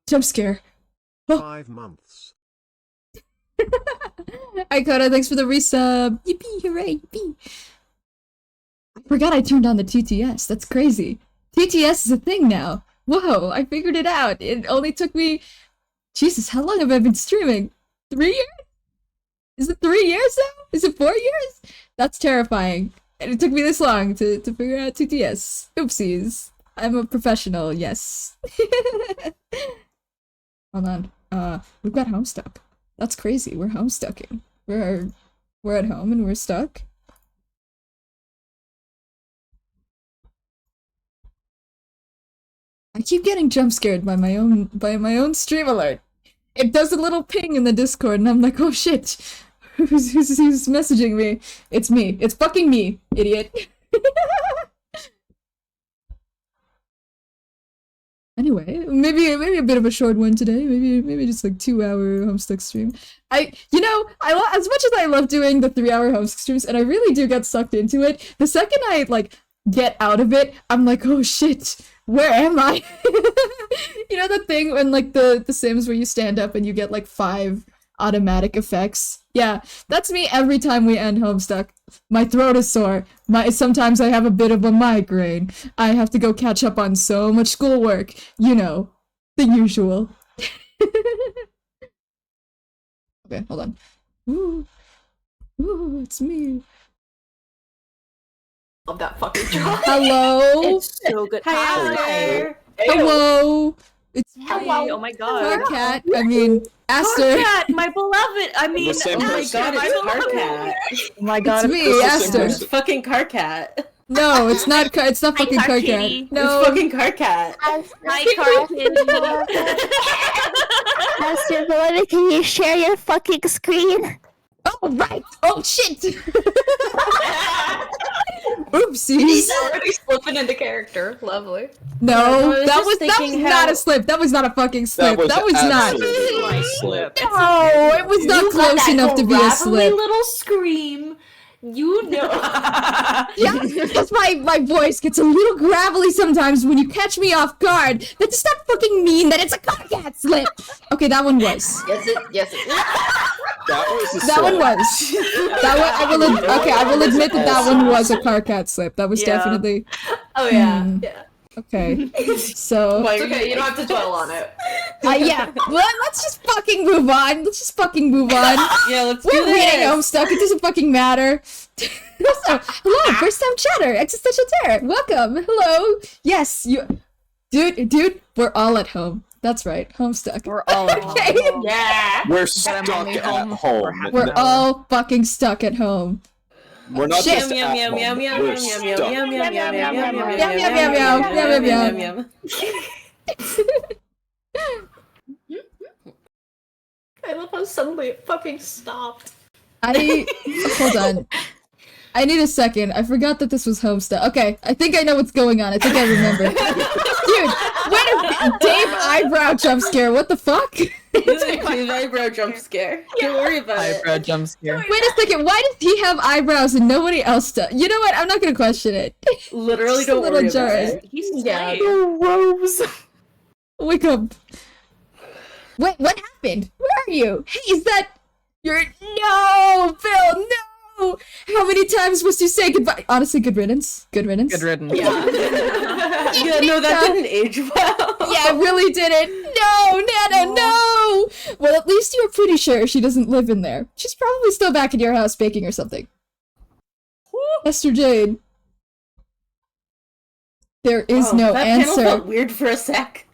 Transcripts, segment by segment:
Jump scare. Oh. 5 months. Hi, Coda, thanks for the resub. Yippee, hooray, yippee. I forgot I turned on the TTS. That's crazy. TTS is a thing now. Whoa, I figured it out. It only took me... Jesus, how long have I been streaming? 3 years? Is it 3 years now? Is it 4 years? That's terrifying. And it took me this long to figure out TTS. Oopsies. I'm a professional, yes. Hold on. We've got homestuck. That's crazy. We're homestucking. We're at home and we're stuck. I keep getting jump scared by my own stream alert. It does a little ping in the Discord, and I'm like, oh shit, who's messaging me? It's me. It's fucking me, idiot. Anyway, maybe a bit of a short one today. Maybe just like 2-hour Homestuck stream. As much as I love doing the 3-hour Homestuck streams, and I really do get sucked into it. The second I like get out of it, I'm like, oh shit, where am I? You know the thing when like the Sims where you stand up and you get like 5 automatic effects? Yeah, that's me every time we end Homestuck. My throat is sore. Sometimes I have a bit of a migraine. I have to go catch up on so much schoolwork. You know, the usual. Okay, hold on. Ooh, it's me. Love that fucking drop. Hello. It's so good. Hi. Hello. It's me. Hello. Oh my god. Carcat. I mean, Aster. Carcat, my beloved. I mean, Oh my god, it's Carcat. Oh my god, It's me, Aster. It's fucking Carcat. No, it's not. It's not Hi, fucking Car Carcat. Kitty. No. It's fucking Carcat. Hi, Carcat. Master Beloved, can you share your fucking screen? Oh right. Oh shit. Oopsies. He's already slipping into character. Lovely. No, I was that just was thinking not how- a slip. That was not a fucking slip. That was not. absolutely a slip. No, it was not close enough to be a slip. Little scream. You know. Yeah, because my voice gets a little gravelly sometimes when you catch me off guard. That does not fucking mean that it's a Carcat slip. Okay, that one was. Yes it. That was a That one slip. was. That one. I will admit that one was a Carcat slip. That was Yeah. definitely. Oh yeah. Yeah. Okay. So. Like, It's okay. You don't have to dwell on it. Yeah. Let's just fucking move on. yeah, let's We're do reading this. Homestuck. It doesn't fucking matter. So, hello, first time chatter, existential terror. Welcome. Hello. Yes, you, dude. We're all at home. That's right. Homestuck. We're all at home. Okay. Yeah. We're I'm stuck only at home home. for half We're an hour. all fucking stuck at home. We're not Shit. just at home. We're stuck. I love how suddenly it fucking stopped. Hold on. I need a second. I forgot that this was Homestuck. Okay, I think I know what's going on. I think I remember. Dude, what a Dave eyebrow jump scare. What the fuck? His eyebrow jump scare. Don't worry about it. Eyebrow jump scare. Wait a second. Why does he have eyebrows and nobody else does? You know what? I'm not gonna question it. Literally, Just a don't little worry about jarring. it. He's Yeah. Rose. Wake up. Wait, what happened? Where are you? Hey, is that... No! Phil, no! How many times must you say goodbye? Honestly, good riddance. Good riddance. Good riddance. Yeah. Yeah, no, that didn't age well. Yeah, it really didn't. No, Nana, no! Well, at least you're pretty sure she doesn't live in there. She's probably still back in your house baking or something. Esther Jade. There is no that panel answer. felt weird for a sec.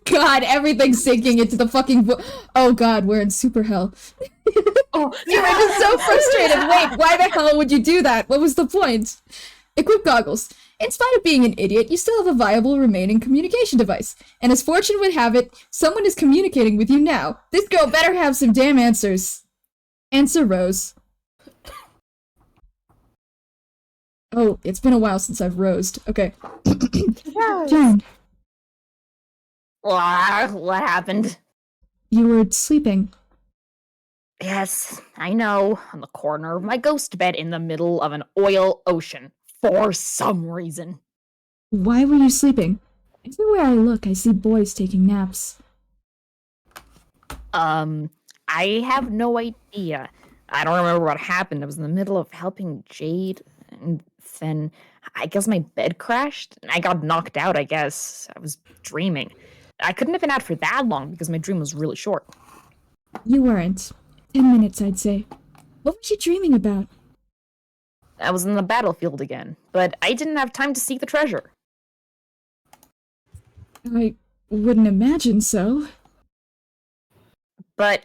God, everything's sinking into the fucking oh god, we're in super hell. Oh, You were just so frustrated. Wait, why the hell would you do that? What was the point? Equip goggles. In spite of being an idiot, you still have a viable remaining communication device. And as fortune would have it, someone is communicating with you now. This girl better have some damn answers. Answer Rose. Oh, it's been a while since I've rosed. Okay. John, What happened? you were sleeping. Yes, I know. On the corner of my ghost bed in the middle of an oil ocean. For some reason. Why were you sleeping? Everywhere I look, I see boys taking naps. I have no idea. I don't remember what happened. I was in the middle of helping Jade, and then I guess my bed crashed. And I got knocked out, I guess. I was dreaming. I couldn't have been out for that long because my dream was really short. You weren't. 10 minutes, I'd say. What was you dreaming about? I was in the battlefield again, but I didn't have time to seek the treasure. I wouldn't imagine so. But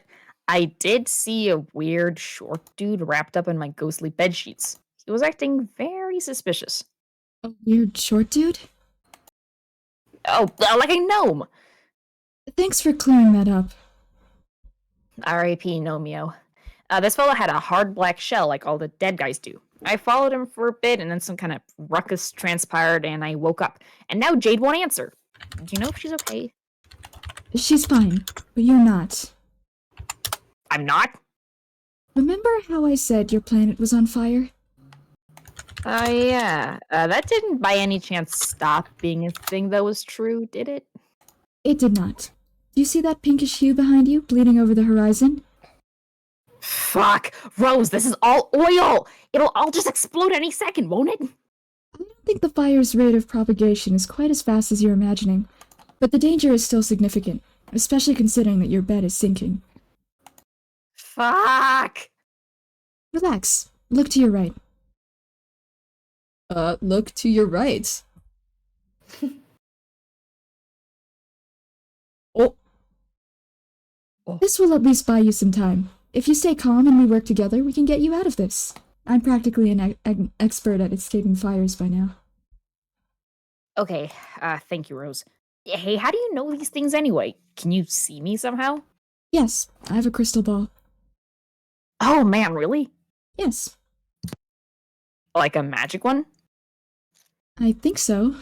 I did see a weird short dude wrapped up in my ghostly bedsheets. He was acting very suspicious. A weird short dude? Oh, like a gnome! Thanks for clearing that up. R.I.P. Nomeo. This fellow had a hard black shell like all the dead guys do. I followed him for a bit, and then some kind of ruckus transpired, and I woke up. And now Jade won't answer. Do you know if she's okay? She's fine, but you're not. I'm not? Remember how I said your planet was on fire? Yeah. That didn't by any chance stop being a thing that was true, did it? It did not. Do you see that pinkish hue behind you, bleeding over the horizon? Fuck! Rose, this is all oil! It'll all just explode any second, won't it? I don't think the fire's rate of propagation is quite as fast as you're imagining, but the danger is still significant, especially considering that your bed is sinking. Fuck! Relax. Look to your right. Look to your right. Oh. This will at least buy you some time. If you stay calm and we work together, we can get you out of this. I'm practically an expert at escaping fires by now. Okay, thank you, Rose. Hey, how do you know these things anyway? Can you see me somehow? Yes, I have a crystal ball. Oh man, really? Yes, Like a magic one? I think so.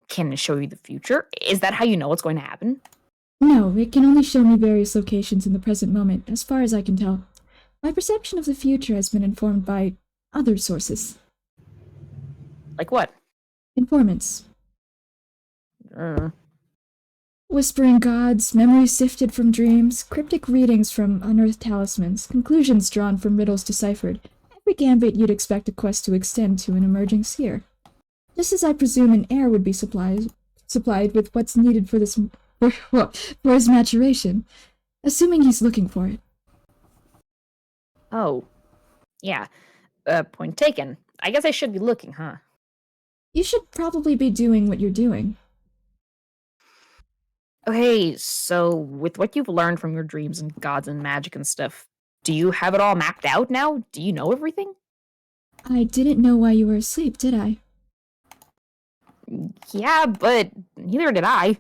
Can it show you the future? Is that how you know what's going to happen? No, it can only show me various locations in the present moment, as far as I can tell. My perception of the future has been informed by other sources. Like what? Informants. Uh, Whispering gods, memories sifted from dreams, cryptic readings from unearthed talismans, conclusions drawn from riddles deciphered. Every gambit you'd expect a quest to extend to an emerging seer. Just as I presume an heir would be supplied with what's needed for this for his maturation, assuming he's looking for it. oh. Yeah. Point taken. I guess I should be looking, huh? You should probably be doing what you're doing. Okay, so with what you've learned from your dreams and gods and magic and stuff, do you have it all mapped out now? Do you know everything? I didn't know why you were asleep, did I? Yeah, but neither did I.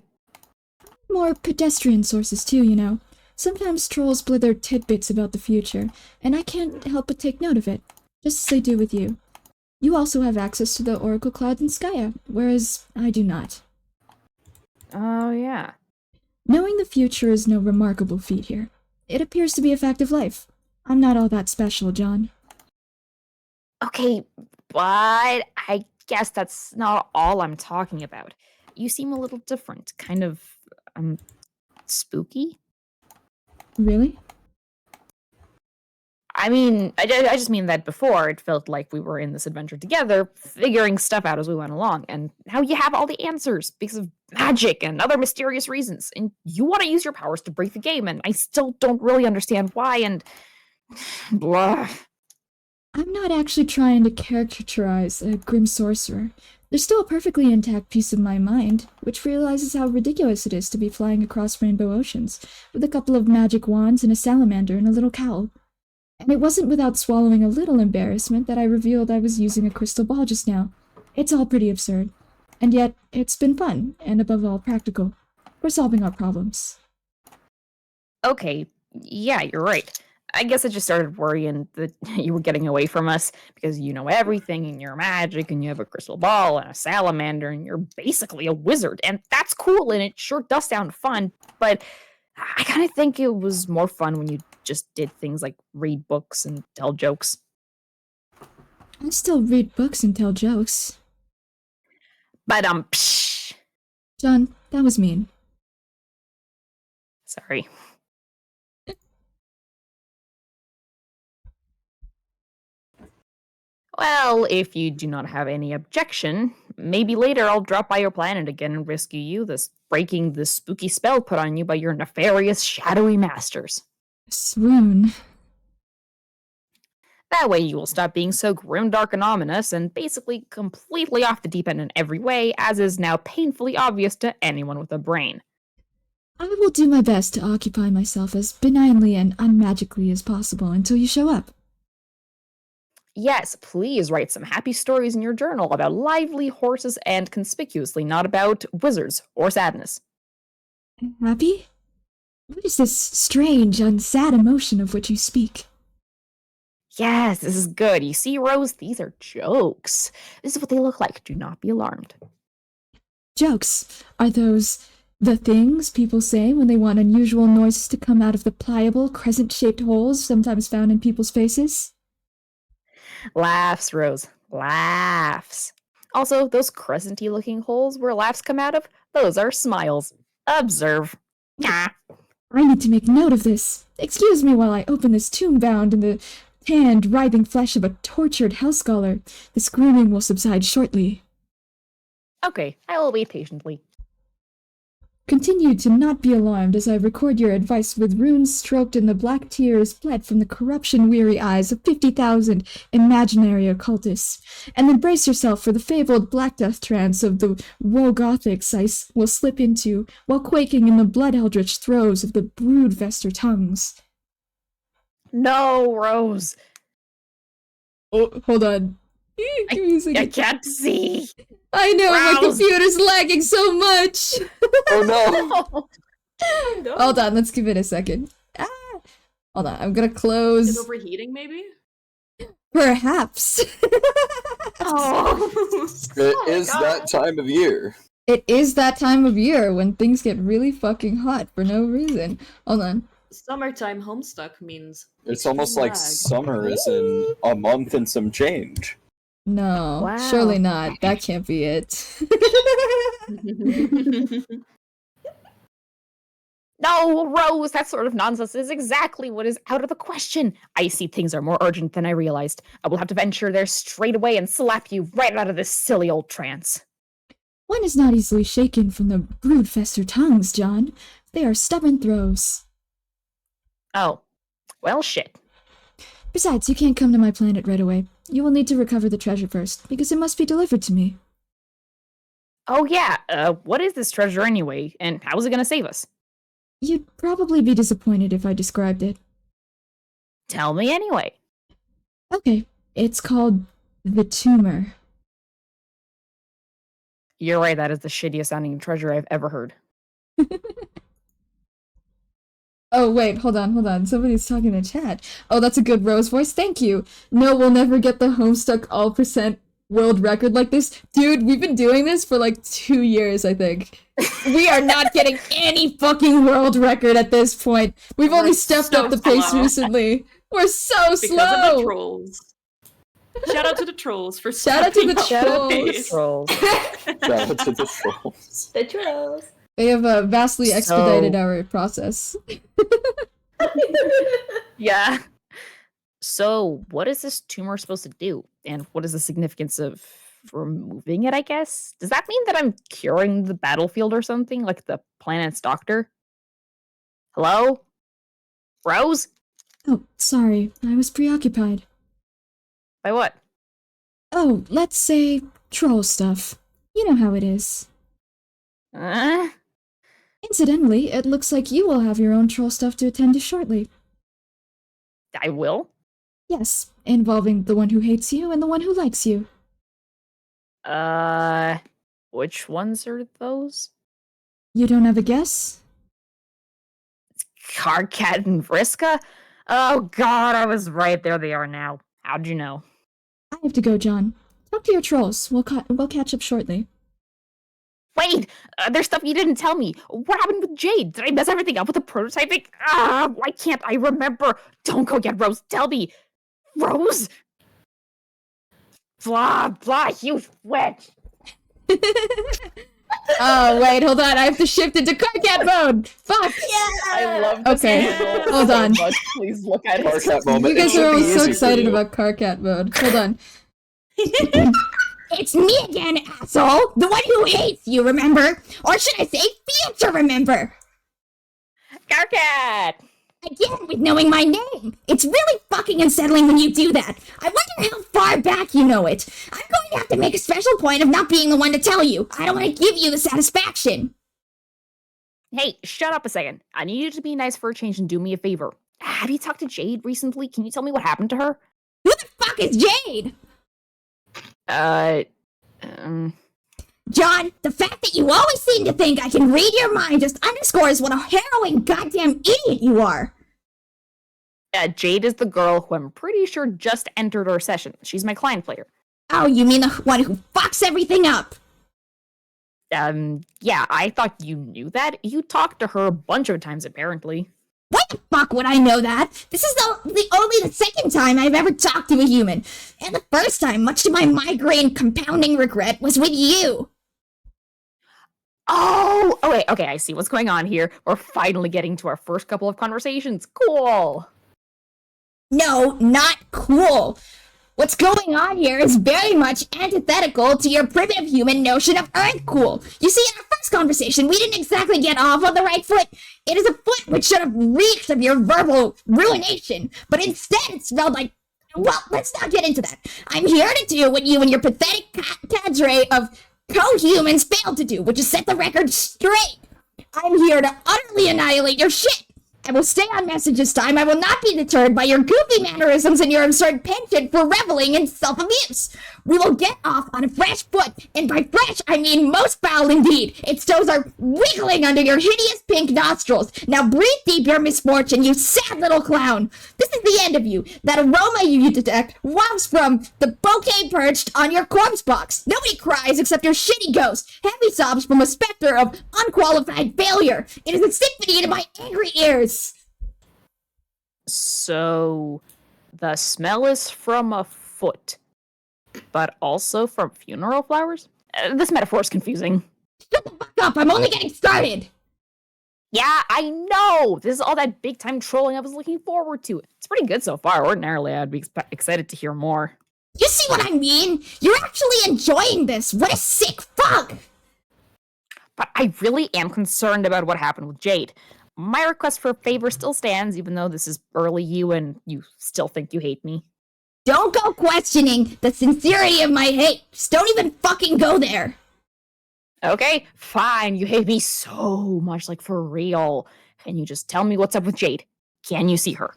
More pedestrian sources too, you know. Sometimes trolls blither tidbits about the future, and I can't help but take note of it, just as I do with you. You also have access to the Oracle Clouds in Skya, whereas I do not. Oh, yeah. Knowing the future is no remarkable feat here. It appears to be a fact of life. I'm not all that special, John. Okay, but I guess that's not all I'm talking about. You seem a little different, kind of, spooky? Really? I mean, I just mean that before it felt like we were in this adventure together, figuring stuff out as we went along, and now you have all the answers because of magic and other mysterious reasons, and you want to use your powers to break the game, and I still don't really understand why, and blah. I'm not actually trying to caricaturize a grim sorcerer. There's still a perfectly intact piece of my mind, which realizes how ridiculous it is to be flying across rainbow oceans, with a couple of magic wands and a salamander and a little cowl. And it wasn't without swallowing a little embarrassment that I revealed I was using a crystal ball just now. It's all pretty absurd. And yet, it's been fun, and above all, practical. We're solving our problems. Okay, yeah, you're right. I guess I just started worrying that you were getting away from us because you know everything and you're magic and you have a crystal ball and a salamander and you're basically a wizard. And that's cool and it sure does sound fun, but I kind of think it was more fun when you just did things like read books and tell jokes. I still read books and tell jokes. But psh, John, that was mean. sorry. Well, if you do not have any objection, maybe later I'll drop by your planet again and rescue you, thus breaking the spooky spell put on you by your nefarious shadowy masters. Swoon. That way you will stop being so grim, dark, and ominous, and basically completely off the deep end in every way, as is now painfully obvious to anyone with a brain. I will do my best to occupy myself as benignly and unmagically as possible until you show up. Yes, please write some happy stories in your journal about lively horses and conspicuously not about wizards or sadness. Happy? What is this strange and sad emotion of which you speak? Yes, this is good. You see, Rose, these are jokes. This is what they look like. Do not be alarmed. Jokes. Are those the things people say when they want unusual noises to come out of the pliable, crescent-shaped holes sometimes found in people's faces? Laughs, Rose. Laughs. Also, those crescent-y looking holes where laughs come out of, those are smiles. Observe. Ah. I need to make note of this. Excuse me while I open this tomb bound in the tanned, writhing flesh of a tortured hell scholar. The screaming will subside shortly. Okay, I will wait patiently. Continue to not be alarmed as I record your advice with runes stroked in the black tears bled from the corruption-weary eyes of 50,000 imaginary occultists, and then brace yourself for the fabled Black Death trance of the woe-gothics I will slip into while quaking in the blood-eldritch throes of the brood-vester tongues. No, Rose. Oh, hold on. Give me a I second. can't see. I know, my Rouse. computer's lagging so much! Oh no! No. Hold on, let's give it a second. Ah! Hold on, I'm gonna Is close. overheating, maybe? Perhaps. Oh. It Oh my is God. that time of year. It is that time of year when things get really fucking hot for no reason. Hold on. Summertime homestuck means It's almost extreme like lag. summer is in a month and some change. No, Wow. surely not. That can't be it. No, Rose, that sort of nonsense is exactly what is out of the question. I see things are more urgent than I realized. I will have to venture there straight away and slap you right out of this silly old trance. One is not easily shaken from the brood-fester tongues, John. They are stubborn throws. Oh, well, shit. Besides, you can't come to my planet right away. You will need to recover the treasure first, because it must be delivered to me. Oh, yeah, what is this treasure anyway, and how is it gonna save us? You'd probably be disappointed if I described it. Tell me anyway. Okay, it's called the tumor. You're right, that is the shittiest sounding treasure I've ever heard. Oh, wait, hold on. Somebody's talking in chat. Oh, that's a good Rose voice. Thank you. No, we'll never get the Homestuck all percent world record like this. Dude, we've been doing this for like 2 years, I think. We are not getting any fucking world record at this point. We've only We're stepped so up the pace slow. recently. We're so Because of the slow. trolls. Shout out to the trolls for Shout out to the stepping up the trolls. pace. Shout out to the trolls. The trolls. They have vastly So- expedited our process. Yeah. So, what is this tumor supposed to do? And what is the significance of removing it, I guess? Does that mean that I'm curing the battlefield or something, like the planet's doctor? Hello? Rose? Oh, sorry. I was preoccupied. By what? Oh, let's say troll stuff. You know how it is. Uh, Incidentally, it looks like you will have your own troll stuff to attend to shortly. I will? Yes, involving the one who hates you and the one who likes you. Which ones are those? You don't have a guess? Carcat and Vriska? Oh god, I was right. There they are now. How'd you know? I have to go, John. Talk to your trolls. We'll catch up shortly. Wait, there's stuff you didn't tell me. What happened with Jade? Did I mess everything up with the prototyping? Why can't I remember? Don't go yet, Rose. Tell me. Rose? Blah, you witch. Oh, wait, hold on. I have to shift into Carcat mode. Fuck. I love this Okay, handle hold so on. much. Please look at it. Carcat moment. You It guys should are be always so easy for excited you. about Carcat mode. Hold on. It's me again, asshole! The one who hates you, remember? Or should I say, future remember? Carcat! Again, with knowing my name. It's really fucking unsettling when you do that. I wonder how far back you know it. I'm going to have to make a special point of not being the one to tell you. I don't want to give you the satisfaction. Hey, shut up a second. I need you to be nice for a change and do me a favor. Have you talked to Jade recently? Can you tell me what happened to her? Who the fuck is Jade? John, the fact that you always seem to think I can read your mind just underscores what a harrowing goddamn idiot you are. Jade is the girl who I'm pretty sure just entered our session. She's my client player. Oh, you mean the one who fucks everything up? Yeah, I thought you knew that. You talked to her a bunch of times, apparently. Why the fuck would I know that? This is only the second time I've ever talked to a human. And the first time, much to my migraine compounding regret, was with you. Oh, wait, okay, I see what's going on here. We're finally getting to our first couple of conversations. Cool. No, not cool. What's going on here is very much antithetical to your primitive human notion of Earth cool. You see, in our first conversation, we didn't exactly get off on the right foot. It is a foot which should have reeked of your verbal ruination, but instead it smelled like... Well, let's not get into that. I'm here to do what you and your pathetic cadre of co-humans failed to do, which is set the record straight. I'm here to utterly annihilate your shit. I will stay on message this time. I will not be deterred by your goofy mannerisms and your absurd penchant for reveling in self-abuse. We will get off on a fresh foot, and by fresh, I mean most foul indeed. Its toes are wiggling under your hideous pink nostrils. Now breathe deep your misfortune, you sad little clown. This is the end of you. That aroma you detect wafts from the bouquet perched on your corpse box. Nobody cries except your shitty ghost. Heavy sobs from a specter of unqualified failure. It is a symphony to my angry ears. So, the smell is from a foot, but also from funeral flowers? This metaphor is confusing. Shut the fuck up, I'm only getting started! Yeah, I know! This is all that big-time trolling I was looking forward to. It's pretty good so far. Ordinarily, I'd be excited to hear more. You see what I mean? You're actually enjoying this! What a sick fuck! But I really am concerned about what happened with Jade. My request for a favor still stands, even though this is early you and you still think you hate me. Don't go questioning the sincerity of my hate. Just don't even fucking go there. Okay, fine. You hate me so much, like for real. Can you just tell me what's up with Jade? Can you see her?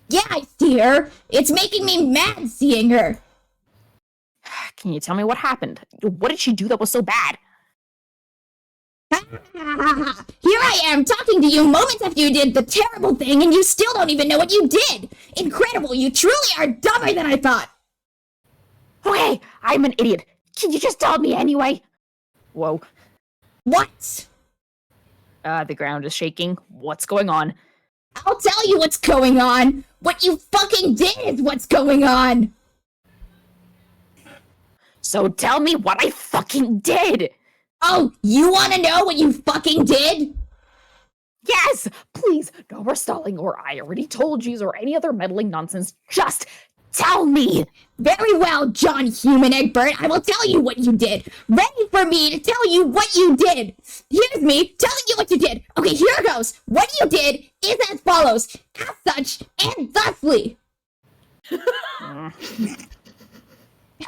Yeah, I see her. It's making me mad seeing her. Can you tell me what happened? What did she do that was so bad? Here I am talking to you moments after you did the terrible thing and you still don't even know what you did. Incredible, you truly are dumber than I thought. Okay, I'm an idiot. Can you just tell me anyway? Whoa. What? The ground is shaking. What's going on? I'll tell you what's going on. What you fucking did is what's going on. So tell me what I fucking did! Oh, you want to know what you fucking did? Yes! Please, no more stalling or I already told you or any other meddling nonsense. Just tell me! Very well, John Human Egbert, I will tell you what you did. Ready for me to tell you what you did. Here's me telling you what you did. Okay, here goes. What you did is as follows. As such, and thusly.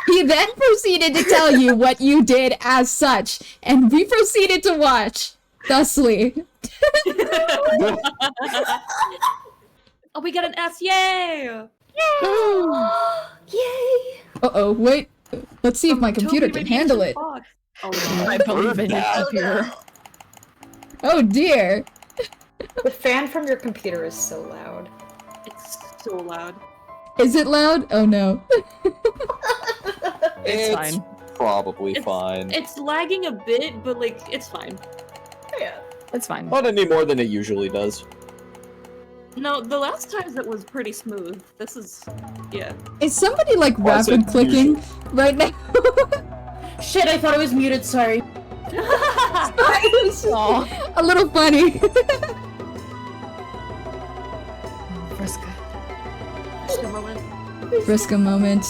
He then proceeded to tell you what you did as such, and we proceeded to watch, thusly. Oh, we got an S! Yay! Yay! Uh-oh, wait. Let's see if my computer can handle it. Oh, I believe in your computer. Oh dear. the fan from your computer is so loud. It's so loud. Is it loud? Oh no. It's fine. probably fine. It's lagging a bit, but like it's fine. Yeah. It's fine. Not any more than it usually does. No, the last times it was pretty smooth. This is, yeah. Is somebody like Well, I said rapid clicking right now? Shit, I thought I was muted, sorry. It's Aw. a little funny. Friska. Just a moment. Friska moment.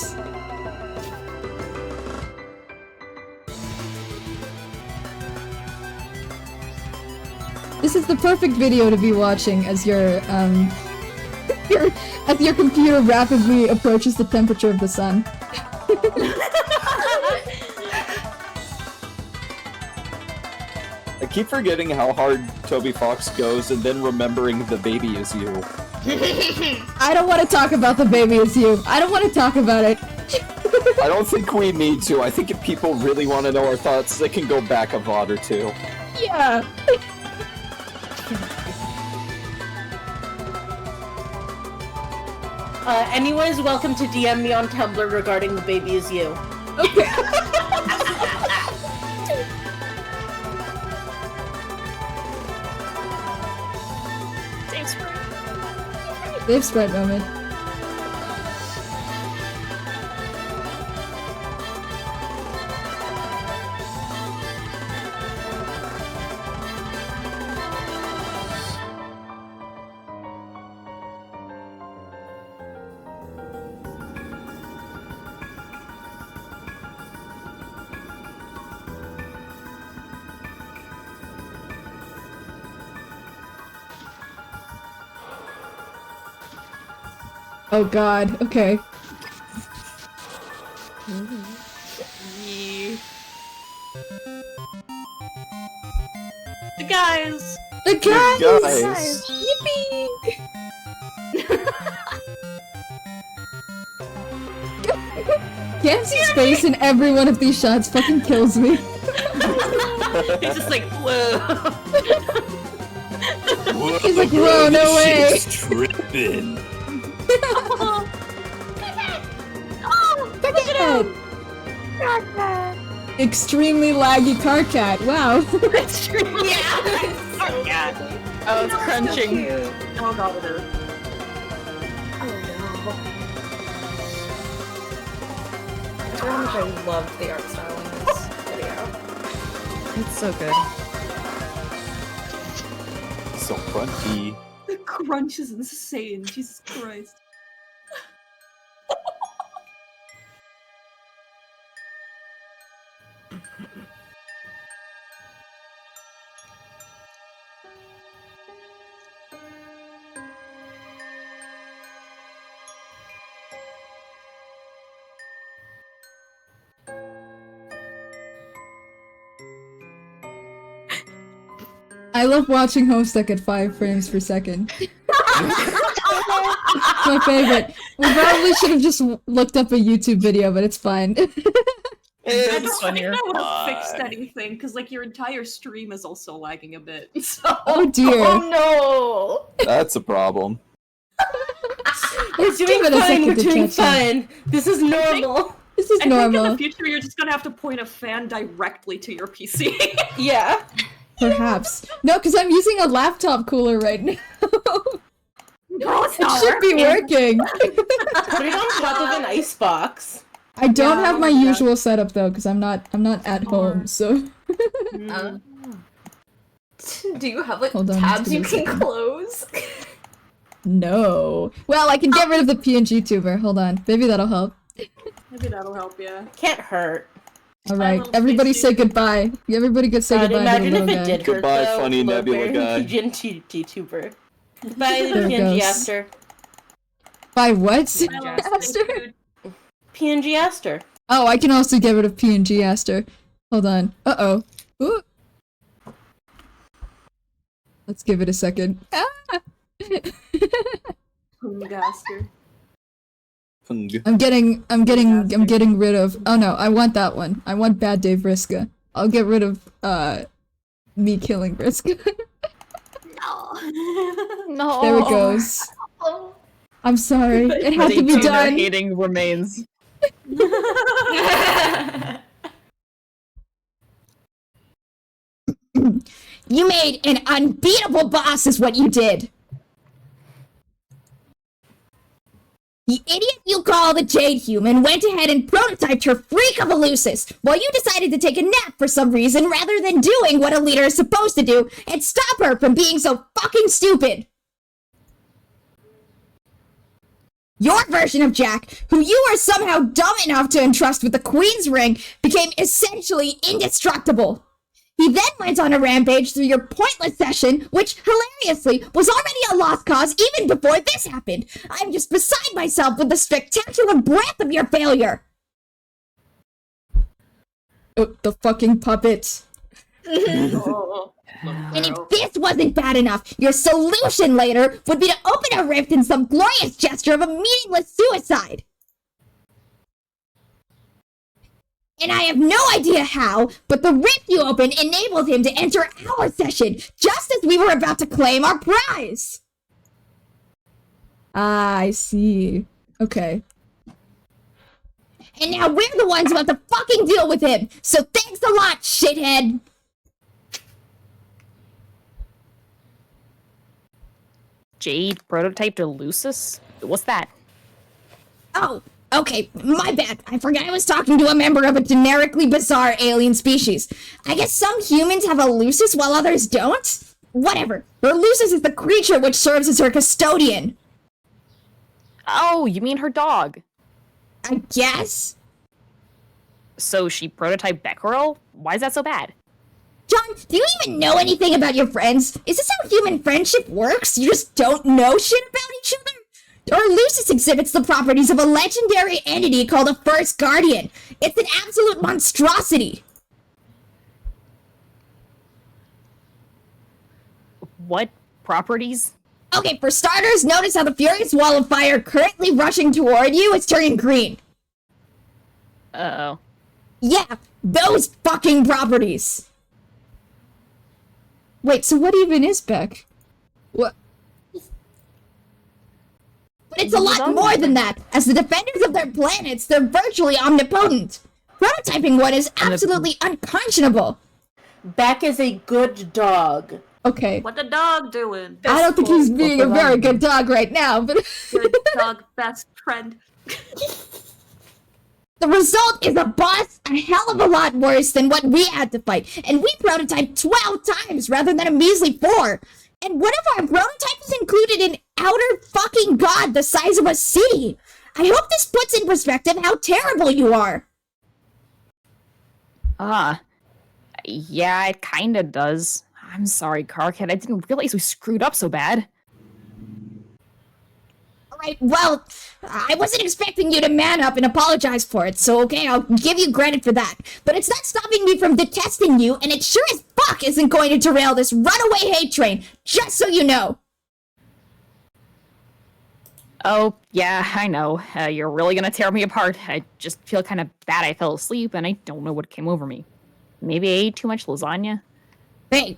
This is the perfect video to be watching as your as your computer rapidly approaches the temperature of the sun. I keep forgetting how hard Toby Fox goes and then remembering the baby is you. I don't want to talk about the baby as you. I don't want to talk about it. I don't think we need to. I think if people really want to know our thoughts, they can go back a VOD or two. Yeah. Anyone is welcome to DM me on Tumblr regarding the baby is you. Okay. Dave Sprite moment. Oh god, okay. Yeah. The guys! The guys! Guys. Yippee! Gansey's face in every one of these shots fucking kills me. He's just like, whoa. He's like, whoa, no way! Tripping. Extremely laggy car cat, wow. That's true. Yeah! Oh, God. Oh, it's crunching. Oh, God, it is. Oh no. I loved the art style in this video. It's so good. So crunchy. The crunch is insane. Jesus Christ. I love watching Homestuck at 5 frames per second. It's my favorite. We probably should have just looked up a YouTube video, but it's fine. I It's don't think funnier. that would have fixed anything, because like your entire stream is also lagging a bit. So. Oh dear. Oh no! That's a problem. Let's We're give doing it a fine, second we're to doing catch up. fine. This is normal. This is I think in normal. the future you're just gonna have to point a fan directly to your PC. Yeah. Perhaps. No, because I'm using a laptop cooler right now. No, it's It not should be working. Put it on top of an icebox. I don't Yeah, have my yeah. usual setup though, because I'm not at home. So Do you have like Hold on, tabs let's you give it a can second. close? no. Well, I can get rid of the PNG tuber. Hold on, maybe that'll help. Maybe that'll help, yeah. Can't hurt. All right, little everybody space say goodbye. Everybody could say God, goodbye to the imagine little if guy. it did hurt Goodbye, though. funny Low nebula bear, guy. Tuber. Goodbye, There it PNG goes. Aster. By what? Hello, Aster? thank you. PNG Aster. Oh, I can also get rid of PNG Aster. Hold on. Uh-oh. Ooh. Let's give it a second. Ah! Gaster. I'm getting rid of. Oh no, I want that one. I want Bad Dave Vriska. I'll get rid of me killing Vriska. No. There it goes. I'm sorry. It had to be Their done. hating remains. You made an unbeatable boss is what you did. The idiot you call the Jade Human went ahead and prototyped her freak of a Lucis, while you decided to take a nap for some reason rather than doing what a leader is supposed to do and stop her from being so fucking stupid. Your version of Jack, who you were somehow dumb enough to entrust with the Queen's Ring, became essentially indestructible. He then went on a rampage through your pointless session, which, hilariously, was already a lost cause even before this happened. I'm just beside myself with the spectacular breadth of your failure. Oh, the fucking puppet. Oh, And if this wasn't bad enough, your solution later would be to open a rift in some glorious gesture of a meaningless suicide. And I have no idea how, but the rift you opened enabled him to enter our session, just as we were about to claim our prize. Ah, I see. Okay. And now we're the ones who have to fucking deal with him, so thanks a lot, shithead. Jade prototyped a Lucis? What's that? Oh, okay, my bad. I forgot I was talking to a member of a generically bizarre alien species. I guess some humans have a Lucis while others don't? Whatever. Her Lucis is the creature which serves as her custodian. Oh, you mean her dog? I guess? So she prototyped Becquerel? Why is that so bad? John, do you even know anything about your friends? Is this how human friendship works? You just don't know shit about each other? Or Lucis exhibits the properties of a legendary entity called a First Guardian. It's an absolute monstrosity. What properties? Okay, for starters, notice how the furious wall of fire currently rushing toward you is turning green. Uh-oh. Yeah, those fucking properties. Wait, so what even is Beck? What? But it's a lot more than that. As the defenders of their planets, they're virtually omnipotent. Prototyping one is absolutely unconscionable. Beck is a good dog. Okay. what the dog doing? I don't think he's being a very good dog right now, but Good dog, best friend. The result is a boss a hell of a lot worse than what we had to fight, and we prototyped 12 times rather than a measly 4. And one of our prototypes included an outer fucking god the size of a city. I hope this puts in perspective how terrible you are. Yeah, it kinda does. I'm sorry, Carkhead. I didn't realize we screwed up so bad. Alright, well, I wasn't expecting you to man up and apologize for it, so okay, I'll give you credit for that. But it's not stopping me from detesting you, and it sure as fuck isn't going to derail this runaway hate train, just so you know. Oh, yeah, I know. You're really gonna tear me apart. I just feel kind of bad I fell asleep, and I don't know what came over me. Maybe I ate too much lasagna? Hey,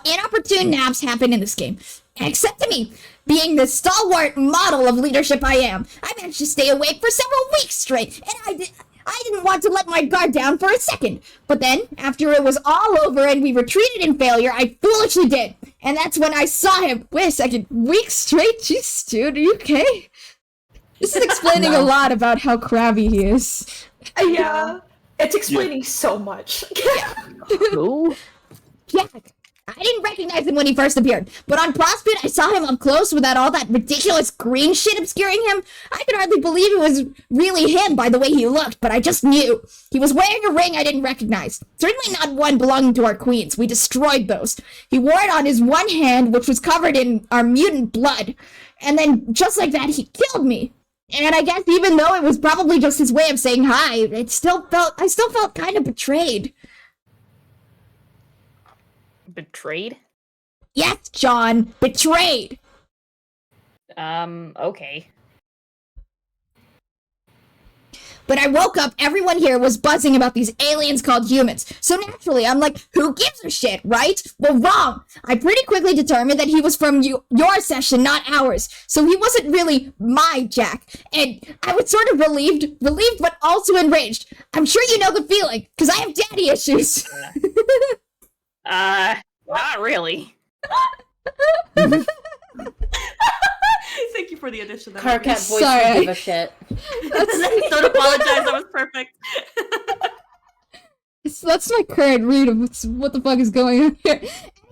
inopportune naps happen in this game. Except to me, being the stalwart model of leadership I am. I managed to stay awake for several weeks straight, and I didn't want to let my guard down for a second. But then, after it was all over and we retreated in failure, I foolishly did. And that's when I saw him. wait a second. Weeks straight? Jeez, dude, are you okay? This is explaining a lot about how crabby he is. Yeah. It's explaining so much. Who? Jack. I didn't recognize him when he first appeared, but on Prospect I saw him up close without all that ridiculous green shit obscuring him. I could hardly believe it was really him by the way he looked, but I just knew. He was wearing a ring I didn't recognize. Certainly not one belonging to our queens. We destroyed those. He wore it on his one hand, which was covered in our mutant blood. And then, just like that, he killed me. And I guess even though it was probably just his way of saying hi, I still felt kind of betrayed. Betrayed? Yes, John, betrayed. Okay. But I woke up, everyone here was buzzing about these aliens called humans. So naturally, I'm like, who gives a shit, right? Well, wrong. I pretty quickly determined that he was from your session, not ours. So he wasn't really my Jack. And I was sort of relieved, but also enraged. I'm sure you know the feeling, because I have daddy issues. Not really. Thank you for the addition. That Carcat voice Sorry. don't give a shit. Don't apologize. That was perfect. That's my current read of what the fuck is going on here.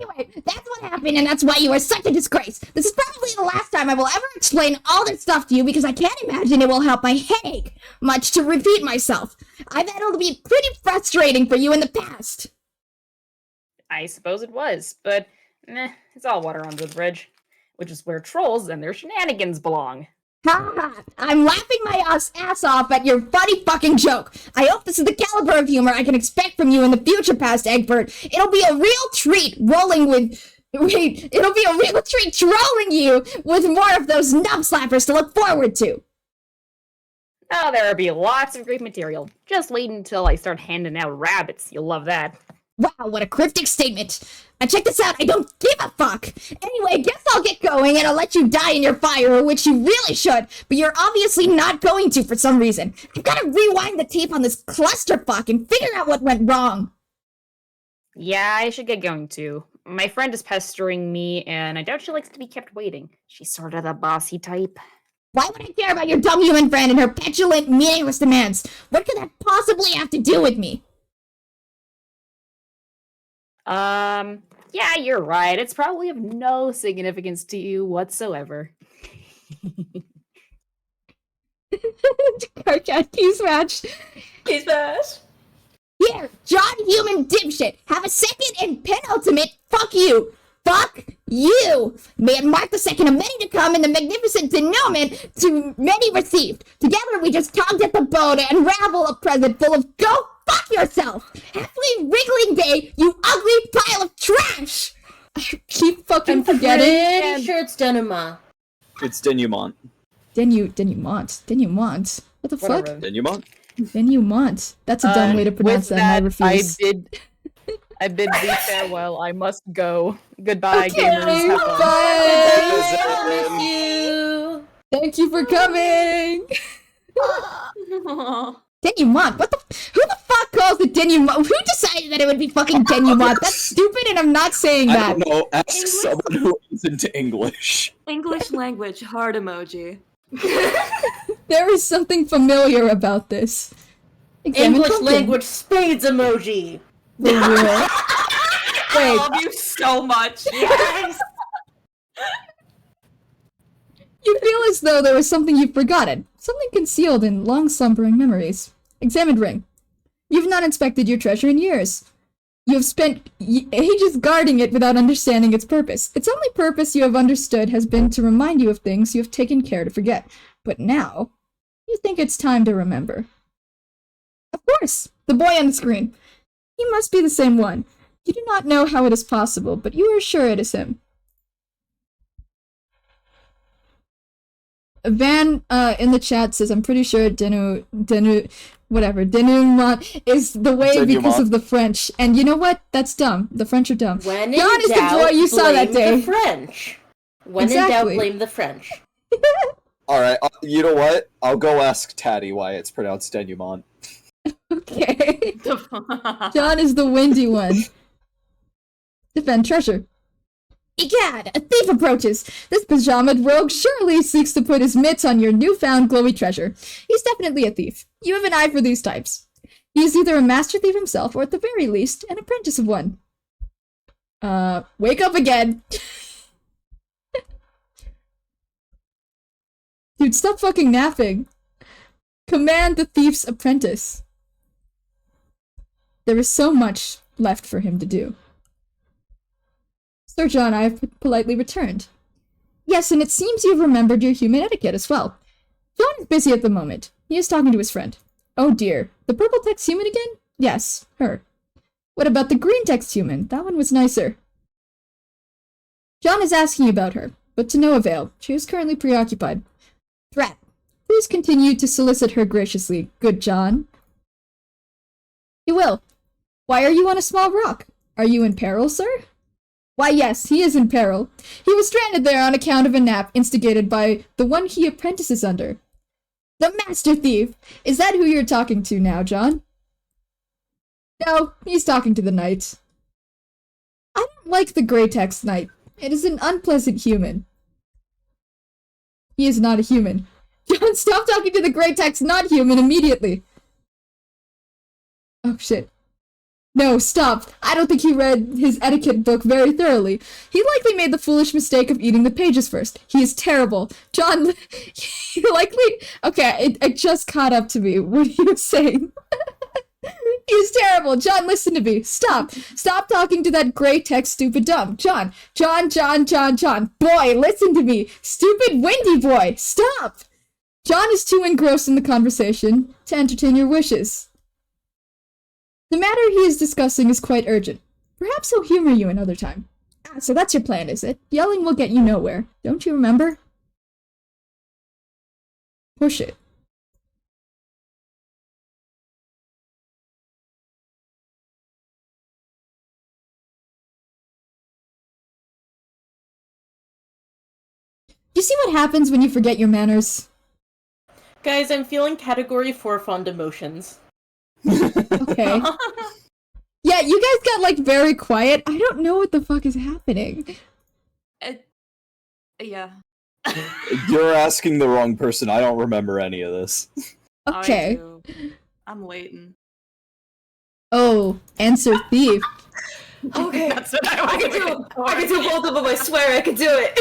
Anyway, that's what happened, and that's why you are such a disgrace. This is probably the last time I will ever explain all this stuff to you because I can't imagine it will help my headache much to repeat myself. I've had to be pretty frustrating for you in the past. I suppose it was, but it's all water under the bridge, which is where trolls and their shenanigans belong. Ha ha! I'm laughing my ass off at your funny fucking joke. I hope this is the caliber of humor I can expect from you in the future, past Egbert. It'll be a real treat trolling you with more of those nub slappers to look forward to. Oh, there'll be lots of great material. Just wait until I start handing out rabbits. You'll love that. Wow, what a cryptic statement. Check this out, I don't give a fuck. Anyway, I guess I'll get going and I'll let you die in your fire, which you really should, but you're obviously not going to for some reason. I've gotta rewind the tape on this clusterfuck and figure out what went wrong. Yeah, I should get going too. My friend is pestering me, and I doubt she likes to be kept waiting. She's sort of the bossy type. Why would I care about your dumb human friend and her petulant, meaningless demands? What could that possibly have to do with me? Yeah, you're right. It's probably of no significance to you whatsoever. Carcat keys match. He's bash. Here, John Human dipshit, have a second and penultimate fuck you. Fuck you. May it mark the second of many to come and the magnificent denouement to many received. Together we just tugged at the bow to unravel a present full of go fuck yourself. Happily wriggling day, you ugly pile of trash. I keep fucking I'm forgetting. pretty sure it's Denouement. It's denouement. Denouement. What the fuck? Whatever. Denouement? Denouement. That's a dumb way to pronounce With that, and I refuse. I bid thee farewell. I must go. Goodbye, Okay, gamers. Have fun. bye. Miss you. Thank you for coming. Aw. Denouement? What the? Who the fuck calls it denouement? Who decided that it would be fucking denouement? That's stupid, and I'm not saying I that. don't know. Ask someone who isn't English. English language heart emoji. There is something familiar about this. Examine English pumpkin. language spades emoji. For real. I Wait, love you so much. Yes. you feel as though there was something you've forgotten. Something concealed in long slumbering memories. Examined ring. You've not inspected your treasure in years. You have spent ages guarding it without understanding its purpose. Its only purpose you have understood has been to remind you of things you have taken care to forget. But now, you think it's time to remember. Of course, the boy on the screen. He must be the same one. You do not know how it is possible, but you are sure it is him. Van in the chat says, I'm pretty sure denouement is the way because Denouement. of the French. And you know what? That's dumb. The French are dumb. When in Jan is the doubt, boy you saw that blame day. the French. When in Exactly. doubt, blame the French. Alright, you know what? I'll go ask Tatty why it's pronounced denouement. Okay. John is the windy one. Defend treasure. Egad, a thief approaches. This pajamaed rogue surely seeks to put his mitts on your newfound glowy treasure. He's definitely a thief. You have an eye for these types. He is either a master thief himself, or at the very least, an apprentice of one. Wake up again. Dude, stop fucking napping. Command the thief's apprentice. There is so much left for him to do. Sir John, I have politely returned. Yes, and it seems you have remembered your human etiquette as well. John is busy at the moment. He is talking to his friend. Oh dear, the purple text human again? Yes, her. What about the green text human? That one was nicer. John is asking about her, but to no avail. She is currently preoccupied. Drat, please continue to solicit her graciously, good John. He will. Why are you on a small rock? Are you in peril, sir? Why, yes, he is in peril. He was stranded there on account of a nap instigated by the one he apprentices under. The master thief! Is that who you're talking to now, John? No, he's talking to the knight. I don't like the Grey Text Knight. It is an unpleasant human. He is not a human. John, stop talking to the Grey Text not human immediately. Oh shit. No, stop. I don't think he read his etiquette book very thoroughly. He likely made the foolish mistake of eating the pages first. He is terrible. John, he likely... Okay, it just caught up to me what he was saying. He's terrible. John, listen to me. Stop. Stop talking to that gray text stupid dumb. John. Boy, listen to me. Stupid windy boy. Stop. John is too engrossed in the conversation to entertain your wishes. The matter he is discussing is quite urgent. Perhaps he'll humor you another time. Ah, so that's your plan, is it? Yelling will get you nowhere. Don't you remember? Push it. You see what happens when you forget your manners? Guys, I'm feeling category 4 fond emotions. Okay. Yeah, you guys got, like, very quiet. I don't know what the fuck is happening. Yeah. You're asking the wrong person. I don't remember any of this. Okay. I do. I'm waiting. Oh, answer thief. Okay, That's what I can do both of them, I swear I can do it.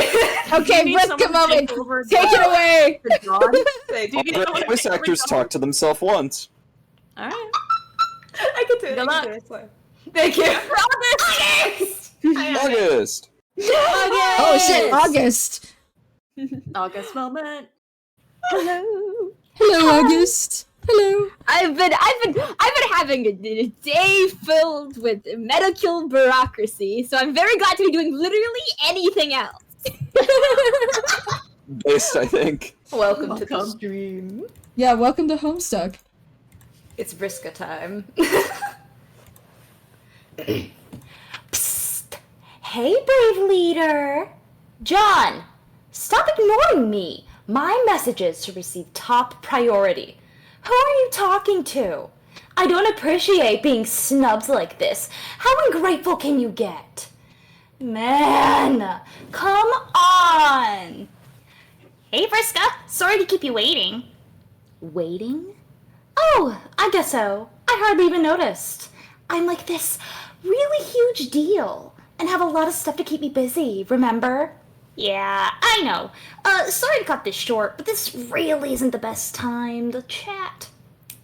Okay, need Briska someone to moment. take over Take it away. for John? Hey, do you need All someone the to voice take over actors John? talk to themselves once. Alright. I can do it, Good I luck. can do it, I swear. Thank you. August! August! Oh shit, August. August moment. Hello. Hello, August. Hello. I've been having a day filled with medical bureaucracy, so I'm very glad to be doing literally anything else. Based, I think. Welcome to the stream. Yeah, welcome to Homestuck. It's Briska time. Psst. Hey, brave leader. John, stop ignoring me. My messages should receive top priority. Who are you talking to? I don't appreciate being snubbed like this. How ungrateful can you get? Man, come on. Hey, Vriska. Sorry to keep you waiting. Waiting? Oh, I guess so. I hardly even noticed. I'm like this really huge deal and have a lot of stuff to keep me busy, remember? Yeah, I know. Sorry to cut this short, but this really isn't the best time to chat.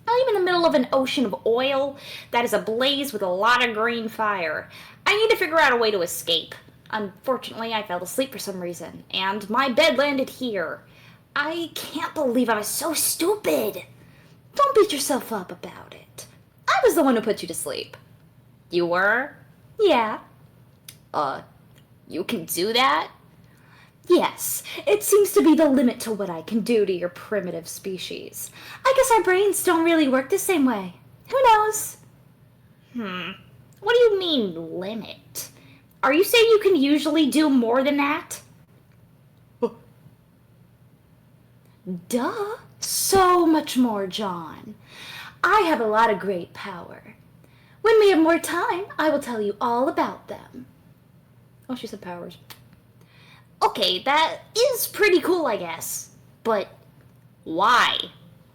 I'm in the middle of an ocean of oil that is ablaze with a lot of green fire. I need to figure out a way to escape. Unfortunately, I fell asleep for some reason, and my bed landed here. I can't believe I was so stupid. Don't beat yourself up about it. I was the one who put you to sleep. You were? Yeah. You can do that? Yes, it seems to be the limit to what I can do to your primitive species. I guess our brains don't really work the same way. Who knows? What do you mean, limit? Are you saying you can usually do more than that? Duh. So much more, John. I have a lot of great power. When we have more time, I will tell you all about them. Oh, she said powers. Okay, that is pretty cool, I guess. But why?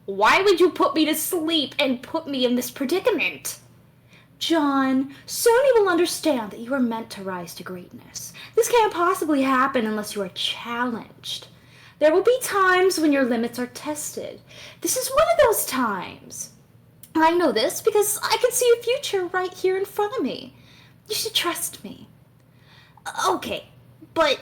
Why would you put me to sleep and put me in this predicament? John, soon you will understand that you are meant to rise to greatness. This can't possibly happen unless you are challenged. There will be times when your limits are tested. This is one of those times. I know this because I can see a future right here in front of me. You should trust me. Okay, but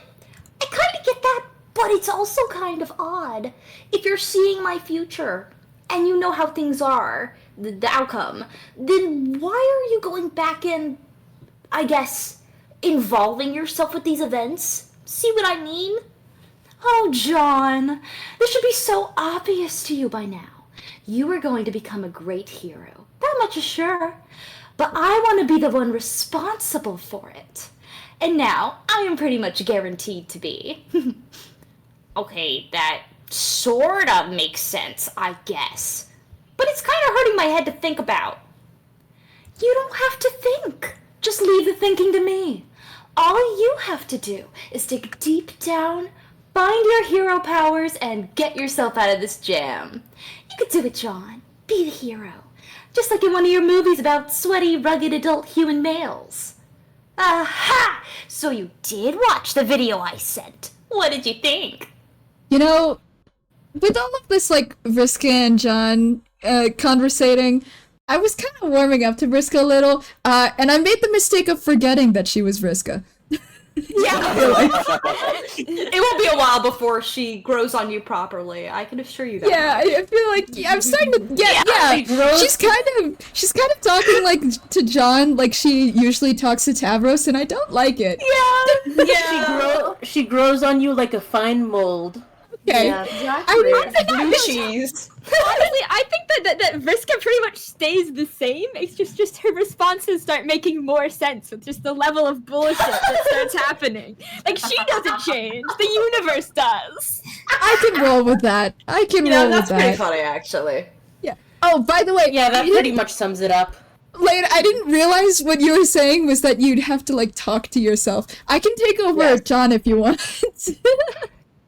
I kind of get that, but it's also kind of odd. If you're seeing my future and you know how things are, the outcome, then why are you going back and, I guess, involving yourself with these events? See what I mean? Oh, John, this should be so obvious to you by now. You are going to become a great hero. That much is sure. But I want to be the one responsible for it. And now, I am pretty much guaranteed to be. Okay, that sort of makes sense, I guess. But it's kind of hurting my head to think about. You don't have to think. Just leave the thinking to me. All you have to do is dig deep down, find your hero powers, and get yourself out of this jam. You could do it, John. Be the hero. Just like in one of your movies about sweaty, rugged adult human males. Aha! So you did watch the video I sent. What did you think? You know, with all of this, like, Vriska and John conversating, I was kind of warming up to Vriska a little, and I made the mistake of forgetting that she was Vriska. Yeah. It won't be a while before she grows on you properly. I can assure you that. Yeah, I feel like I'm starting to get she's kind of talking like to John like she usually talks to Tavros, and I don't like it. She grows on you like a fine mold. Okay. Yeah, exactly. Blue cheese. Honestly, I think that Vriska pretty much stays the same. It's just her responses start making more sense with just the level of bullshit that starts happening. Like, she doesn't change. The universe does. I can roll with that. I can roll with That's that. pretty funny, actually. Yeah. Oh, by the way, Yeah, that pretty much sums it up. Lane, I didn't realize what you were saying was that you'd have to like talk to yourself. I can take over John if you want.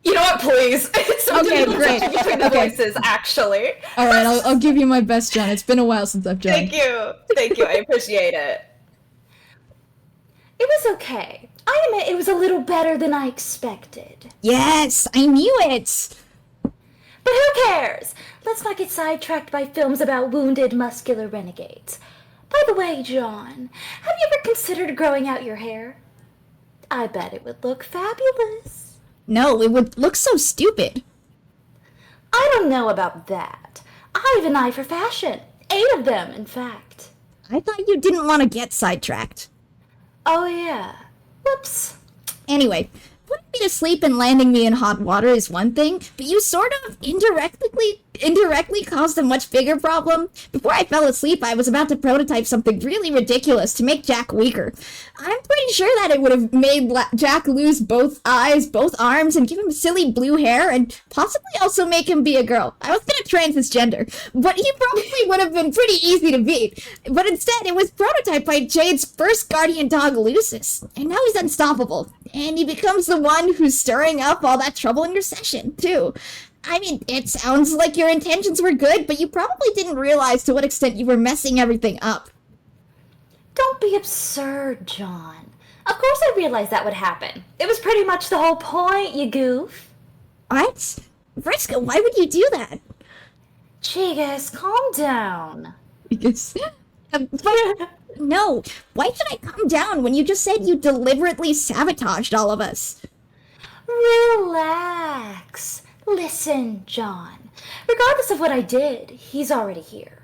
You know what, please? It's Okay, great. between the Okay. voices, actually. All right, I'll give you my best, John. It's been a while since I've joined. Thank you. I appreciate it. It was okay. I admit it was a little better than I expected. Yes, I knew it. But who cares? Let's not get sidetracked by films about wounded muscular renegades. By the way, John, have you ever considered growing out your hair? I bet it would look fabulous. No, it would look so stupid. I don't know about that. I have an eye for fashion. 8 of them, in fact. I thought you didn't want to get sidetracked. Oh, yeah. Whoops. Anyway, putting me to sleep and landing me in hot water is one thing, but you sort of indirectly caused a much bigger problem. Before I fell asleep, I was about to prototype something really ridiculous to make Jack weaker. I'm pretty sure that it would have made Jack lose both eyes, both arms, and give him silly blue hair, and possibly also make him be a girl. I was gonna transgender, but he probably would have been pretty easy to beat. But instead, it was prototyped by Jade's first guardian dog, Lucis, and now he's unstoppable. And he becomes the one who's stirring up all that trouble in your session, too. I mean, it sounds like your intentions were good, but you probably didn't realize to what extent you were messing everything up. Don't be absurd, John. Of course I realized that would happen. It was pretty much the whole point, you goof. What? Vriska, why would you do that? Chigas, calm down. Because But no, why should I calm down when you just said you deliberately sabotaged all of us? Relax. Listen, John. Regardless of what I did, he's already here.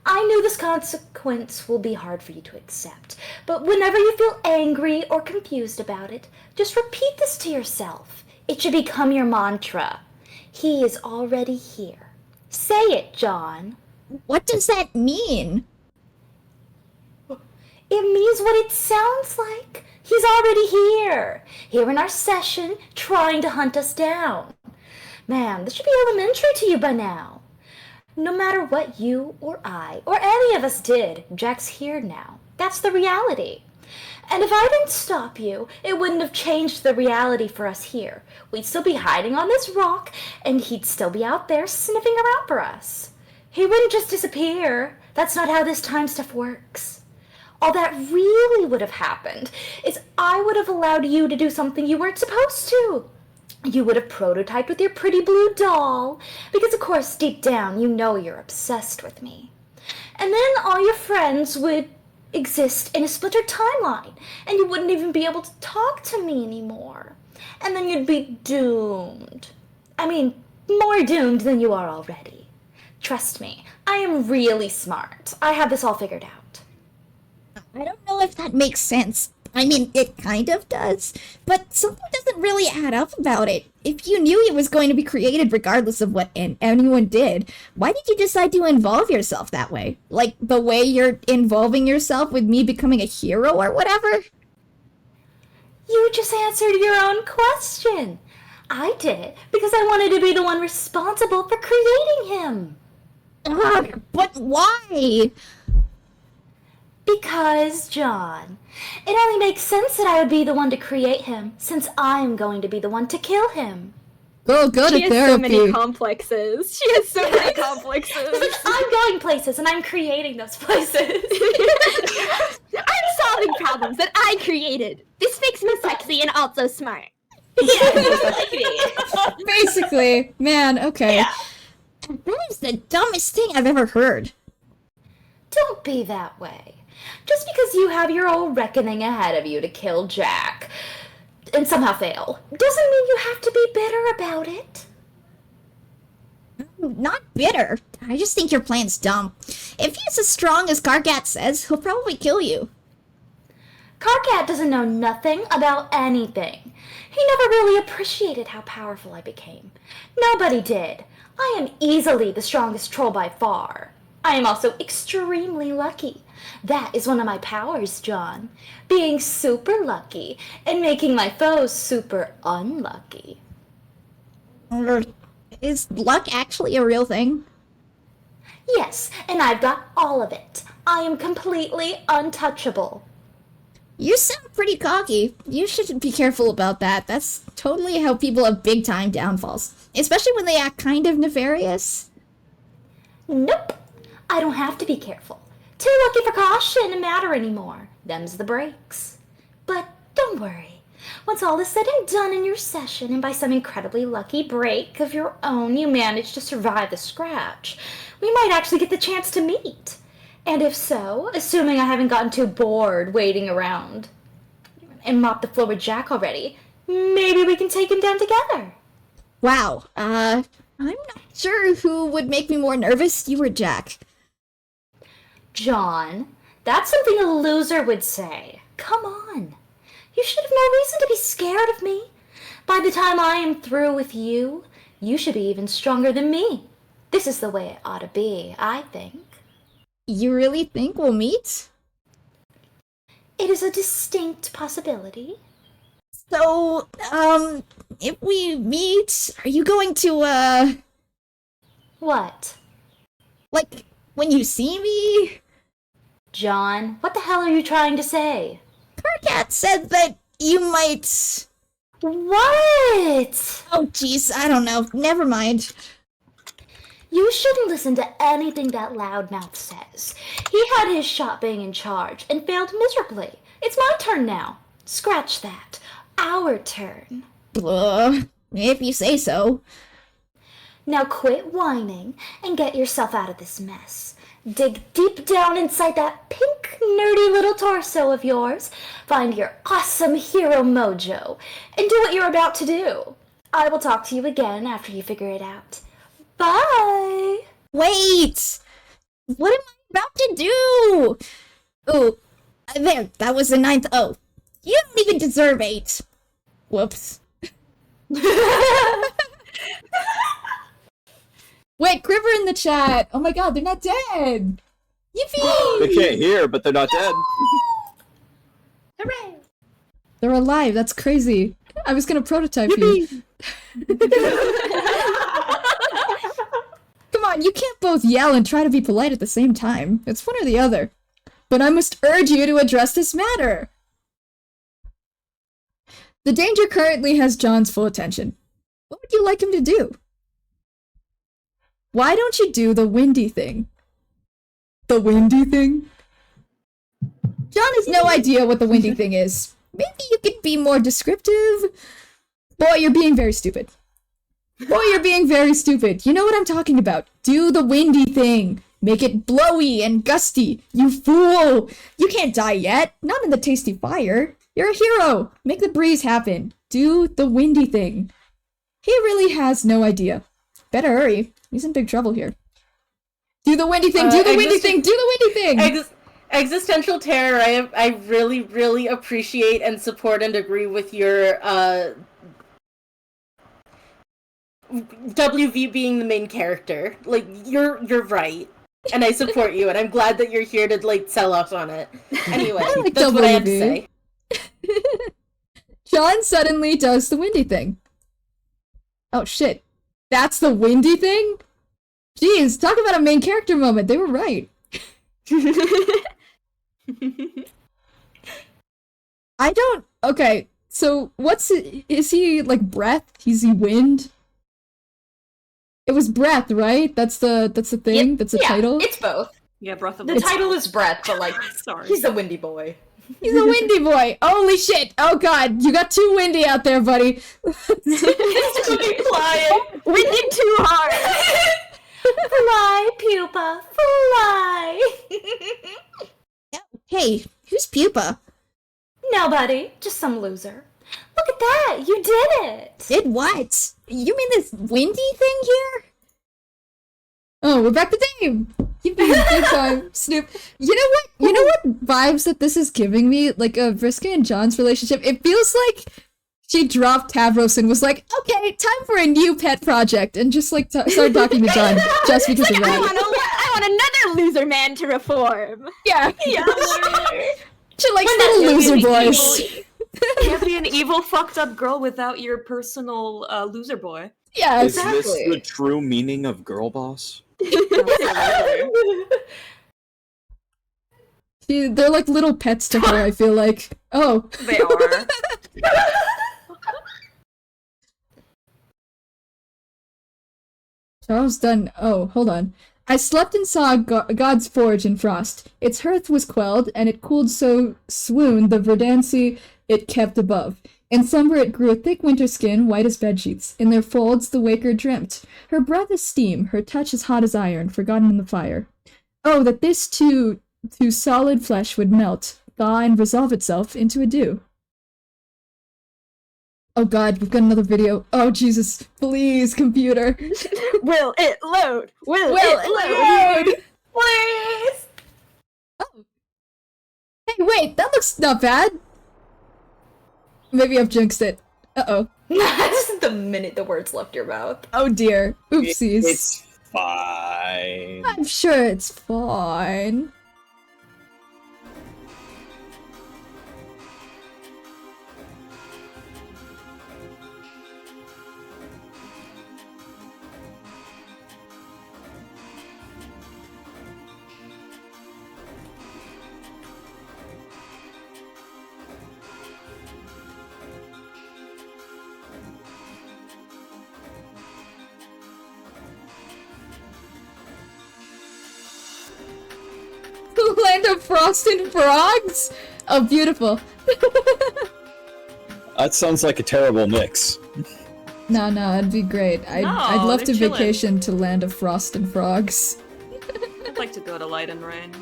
I knew this consequence will be hard for you to accept, but whenever you feel angry or confused about it, just repeat this to yourself. It should become your mantra. He is already here. Say it, John. What does that mean? It means what it sounds like. He's already here. Here in our session, trying to hunt us down. Man, this should be elementary to you by now. No matter what you or I or any of us did, Jack's here now. That's the reality. And if I didn't stop you, it wouldn't have changed the reality for us here. We'd still be hiding on this rock, and he'd still be out there sniffing around for us. He wouldn't just disappear. That's not how this time stuff works. All that really would have happened is I would have allowed you to do something you weren't supposed to. You would have prototyped with your pretty blue doll, because of course deep down you know you're obsessed with me. And then all your friends would exist in a splintered timeline, and you wouldn't even be able to talk to me anymore. And then you'd be doomed. I mean, more doomed than you are already. Trust me, I am really smart. I have this all figured out. I don't know if that makes sense. I mean, it kind of does, but something doesn't really add up about it. If you knew it was going to be created regardless of what anyone did, why did you decide to involve yourself that way? Like the way you're involving yourself with me becoming a hero or whatever? You just answered your own question. I did it because I wanted to be the one responsible for creating him. Ugh, but why? Because, John, it only makes sense that I would be the one to create him, since I'm going to be the one to kill him. Go to She has so therapy. many complexes. She has so many complexes. I'm going places and I'm creating those places. I'm solving problems that I created. This makes me sexy and also smart. Basically, man, okay. Yeah. That is the dumbest thing I've ever heard. Don't be that way. Just because you have your own reckoning ahead of you to kill Jack and somehow fail, doesn't mean you have to be bitter about it. Not bitter. I just think your plan's dumb. If he's as strong as Karkat says, he'll probably kill you. Karkat doesn't know nothing about anything. He never really appreciated how powerful I became. Nobody did. I am easily the strongest troll by far. I am also extremely lucky. That is one of my powers, John. Being super lucky and making my foes super unlucky. Is luck actually a real thing? Yes, and I've got all of it. I am completely untouchable. You sound pretty cocky. You should be careful about that. That's totally how people have big-time downfalls. Especially when they act kind of nefarious. Nope. I don't have to be careful. Too lucky for caution to matter anymore. Them's the breaks. But don't worry. Once all is said and done in your session, and by some incredibly lucky break of your own you manage to survive the scratch, we might actually get the chance to meet. And if so, assuming I haven't gotten too bored waiting around and mopped the floor with Jack already, maybe we can take him down together. Wow, I'm not sure who would make me more nervous, you or Jack. John, that's something a loser would say. Come on. You should have no reason to be scared of me. By the time I am through with you, you should be even stronger than me. This is the way it ought to be, I think. You really think we'll meet? It is a distinct possibility. So, if we meet, are you going to, What? like, when you see me? John, what the hell are you trying to say? Karkat said that you might... What? Oh, jeez, I don't know. Never mind. You shouldn't listen to anything that loudmouth says. He had his shot being in charge and failed miserably. It's my turn now. Scratch that. Our turn. If you say so. Now quit whining and get yourself out of this mess. Dig deep down inside that pink, nerdy little torso of yours, find your awesome hero mojo, and do what you're about to do. I will talk to you again after you figure it out. Bye! Wait! What am I about to do? Ooh, there, that was the 9th O. You don't even deserve 8. Whoops. Wait, Quiver in the chat. Oh my god, they're not dead. Yippee! They can't hear, but they're not dead. Hooray! They're alive. That's crazy. I was gonna prototype you. Come on, you can't both yell and try to be polite at the same time. It's one or the other. But I must urge you to address this matter. The danger currently has John's full attention. What would you like him to do? Why don't you do the windy thing? The windy thing? John has no idea what the windy thing is. Maybe you could be more descriptive? Boy, you're being very stupid. Boy, you're being very stupid. You know what I'm talking about. Do the windy thing. Make it blowy and gusty. You fool! You can't die yet. Not in the tasty fire. You're a hero. Make the breeze happen. Do the windy thing. He really has no idea. Better hurry. He's in big trouble here. Do the windy thing. Do the windy thing. Do the windy thing. Existential terror. I really, really appreciate and support and agree with your WV being the main character. Like you're right, and I support you, and I'm glad that you're here to like sell us on it. Anyway, like that's what I have to WV. say. John suddenly does the windy thing. Oh shit. That's the windy thing? Jeez, talk about a main character moment. They were right. I don't. Okay, so is he like breath? Is he wind? It was breath, right? That's the thing. Yep, That's the yeah, title. It's both. Yeah, Breath of The the title is Breath, but like Sorry. he's the windy boy. He's a windy boy. Holy shit! Oh god, you got too windy out there, buddy. Flying. Windy too hard. Fly, pupa, fly. Hey, who's Pupa? Nobody, just some loser. Look at that, you did it. Did what? You mean this windy thing here? Oh, we're back to Dave. Big time, Snoop. You know what? You know what vibes that this is giving me? Like a Vriska and John's relationship. It feels like she dropped Tavros and was like, "Okay, time for a new pet project," and just like started talking to John just because of I that. want another loser man to reform. Yeah, Yeah. she likes When little that loser baby boys. Can't be an evil, fucked up girl without your personal loser boy. Yeah, Is this Exactly. the true meaning of girl boss? they're like little pets to her. I feel like. Oh, They are. Charles Dunn. Oh, hold on. I slept and saw God's forge in frost. Its hearth was quelled, and it cooled so swooned the verdancy it kept above. In slumber it grew a thick winter skin, white as bedsheets. In their folds the waker dreamt. Her breath is steam, her touch is hot as iron, forgotten in the fire. Oh, that this too solid flesh would melt, thaw, and resolve itself into a dew. Oh god, we've got another video. Oh Jesus, please, computer. Will it load? Will It load? Please. Oh. Hey, wait, that looks not bad. Maybe I've jinxed it. Uh-oh. Just the minute the words left your mouth. Oh dear. Oopsies. It's fine. I'm sure it's fine. Land of Frost and Frogs? Oh, beautiful. That sounds like a terrible mix. No, it'd be great. I'd love they're to chilling. vacation to Land of Frost and Frogs. I'd like to go to Light and Rain.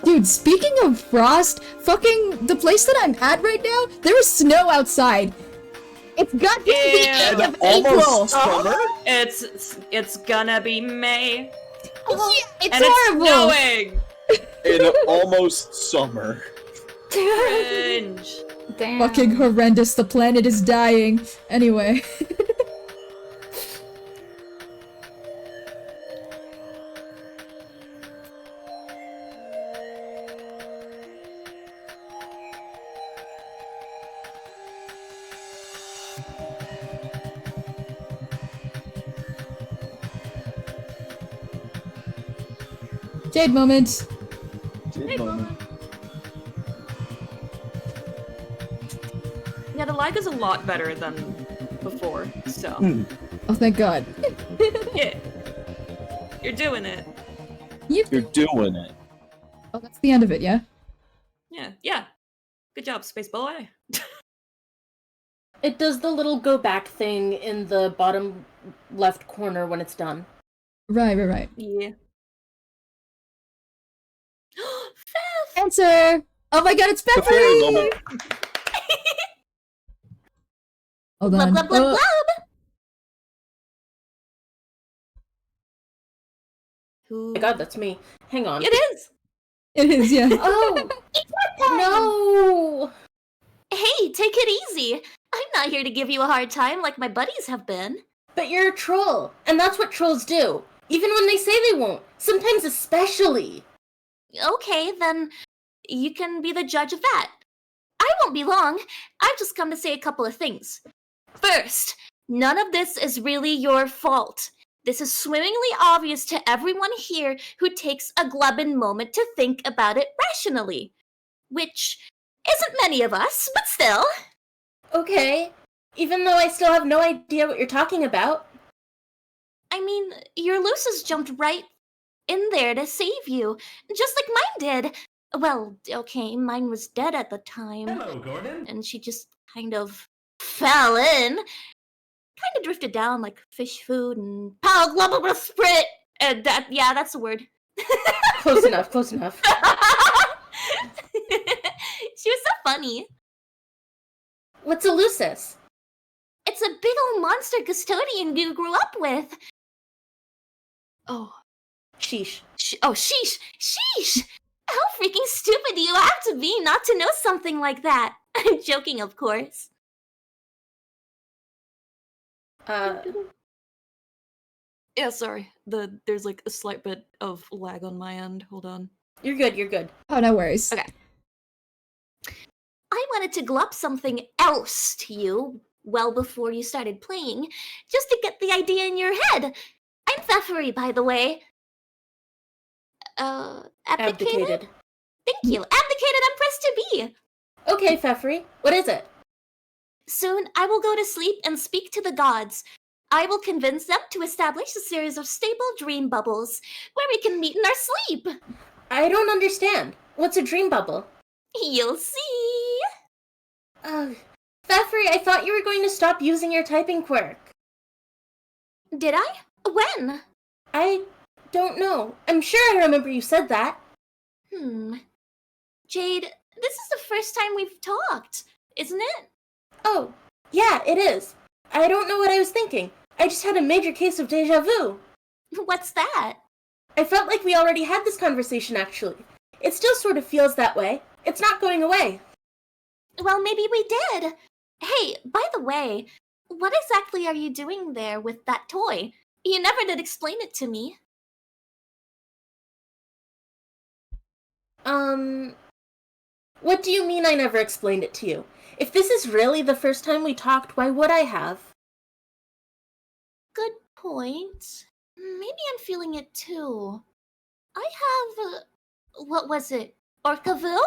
Dude, speaking of frost, fucking the place that I'm at right now, there is snow outside. It's got to be the end of April. Almost summer? It's gonna be May. Yeah, it's And horrible. it's snowing! In almost summer. Cringe. Damn. Fucking horrendous. The planet is dying. Anyway. Jade moment. Yeah, the lag is a lot better than before, so. Oh, thank God. Yeah. You're doing it. You're doing it. Oh, that's the end of it, yeah? Yeah. Good job, Space Boy. It does the little go back thing in the bottom left corner when it's done. Right. Yeah. Answer! Oh my God, it's The fairy Beverly! moment. Hold on. Blub, blub, blub, Oh, blub. Who? Oh my god, that's me. Hang on. It is! it is, yeah. Oh! No! Hey, take it easy. I'm not here to give you a hard time like my buddies have been. But you're a troll, and that's what trolls do. Even when they say they won't. Sometimes especially. Okay, then you can be the judge of that. I won't be long. I've just come to say a couple of things. First, none of this is really your fault. This is swimmingly obvious to everyone here who takes a Glubbin moment to think about it rationally. Which isn't many of us, but still. Okay. Even though I still have no idea what you're talking about. I mean, your Lucis jumped right in there to save you, just like mine did. Well, okay, mine was dead at the time. Hello, Gordon. And she just kind of fell in. Kind of drifted down like fish food and pow global sprit. That's the word. Close enough, close enough. She was so funny. What's a Lucis? It's a big old monster custodian you grew up with. Oh. Sheesh. Sheesh. Sheesh! How freaking stupid do you have to be not to know something like that? I'm joking, of course. Yeah, sorry. There's like a slight bit of lag on my end. Hold on. You're good, you're good. Oh, no worries. Okay. I wanted to glop something else to you well before you started playing, just to get the idea in your head. I'm Theffery, by the way. Abdicated? Thank you. Abdicated Empress to be. Okay, Pfeffery. What is it? Soon I will go to sleep and speak to the gods. I will convince them to establish a series of stable dream bubbles where we can meet in our sleep. I don't understand. What's a dream bubble? You'll see. Pfeffery, I thought you were going to stop using your typing quirk. Did I? When? I don't know. I'm sure I remember you said that. Jade, this is the first time we've talked, isn't it? Oh, yeah, it is. I don't know what I was thinking. I just had a major case of deja vu. What's that? I felt like we already had this conversation, actually. It still sort of feels that way. It's not going away. Well, maybe we did. Hey, by the way, what exactly are you doing there with that toy? You never did explain it to me. What do you mean I never explained it to you? If this is really the first time we talked, why would I have? Good point. Maybe I'm feeling it too. I have, what was it? Orcavu?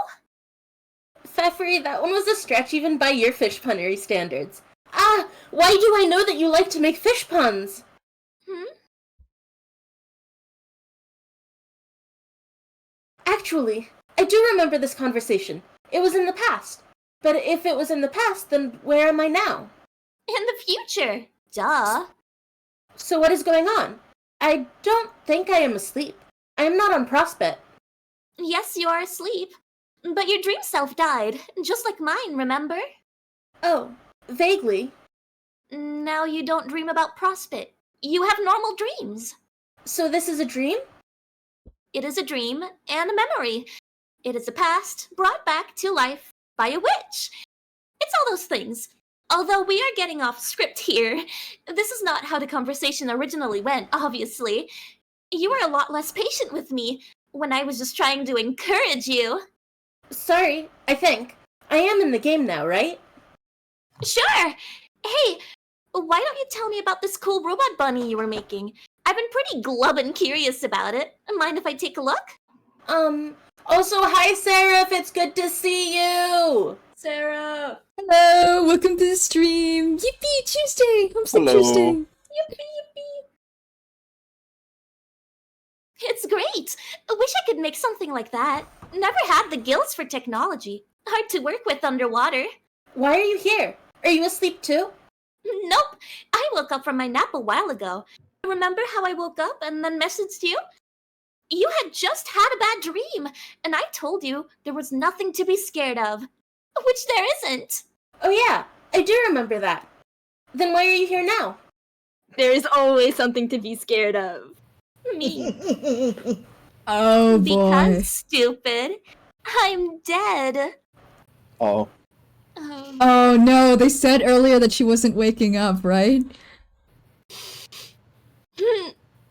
Pfeffery, that one was a stretch even by your fish punnery standards. Ah, why do I know that you like to make fish puns? Actually, I do remember this conversation. It was in the past. But if it was in the past, then where am I now? In the future. Duh. So what is going on? I don't think I am asleep. I am not on Prospect. Yes, you are asleep. But your dream self died, just like mine, remember? Oh, vaguely. Now you don't dream about Prospect. You have normal dreams. So this is a dream? It is a dream and a memory. It is a past brought back to life by a witch. It's all those things. Although we are getting off script here, this is not how the conversation originally went, obviously. You were a lot less patient with me when I was just trying to encourage you. Sorry, I think. I am in the game now, right? Sure! Hey, why don't you tell me about this cool robot bunny you were making? I've been pretty glubbin' curious about it. Mind if I take a look? Also, hi, Seraph. It's good to see you. Sarah! Hello, welcome to the stream. Yippee, Tuesday! Homestuck Hello. Tuesday. Yippee! It's great! I wish I could make something like that. Never had the gills for technology. Hard to work with underwater. Why are you here? Are you asleep too? Nope! I woke up from my nap a while ago. Remember how I woke up and then messaged you? You had just had a bad dream, and I told you there was nothing to be scared of. Which there isn't. Oh yeah, I do remember that. Then why are you here now? There is always something to be scared of. Me. Oh boy. Because, stupid, I'm dead. Oh. Oh no, they said earlier that she wasn't waking up, right?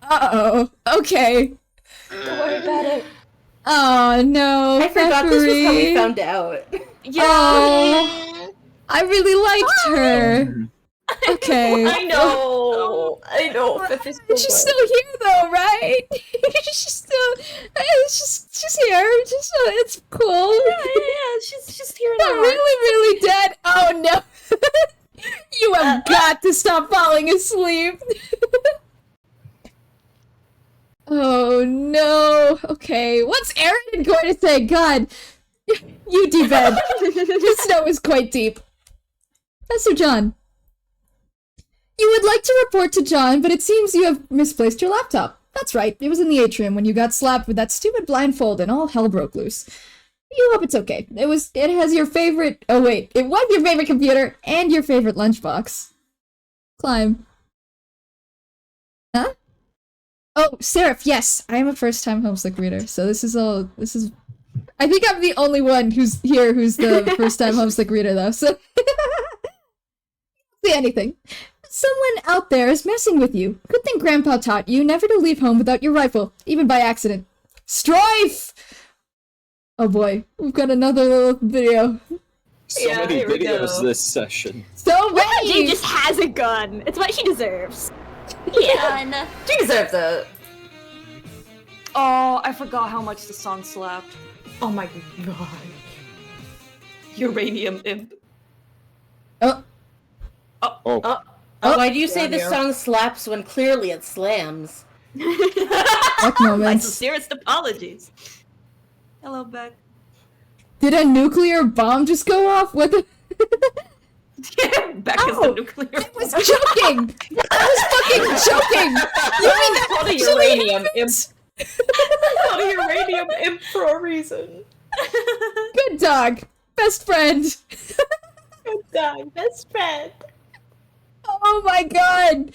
Uh-oh. Okay. Don't worry about it. Oh no, I forgot this was how we Pfeffery. found out. Oh, I really liked her. Okay. I know. She's still here though, right? she's here. It's cool. Yeah, she's here in Not our really, hearts. really dead. Oh no. You have got to stop falling asleep. Oh no. Okay, what's Aaron going to say? God, you D-bed. The snow is quite deep. Pastor John. You would like to report to John, but it seems you have misplaced your laptop. That's right, it was in the atrium when you got slapped with that stupid blindfold and all hell broke loose. You hope it's okay. It has your favorite, oh wait, it was your favorite computer and your favorite lunchbox. Climb. Huh? Oh, Seraph, yes, I am a first-time homestuck reader, so this is, I think I'm the only one who's the first-time homestuck reader though, so. Say anything. Someone out there is messing with you. Good thing Grandpa taught you never to leave home without your rifle, even by accident. Strife! Oh boy, we've got another little video. So Yeah, many here we videos go. this session. So Jade many! just has a gun. It's what she deserves. Yeah. She deserves it. Oh, I forgot how much the song slapped. Oh my god. Uranium imp. Oh, Oh, Why do you say down the here. song slaps when clearly it slams? fuck My moments. sincerest apologies. Hello, Beck. Did a nuclear bomb just go off? What the? Beck is Ow! the nuclear. I was joking! I was fucking joking! You mean that Called a actually uranium imp. happened? Called a uranium imp for a reason. Good dog. Best friend. Good dog, best friend. Oh my god!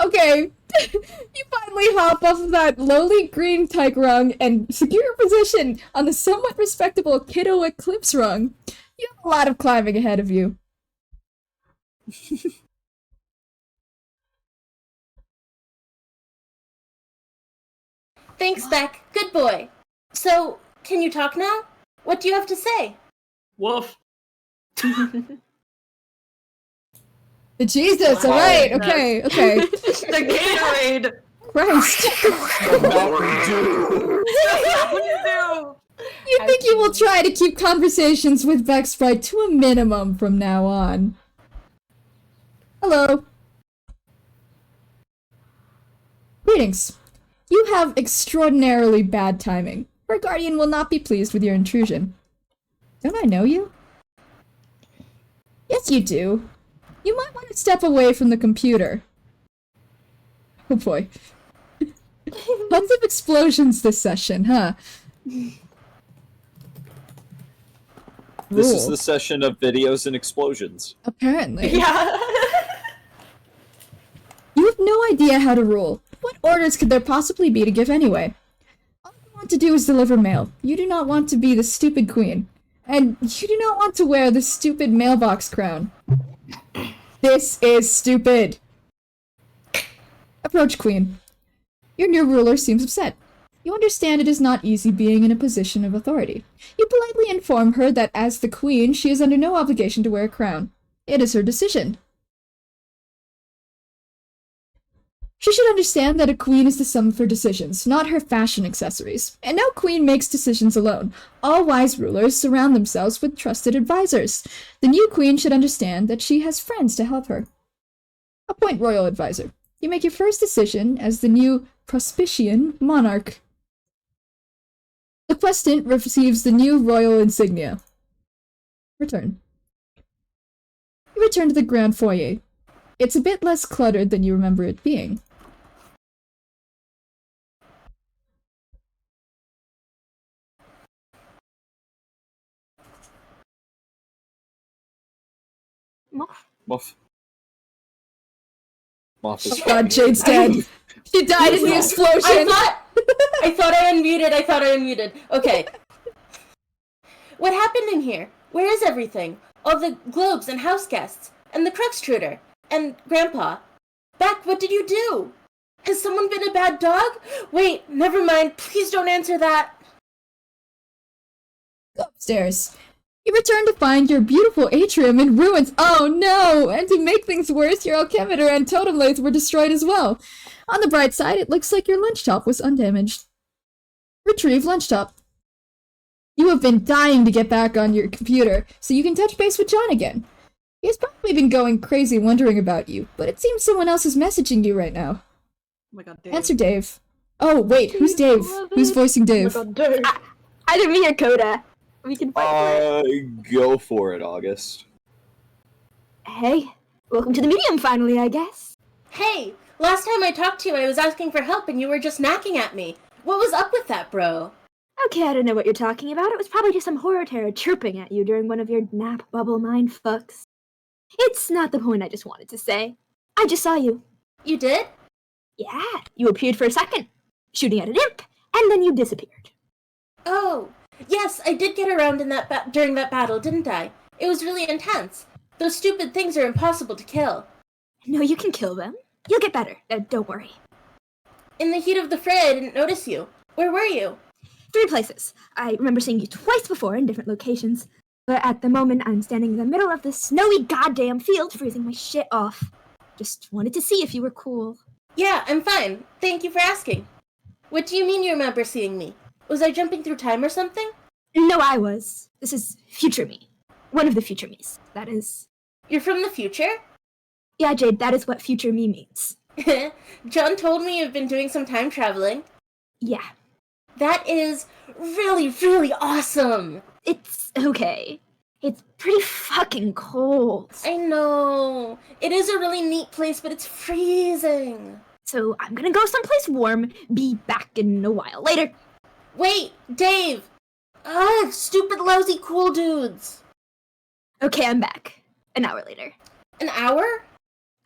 Okay, you finally hop off of that lowly green tyke rung and secure your position on the somewhat respectable kiddo eclipse rung. You have a lot of climbing ahead of you. Thanks, Beck. Good boy. So, can you talk now? What do you have to say? Woof. Jesus, Wow. alright, okay. The Gatorade. Christ. Mountain Dew. What do you do? You think you will try to keep conversations with Beck Sprite to a minimum from now on. Hello. Greetings. You have extraordinarily bad timing. Her guardian will not be pleased with your intrusion. Don't I know you? Yes, you do. You might want to step away from the computer. Oh boy. Tons of explosions this session, huh? This is Rule. the session of videos and explosions. Apparently. Yeah. You have no idea how to rule. What orders could there possibly be to give anyway? All you want to do is deliver mail. You do not want to be the stupid queen. And you do not want to wear the stupid mailbox crown. This is stupid. Approach queen. Your new ruler seems upset. You understand it is not easy being in a position of authority. You politely inform her that as the queen, she is under no obligation to wear a crown. It is her decision. She should understand that a queen is the sum of her decisions, not her fashion accessories. And no queen makes decisions alone. All wise rulers surround themselves with trusted advisors. The new queen should understand that she has friends to help her. Appoint royal advisor. You make your first decision as the new Prospician monarch. The questant receives the new royal insignia. Return. You return to the grand foyer. It's a bit less cluttered than you remember it being. Muff. Moth is Oh god, Jade's dead. She died in the explosion. I thought I unmuted. Okay. What happened in here? Where is everything? All the globes and house guests, and the Cruxtruder, and Grandpa. Beck, what did you do? Has someone been a bad dog? Wait, never mind. Please don't answer that. Go upstairs. You return to find your beautiful atrium in ruins. Oh no! And to make things worse, your alchemeter and totem lathe were destroyed as well. On the bright side, it looks like your lunch top was undamaged. Retrieve lunch top. You have been dying to get back on your computer, so you can touch base with John again. He has probably been going crazy wondering about you, but it seems someone else is messaging you right now. Oh my god, Dave. Answer Dave. Oh, wait, who's Dave? Who's voicing Dave? Oh my god, Dave. Either me or Coda. We can fight for it. Go for it, August. Hey, welcome to the medium finally, I guess. Hey, last time I talked to you, I was asking for help and you were just knocking at me. What was up with that, bro? Okay, I don't know what you're talking about. It was probably just some horror terror chirping at you during one of your nap bubble mind fucks. It's not the point I just wanted to say. I just saw you. You did? Yeah, you appeared for a second, shooting at an imp, and then you disappeared. Oh, yes, I did get around in that during that battle, didn't I? It was really intense. Those stupid things are impossible to kill. No, you can kill them. You'll get better. Don't worry. In the heat of the fray, I didn't notice you. Where were you? 3 places. I remember seeing you twice before in different locations, but at the moment I'm standing in the middle of this snowy goddamn field freezing my shit off. Just wanted to see if you were cool. Yeah, I'm fine. Thank you for asking. What do you mean you remember seeing me? Was I jumping through time or something? No, I was. This is future me. One of the future me's, that is. You're from the future? Yeah, Jade, that is what future me means. John told me you've been doing some time traveling. Yeah. That is really, really awesome. It's okay. It's pretty fucking cold. I know. It is a really neat place, but it's freezing. So I'm gonna go someplace warm, be back in a while later. Wait, Dave! Ugh, stupid lousy cool dudes. Okay, I'm back. An hour later. An hour?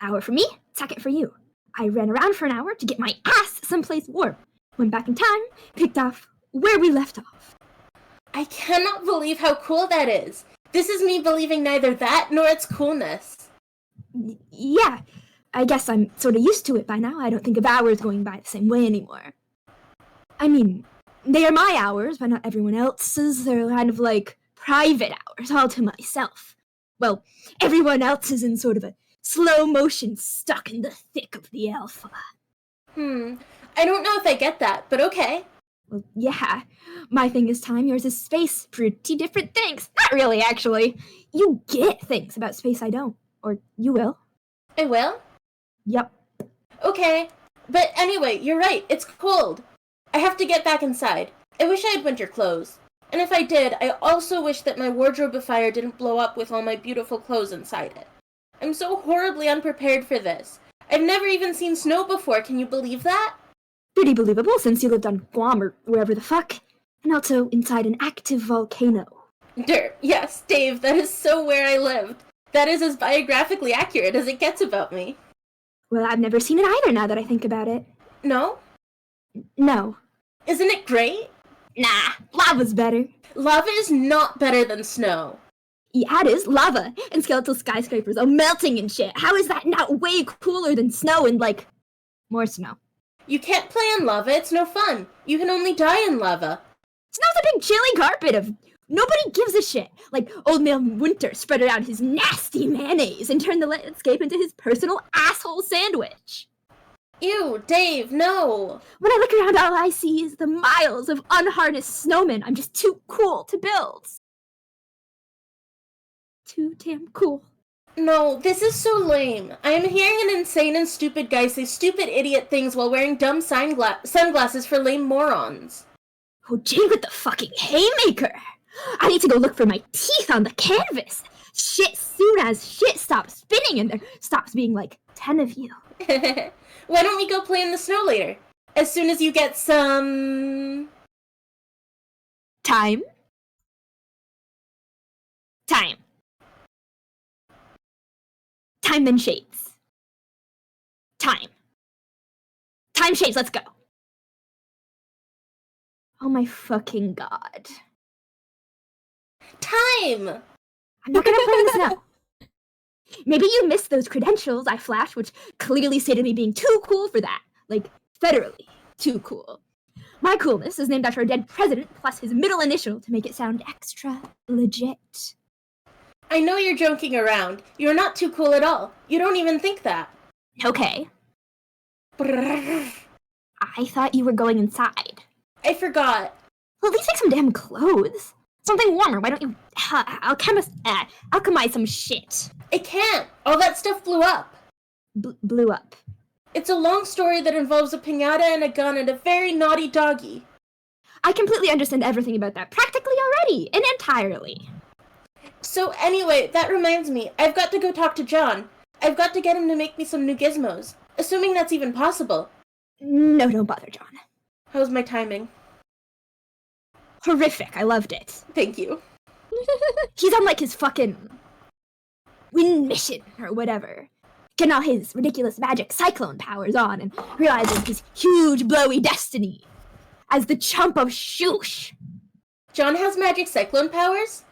Hour for me, second for you. I ran around for an hour to get my ass someplace warm. Went back in time, picked off where we left off. I cannot believe how cool that is. This is me believing neither that nor its coolness. Yeah, I guess I'm sort of used to it by now. I don't think of hours going by the same way anymore. I mean, they are my hours, but not everyone else's. They're kind of like private hours, all to myself. Well, everyone else is in sort of a slow motion stuck in the thick of the alpha. I don't know if I get that, but okay. Well, yeah. My thing is time, yours is space. Pretty different things. Not really, actually. You get things about space I don't. Or you will. I will? Yep. Okay. But anyway, you're right. It's cold. I have to get back inside. I wish I had winter clothes. And if I did, I also wish that my wardrobe of fire didn't blow up with all my beautiful clothes inside it. I'm so horribly unprepared for this. I've never even seen snow before. Can you believe that? Pretty believable since you lived on Guam or wherever the fuck. And also inside an active volcano. Yes, Dave, that is so where I lived. That is as biographically accurate as it gets about me. Well, I've never seen it either now that I think about it. No? No. Isn't it great? Nah, lava's better. Lava is not better than snow. Yeah, it is. Lava and skeletal skyscrapers are melting and shit. How is that not way cooler than snow and, like, more snow? You can't play in lava, it's no fun. You can only die in lava. Snow's a big chilly carpet of nobody gives a shit. Like old man Winter spread around his nasty mayonnaise and turned the landscape into his personal asshole sandwich. Ew, Dave, no. When I look around, all I see is the miles of unharnessed snowmen I'm just too cool to build. Too damn cool. No, this is so lame. I am hearing an insane and stupid guy say stupid idiot things while wearing dumb sunglasses for lame morons. Oh, Jane with the fucking haymaker! I need to go look for my teeth on the canvas. Shit, soon as shit stops spinning and there stops being like 10 of you. Why don't we go play in the snow later? As soon as you get some... Time. Time. Time then shades. Time. Time shades, let's go. Oh my fucking god. Time! I'm not gonna play this now. Maybe you missed those credentials I flashed, which clearly stated me being too cool for that. Like, federally too cool. My coolness is named after a dead president plus his middle initial to make it sound extra legit. I know you're joking around. You're not too cool at all. You don't even think that. Okay. Brrr. I thought you were going inside. I forgot. Well, at least make some damn clothes. Something warmer. Why don't you alchemize some shit? I can't. All that stuff blew up. Blew up. It's a long story that involves a piñata and a gun and a very naughty doggy. I completely understand everything about that practically already and entirely. So anyway, that reminds me. I've got to go talk to John. I've got to get him to make me some new gizmos. Assuming that's even possible. No, don't bother, John. How's my timing? Horrific. I loved it. Thank you. He's on like his fucking wind mission or whatever. Getting all his ridiculous magic cyclone powers on and realizing his huge blowy destiny as the chump of Shoosh. John has magic cyclone powers?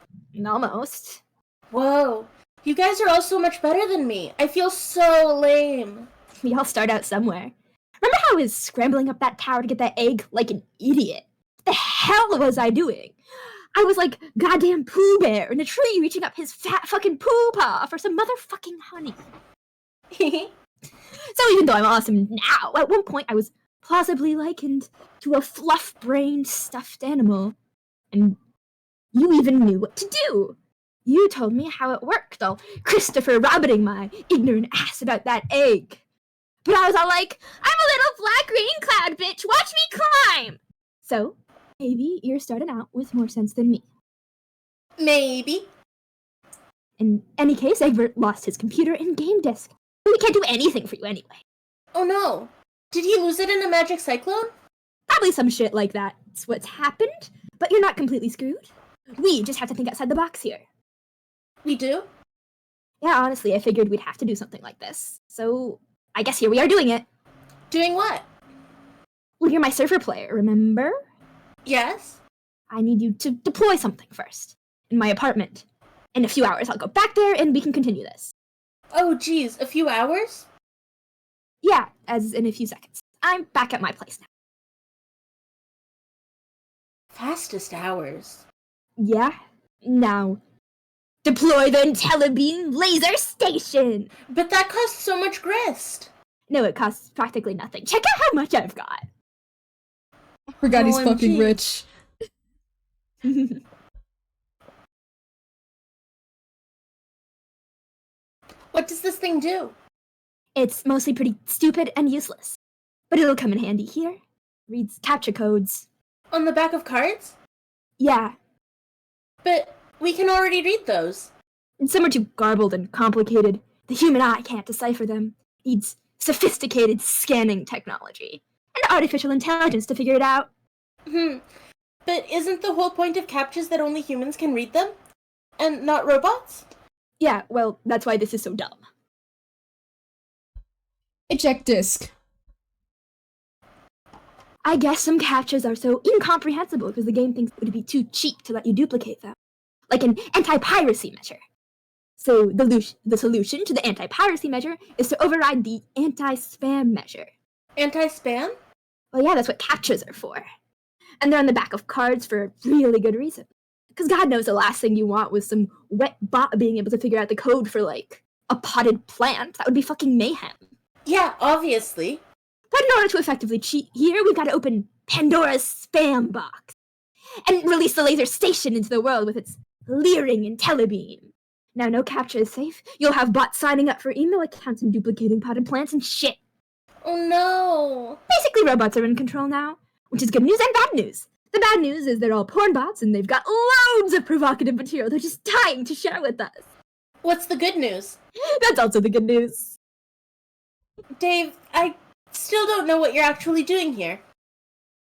Almost. Whoa. You guys are all so much better than me. I feel so lame. We all start out somewhere. Remember how I was scrambling up that tower to get that egg like an idiot? What the hell was I doing? I was like goddamn Pooh Bear in a tree reaching up his fat fucking poo paw for some motherfucking honey. So even though I'm awesome now, at one point I was plausibly likened to a fluff-brained stuffed animal. And you even knew what to do. You told me how it worked, all Christopher Robbiting my ignorant ass about that egg. But I was all like, I'm a little black rain cloud, bitch, watch me climb! So, maybe you're starting out with more sense than me. Maybe. In any case, Egbert lost his computer and game disk. We can't do anything for you anyway. Oh no. Did he lose it in a magic cyclone? Probably some shit like that's what's happened, but you're not completely screwed. We just have to think outside the box here. We do? Yeah, honestly, I figured we'd have to do something like this. So, I guess here we are doing it. Doing what? Well, you're my server player, remember? Yes? I need you to deploy something first. In my apartment. In a few hours, I'll go back there and we can continue this. Oh, geez, a few hours? Yeah, as in a few seconds. I'm back at my place now. Fastest hours. Yeah? Now, deploy the IntelliBeam laser station! But that costs so much grist. No, it costs practically nothing. Check out how much I've got. Forgot he's OMG. fucking rich. What does this thing do? It's mostly pretty stupid and useless. But it'll come in handy here. Reads captcha codes. On the back of cards? Yeah, But we can already read those. and some are too garbled and complicated. The human eye can't decipher them. Needs sophisticated scanning technology. And artificial intelligence to figure it out. But isn't the whole point of captchas that only humans can read them? And not robots? Yeah, well, that's why this is so dumb. Eject disk. I guess some captchas are so incomprehensible because the game thinks it would be too cheap to let you duplicate them. Like an anti-piracy measure. So the solution to the anti-piracy measure is to override the anti-spam measure. Anti-spam? Well, yeah, that's what captchas are for. And they're on the back of cards for a really good reason. Because God knows the last thing you want was some wet bot being able to figure out the code for, like, a potted plant. That would be fucking mayhem. Yeah, obviously. But in order to effectively cheat here, we've got to open Pandora's spam box. And release the laser station into the world with its leering IntelliBeam. Now, no captcha is safe. You'll have bots signing up for email accounts and duplicating potted plants and shit. Oh no. Basically, robots are in control now, which is good news and bad news. The bad news is they're all porn bots and they've got loads of provocative material they're just dying to share with us. What's the good news? That's also the good news. Dave, I still don't know what you're actually doing here.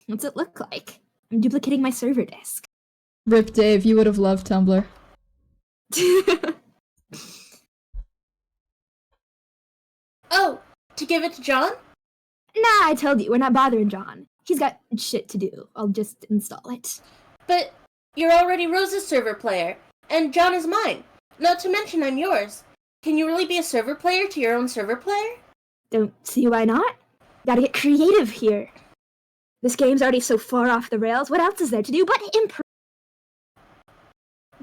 What's it look like? I'm duplicating my server disk. Rip Dave, you would have loved Tumblr. Oh, to give it to John? Nah, I told you, we're not bothering John. He's got shit to do. I'll just install it. But you're already Rose's server player, and John is mine. Not to mention I'm yours. Can you really be a server player to your own server player? Don't see why not. Gotta get creative here. This game's already so far off the rails. What else is there to do but improve?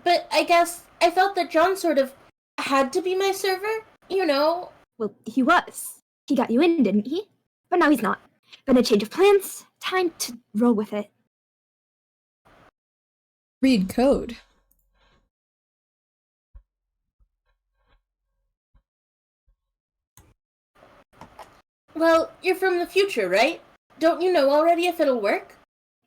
But I guess I felt that John sort of had to be my server, you know? Well, he was. He got you in, didn't he? But now he's not. Been a change of plans. Time to roll with it. Read code. Well, you're from the future, right? Don't you know already if it'll work?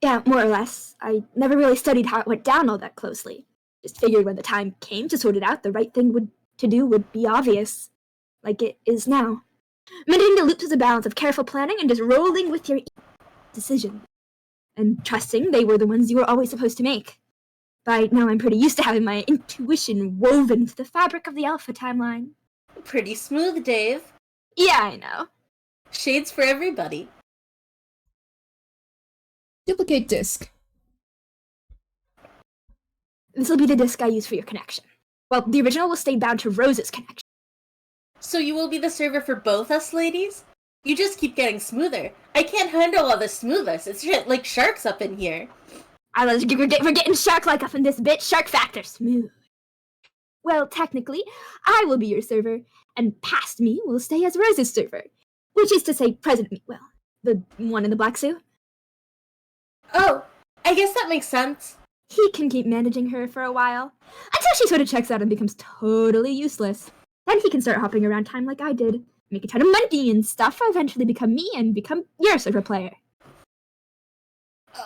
Yeah, more or less. I never really studied how it went down all that closely. Just figured when the time came to sort it out, the right thing to do would be obvious. Like it is now. Mending the loops is a balance of careful planning and just rolling with your decision. And trusting they were the ones you were always supposed to make. By now I'm pretty used to having my intuition woven into the fabric of the Alpha timeline. Pretty smooth, Dave. Yeah, I know. Shades for everybody. Duplicate disk. This will be the disk I use for your connection. Well, the original will stay bound to Rose's connection. So you will be the server for both us ladies? You just keep getting smoother. I can't handle all the smoothness. It's shit like sharks up in here. We're getting shark-like up in this bitch. Shark factor. Smooth. Well, technically, I will be your server, and past me will stay as Rose's server. Which is to say, present me. Well, the one in the black suit. Oh, I guess that makes sense. He can keep managing her for a while, until she sort of checks out and becomes totally useless. Then he can start hopping around time like I did, make a ton of money and stuff, eventually become me and become your server player.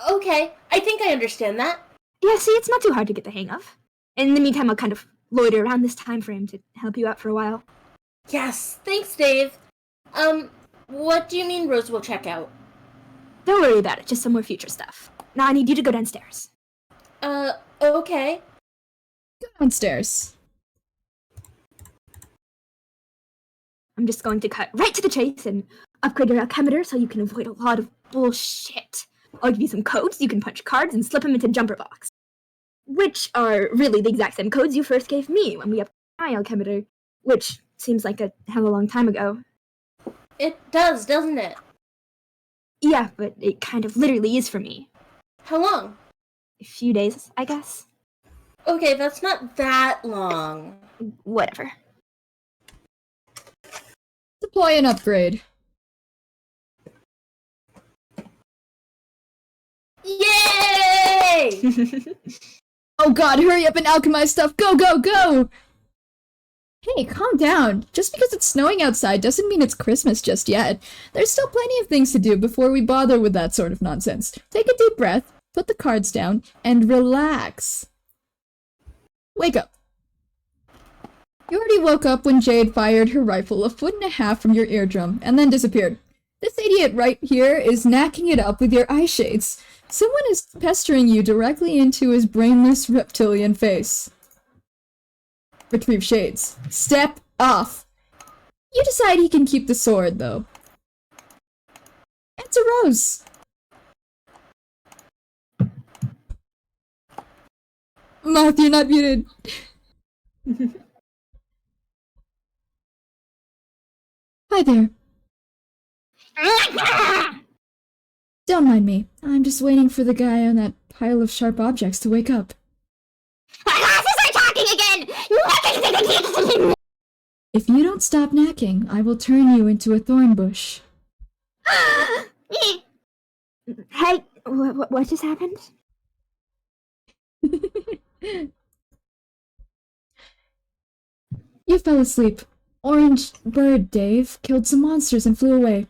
Okay, I think I understand that. Yeah, see, it's not too hard to get the hang of. In the meantime, I'll kind of loiter around this time frame to help you out for a while. Yes, thanks, Dave. What do you mean Rose will check out? Don't worry about it, just some more future stuff. Now I need you to go downstairs. Okay. Go downstairs. I'm just going to cut right to the chase and upgrade your alchemeter so you can avoid a lot of bullshit. I'll give you some codes, you can punch cards and slip them into jumper box. Which are really the exact same codes you first gave me when we upgraded my alchemeter, which seems like a hell of a long time ago. It does, doesn't it? Yeah, but it kind of literally is for me. How long? A few days, I guess. Okay, that's not that long. Whatever. Deploy and upgrade. Yay! Oh god, hurry up and alchemize stuff! Go, go, go! Hey, calm down. Just because it's snowing outside doesn't mean it's Christmas just yet. There's still plenty of things to do before we bother with that sort of nonsense. Take a deep breath, put the cards down, and relax. Wake up. You already woke up when Jade fired her rifle a foot and a half from your eardrum, and then disappeared. This idiot right here is knacking it up with your eye shades. Someone is pestering you directly into his brainless reptilian face. Retrieve shades. Step off. You decide he can keep the sword, though. Answer Rose. Moth, you're not muted. Hi there. Don't mind me. I'm just waiting for the guy on that pile of sharp objects to wake up. My glasses are talking again! If you don't stop knacking, I will turn you into a thorn bush. Hey, what just happened? You fell asleep. Orange bird Dave killed some monsters and flew away.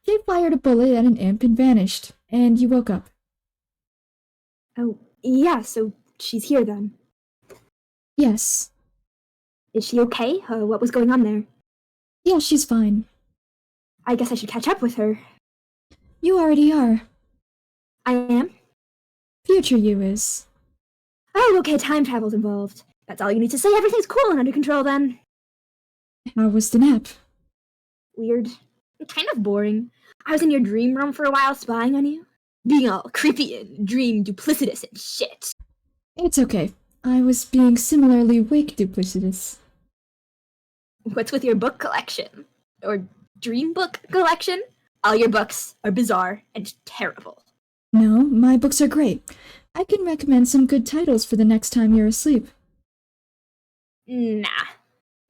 Dave fired a bullet at an imp and vanished, and you woke up. Oh, yeah, so she's here then. Yes. Is she okay? What was going on there? Yeah, she's fine. I guess I should catch up with her. You already are. I am? Future you is. Oh, okay, time travel's involved. That's all you need to say. Everything's cool and under control then. How was the nap? Weird. Kind of boring. I was in your dream room for a while spying on you. Being all creepy and dream duplicitous and shit. It's okay. I was being similarly wake duplicitous. What's with your book collection? Or dream book collection? All your books are bizarre and terrible. No, my books are great. I can recommend some good titles for the next time you're asleep. Nah.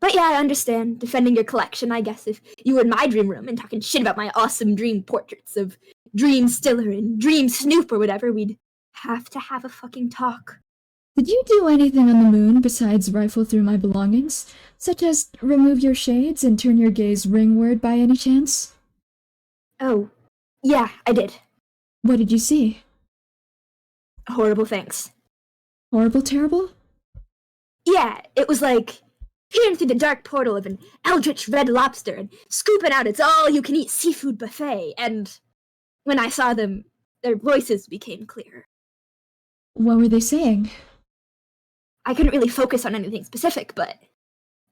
But yeah, I understand. Defending your collection, I guess if you were in my dream room and talking shit about my awesome dream portraits of Dream Stiller and Dream Snoop or whatever, we'd have to have a fucking talk. Did you do anything on the moon besides rifle through my belongings, such as remove your shades and turn your gaze ringward by any chance? Oh, yeah, I did. What did you see? Horrible things. Horrible, terrible? Yeah, it was like peering through the dark portal of an eldritch red lobster and scooping out its all-you-can-eat seafood buffet, and when I saw them, their voices became clearer. What were they saying? I couldn't really focus on anything specific, but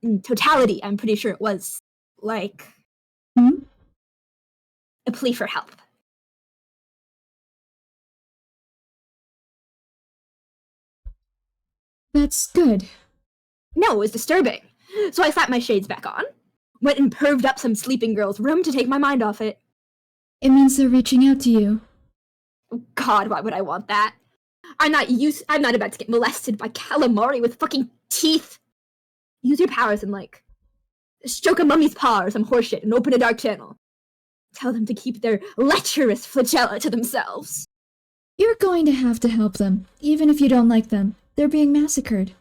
in totality, I'm pretty sure it was, like, a plea for help. That's good. No, it was disturbing. So I slapped my shades back on, went and perved up some sleeping girl's room to take my mind off it. It means they're reaching out to you. God, why would I want that? I'm not about to get molested by calamari with fucking teeth. Use your powers and, like, stroke a mummy's paw or some horseshit and open a dark channel. Tell them to keep their lecherous flagella to themselves. You're going to have to help them, even if you don't like them. They're being massacred.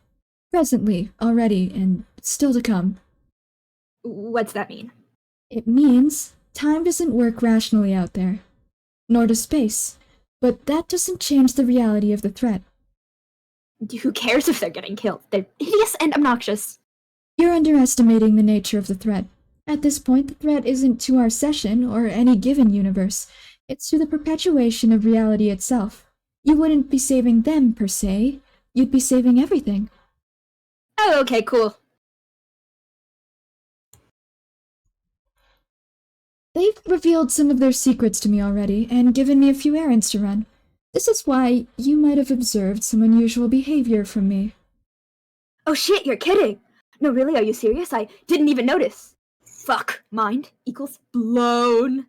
Presently, already, and still to come. What's that mean? It means time doesn't work rationally out there. Nor does space. But that doesn't change the reality of the threat. Who cares if they're getting killed? They're hideous and obnoxious. You're underestimating the nature of the threat. At this point, the threat isn't to our session or any given universe. It's to the perpetuation of reality itself. You wouldn't be saving them, per se. You'd be saving everything. Oh, okay, cool. They've revealed some of their secrets to me already, and given me a few errands to run. This is why you might have observed some unusual behavior from me. Oh shit, you're kidding! No, really, are you serious? I didn't even notice. Fuck, mind equals blown.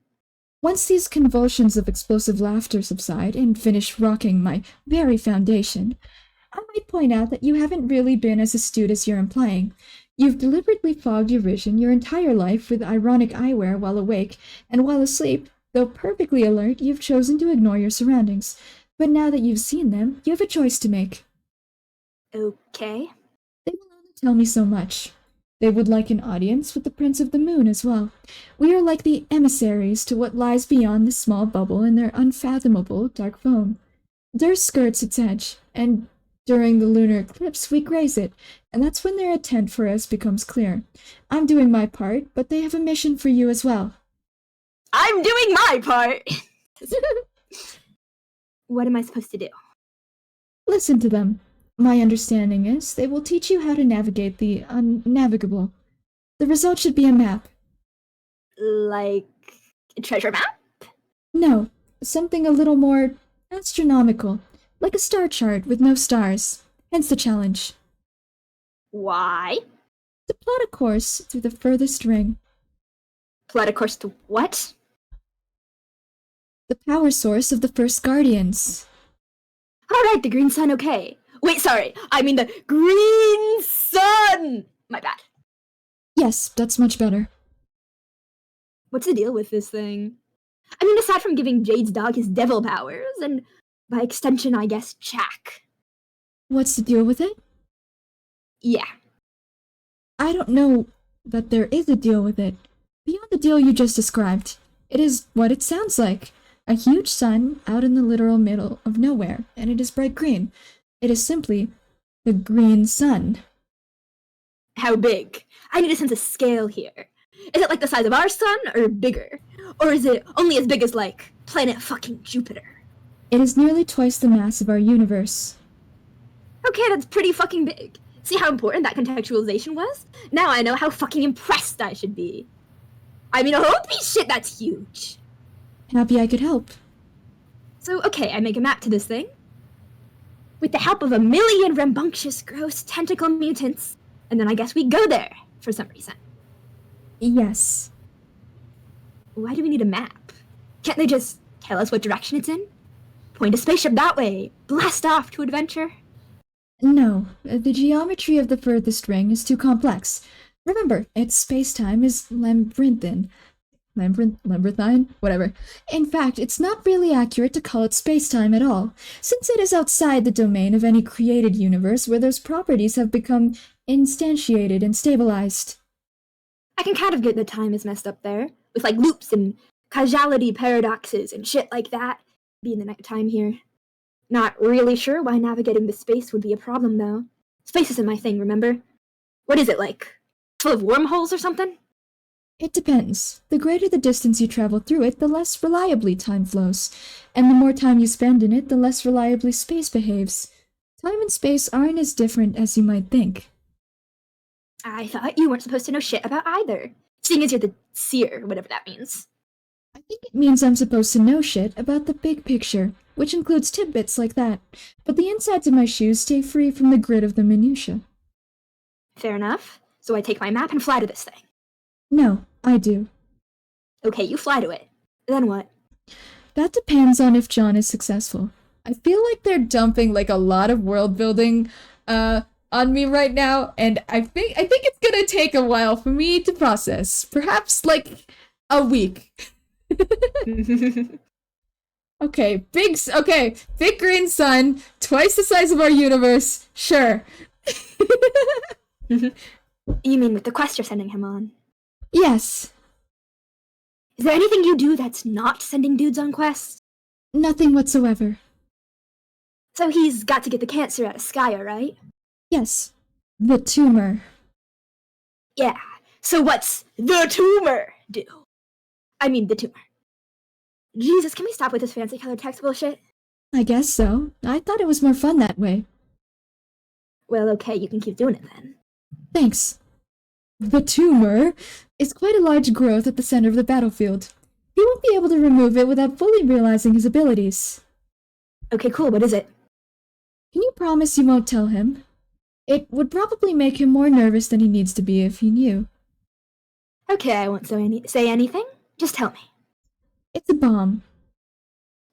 Once these convulsions of explosive laughter subside and finish rocking my very foundation, I might point out that you haven't really been as astute as you're implying. You've deliberately fogged your vision your entire life with ironic eyewear while awake, and while asleep, though perfectly alert, you've chosen to ignore your surroundings. But now that you've seen them, you have a choice to make. Okay. They will only tell me so much. They would like an audience with the Prince of the Moon as well. We are like the emissaries to what lies beyond the small bubble in their unfathomable dark foam. Their skirts its edge, and during the lunar eclipse we graze it, and that's when their intent for us becomes clear. I'm doing my part, but they have a mission for you as well. I'm doing my part! What am I supposed to do? Listen to them. My understanding is they will teach you how to navigate the unnavigable. The result should be a map. Like a treasure map? No, something a little more astronomical, like a star chart with no stars. Hence the challenge. Why? To plot a course through the furthest ring. Plot a course to what? The power source of the first Guardians. Alright, the green sun, okay. Wait, sorry, I mean the green sun! My bad. Yes, that's much better. What's the deal with this thing? I mean, aside from giving Jade's dog his devil powers, and by extension, I guess, Jack. What's the deal with it? Yeah. I don't know that there is a deal with it. Beyond the deal you just described, it is what it sounds like. A huge sun out in the literal middle of nowhere, and it is bright green. It is simply the green sun. How big? I need a sense of scale here. Is it like the size of our sun, or bigger? Or is it only as big as, like, planet fucking Jupiter? It is nearly twice the mass of our universe. Okay, that's pretty fucking big. See how important that contextualization was? Now I know how fucking impressed I should be. I mean, holy shit, that's huge. Happy I could help. So, okay, I make a map to this thing. With the help of a million rambunctious, gross tentacle mutants. And then I guess we go there, for some reason. Yes. Why do we need a map? Can't they just tell us what direction it's in? Point a spaceship that way. Blast off to adventure. No, the geometry of the furthest ring is too complex. Remember, its space-time is labyrinthine. Labyrinthine? Whatever. In fact, it's not really accurate to call it space-time at all, since it is outside the domain of any created universe where those properties have become instantiated and stabilized. I can kind of get the time is messed up there, with like loops and causality paradoxes and shit like that. Being the night time here. Not really sure why navigating the space would be a problem, though. Space isn't my thing, remember? What is it, like? Full of wormholes or something? It depends. The greater the distance you travel through it, the less reliably time flows. And the more time you spend in it, the less reliably space behaves. Time and space aren't as different as you might think. I thought you weren't supposed to know shit about either. Seeing as you're the seer, whatever that means. I think it means I'm supposed to know shit about the big picture, which includes tidbits like that, but the insides of my shoes stay free from the grit of the minutiae. Fair enough. So I take my map and fly to this thing. No, I do. Okay, you fly to it. Then what? That depends on if John is successful. I feel like they're dumping like a lot of world building on me right now, and I think it's gonna take a while for me to process. Perhaps like a week. Okay, big green sun, twice the size of our universe, sure. You mean with the quest you're sending him on? Yes. Is there anything you do that's not sending dudes on quests? Nothing whatsoever. So he's got to get the cancer out of Skya, right? Yes. The tumor. Yeah. So what's the tumor do? I mean, the tumor. Jesus, can we stop with this fancy colored text bullshit? I guess so. I thought it was more fun that way. Well, okay, you can keep doing it then. Thanks. The tumor is quite a large growth at the center of the battlefield. He won't be able to remove it without fully realizing his abilities. Okay, cool, what is it? Can you promise you won't tell him? It would probably make him more nervous than he needs to be if he knew. Okay, I won't say anything. Just tell me. It's a bomb.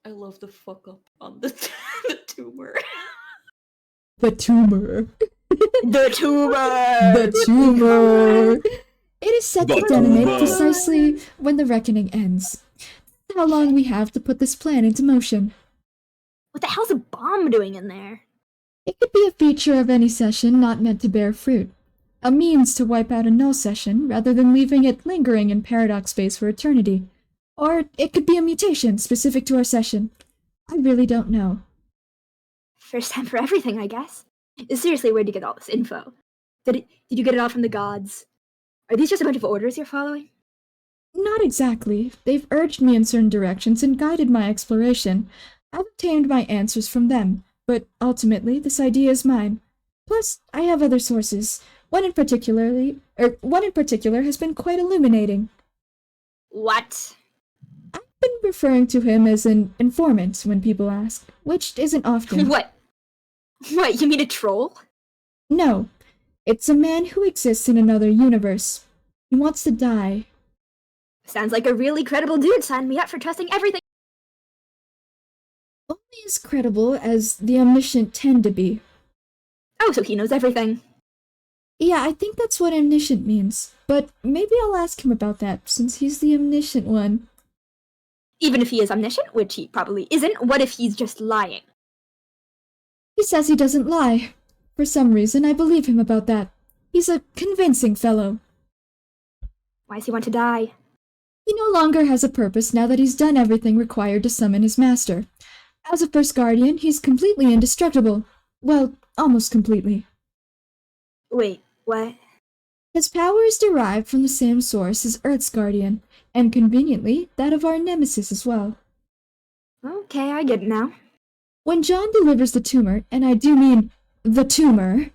I love the fuck up on the, the tumor. The tumor. The tumor! The tumor! It is set to The detonate tumor. precisely when the reckoning ends. That's how long we have to put this plan into motion. What the hell's a bomb doing in there? It could be a feature of any session not meant to bear fruit. A means to wipe out a null session rather than leaving it lingering in paradox space for eternity. Or it could be a mutation specific to our session. I really don't know. First time for everything, I guess. Seriously, where'd you get all this info? Did you get it all from the gods? Are these just a bunch of orders you're following? Not exactly. They've urged me in certain directions and guided my exploration. I've obtained my answers from them, but ultimately this idea is mine. Plus, I have other sources. One in particular has been quite illuminating. What? I've been referring to him as an informant when people ask, which isn't often. What? What, you mean a troll? No, it's a man who exists in another universe. He wants to die. Sounds like a really credible dude. Sign me up for trusting everything. Only as credible as the omniscient tend to be. Oh, so he knows everything. Yeah, I think that's what omniscient means. But maybe I'll ask him about that, since he's the omniscient one. Even if he is omniscient, which he probably isn't, what if he's just lying? He says he doesn't lie. For some reason, I believe him about that. He's a convincing fellow. Why does he want to die? He no longer has a purpose now that he's done everything required to summon his master. As a First Guardian, he's completely indestructible. Well, almost completely. Wait, what? His power is derived from the same source as Earth's Guardian, and conveniently, that of our nemesis as well. Okay, I get it now. When John delivers the tumor, and I do mean the tumor,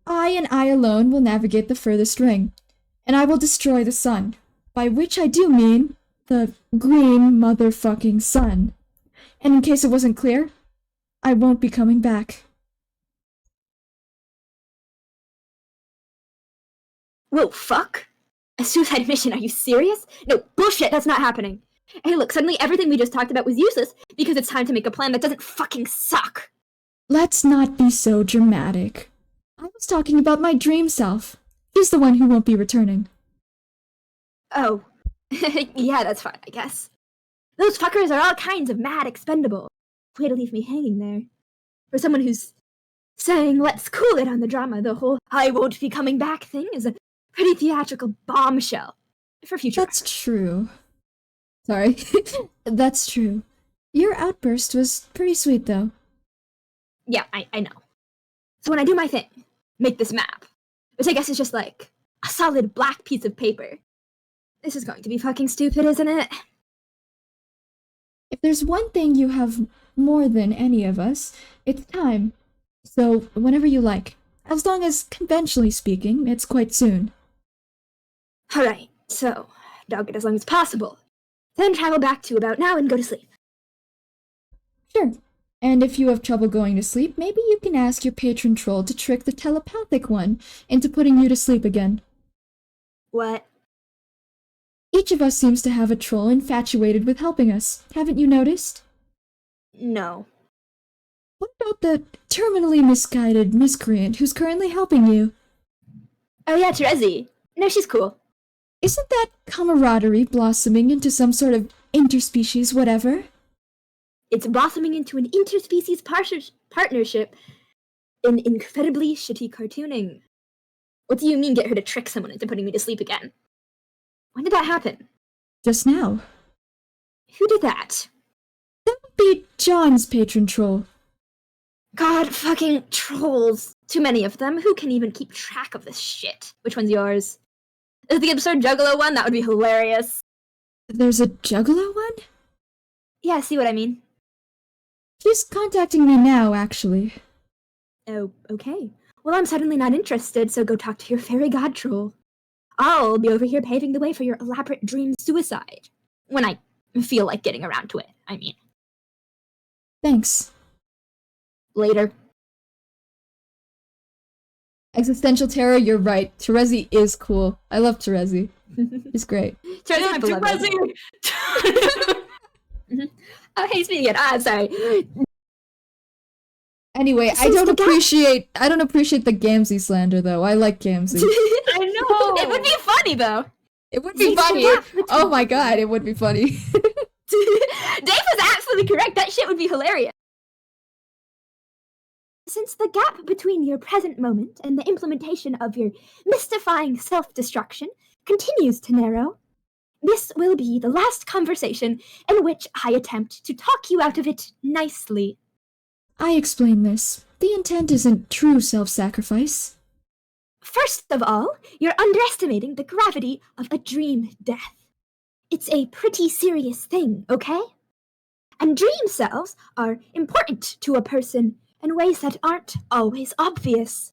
I and I alone will navigate the furthest ring, and I will destroy the sun, by which I do mean the green motherfucking sun. And in case it wasn't clear, I won't be coming back. Whoa, fuck? A suicide mission, are you serious? No, bullshit, that's not happening. Hey, look, suddenly everything we just talked about was useless because it's time to make a plan that doesn't fucking suck. Let's not be so dramatic. I was talking about my dream self. He's the one who won't be returning. Oh. Yeah, that's fine, I guess. Those fuckers are all kinds of mad expendable. Way to leave me hanging there. For someone who's saying, let's cool it on the drama, the whole I won't be coming back thing is a pretty theatrical bombshell. For future That's true. Sorry. That's true. Your outburst was pretty sweet, though. Yeah, I know. So when I do my thing, make this map, which I guess is just like a solid black piece of paper, this is going to be fucking stupid, isn't it? If there's one thing you have more than any of us, it's time. So, whenever you like. As long as, conventionally speaking, it's quite soon. Alright, so, dog it as long as possible. Then travel back to about now and go to sleep. Sure. And if you have trouble going to sleep, maybe you can ask your patron troll to trick the telepathic one into putting you to sleep again. What? Each of us seems to have a troll infatuated with helping us. Haven't you noticed? No. What about the terminally misguided miscreant who's currently helping you? Oh yeah, Terezi. No, she's cool. Isn't that camaraderie blossoming into some sort of interspecies whatever? It's blossoming into an interspecies partnership in incredibly shitty cartooning. What do you mean get her to trick someone into putting me to sleep again? When did that happen? Just now. Who did that? That would be John's patron troll. God fucking trolls. Too many of them. Who can even keep track of this shit? Which one's yours? Is the absurd Juggalo one? That would be hilarious. There's a Juggalo one? Yeah, see what I mean? She's contacting me now, actually. Oh, okay. Well, I'm suddenly not interested, so go talk to your fairy god troll. I'll be over here paving the way for your elaborate dream suicide. When I feel like getting around to it, I mean. Thanks. Later. Existential terror, you're right. Terezi is cool. I love Terezi. She's great. Terezi, beloved. Oh, hey, speaking of, sorry. Anyway, I don't appreciate the Gamzee slander though. I like Gamzee. I know. It would be funny though. It would be funny. Oh my god, it would be funny. Dave was absolutely correct. That shit would be hilarious. Since the gap between your present moment and the implementation of your mystifying self-destruction continues to narrow, this will be the last conversation in which I attempt to talk you out of it nicely. I explain this. The intent isn't true self-sacrifice. First of all, you're underestimating the gravity of a dream death. It's a pretty serious thing, okay? And dream selves are important to a person in ways that aren't always obvious.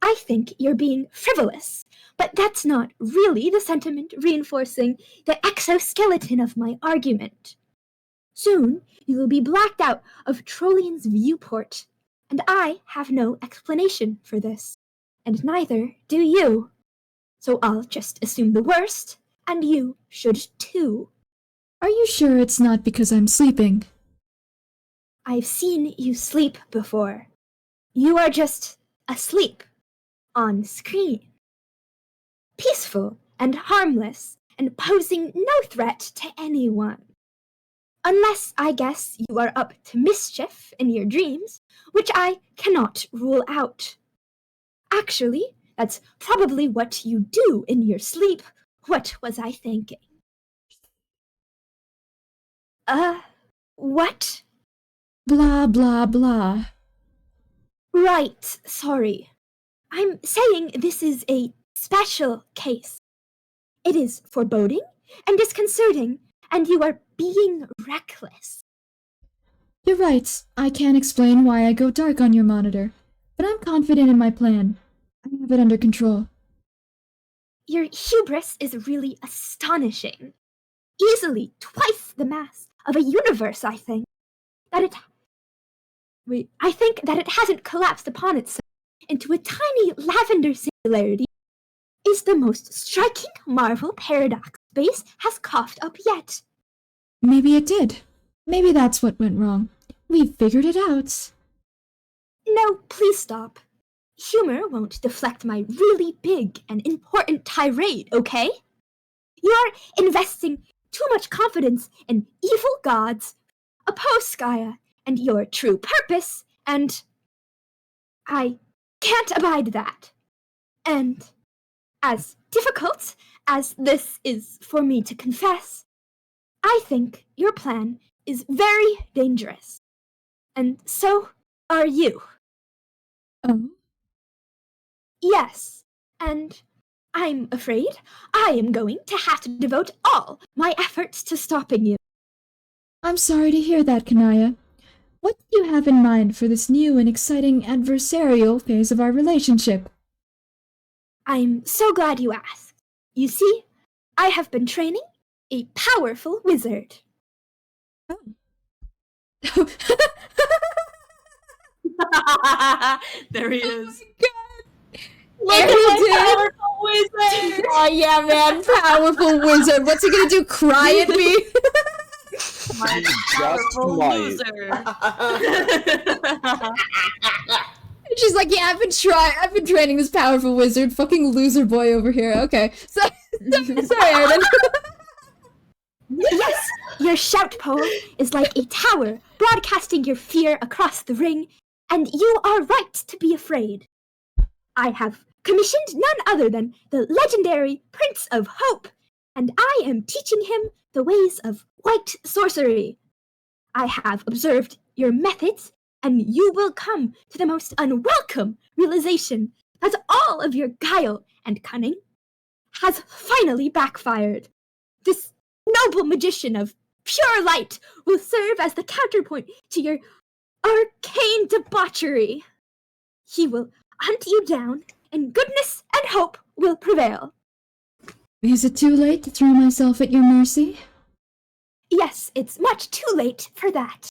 I think you're being frivolous, but that's not really the sentiment reinforcing the exoskeleton of my argument. Soon, you will be blacked out of Trollian's viewport, and I have no explanation for this, and neither do you. So I'll just assume the worst, and you should too. Are you sure it's not because I'm sleeping? I've seen you sleep before. You are just asleep. On screen. Peaceful and harmless, and posing no threat to anyone. Unless, I guess, you are up to mischief in your dreams, which I cannot rule out. Actually, that's probably what you do in your sleep. What was I thinking? What? Blah, blah, blah. Right, sorry. I'm saying this is a special case. It is foreboding and disconcerting, and you are being reckless. You're right. I can't explain why I go dark on your monitor, but I'm confident in my plan. I have it under control. Your hubris is really astonishing. Easily twice the mass of a universe, I think. I think that it hasn't collapsed upon itself into a tiny lavender singularity is the most striking marvel paradox space has coughed up yet. Maybe it did. Maybe that's what went wrong. We figured it out. No, please stop. Humor won't deflect my really big and important tirade, okay? You're investing too much confidence in evil gods, Aposkaya, and your true purpose, and I can't abide that. And as difficult as this is for me to confess, I think your plan is very dangerous. And so are you. Oh? Yes, and I'm afraid I am going to have to devote all my efforts to stopping you. I'm sorry to hear that, Kanaya. What do you have in mind for this new and exciting adversarial phase of our relationship? I'm so glad you asked. You see, I have been training a powerful wizard. There he is. Look at him, Wizard! Oh yeah, man, powerful wizard. What's he gonna do? Cry at me? My Just powerful might. loser. She's like, yeah, I've been training this powerful wizard. Fucking loser boy over here. Okay, so sorry, Arden. Yes, your shout pole is like a tower broadcasting your fear across the ring, and you are right to be afraid. I have commissioned none other than the legendary Prince of Hope, and I am teaching him the ways of white sorcery. I have observed your methods, and you will come to the most unwelcome realization that all of your guile and cunning has finally backfired. This noble magician of pure light will serve as the counterpoint to your arcane debauchery. He will hunt you down, and goodness and hope will prevail. Is it too late to throw myself at your mercy? Yes, it's much too late for that.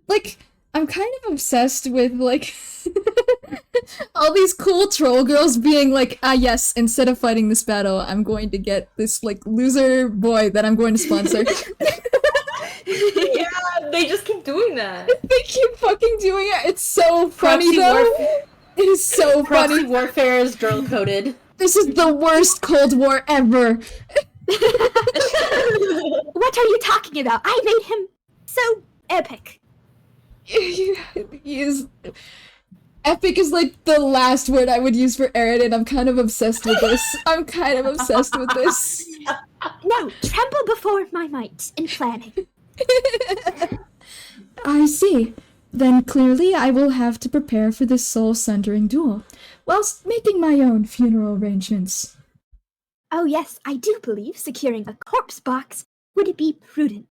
Like, I'm kind of obsessed with, like, all these cool troll girls being like, ah yes, instead of fighting this battle, I'm going to get this, like, loser boy that I'm going to sponsor. Yeah, they just keep doing that. They keep fucking doing it. It's so funny, Proxy though. warfare. It is so Proxy funny. warfare is drill coded. This is the worst Cold War ever. What are you talking about? I made him so epic. He is... Epic is like the last word I would use for Aaron, and I'm kind of obsessed with this. I'm kind of obsessed with this. No, tremble before my might in planning. I see. Then clearly I will have to prepare for this soul-sundering duel, whilst making my own funeral arrangements. Oh yes, I do believe securing a corpse box would be prudent.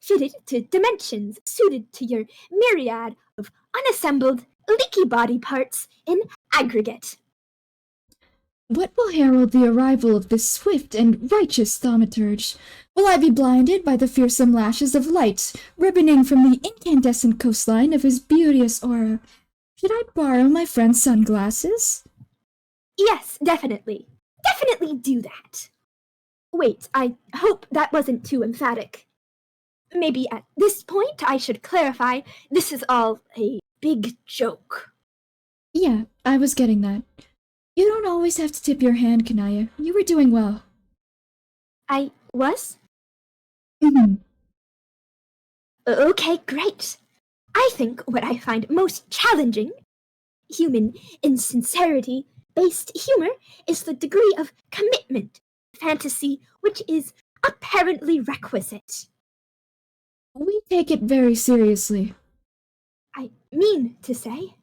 Fitted to dimensions suited to your myriad of unassembled, leaky body parts in aggregate. What will herald the arrival of this swift and righteous thaumaturge? Will I be blinded by the fearsome lashes of light ribboning from the incandescent coastline of his beauteous aura? Should I borrow my friend's sunglasses? Yes, definitely. Definitely do that. Wait, I hope that wasn't too emphatic. Maybe at this point I should clarify this is all a big joke. Yeah, I was getting that. You don't always have to tip your hand, Kanaya. You were doing well. I was? Mm-hmm. Okay, great. I think what I find most challenging, human insincerity-based humor, is the degree of commitment, fantasy, which is apparently requisite. We take it very seriously. I mean to say,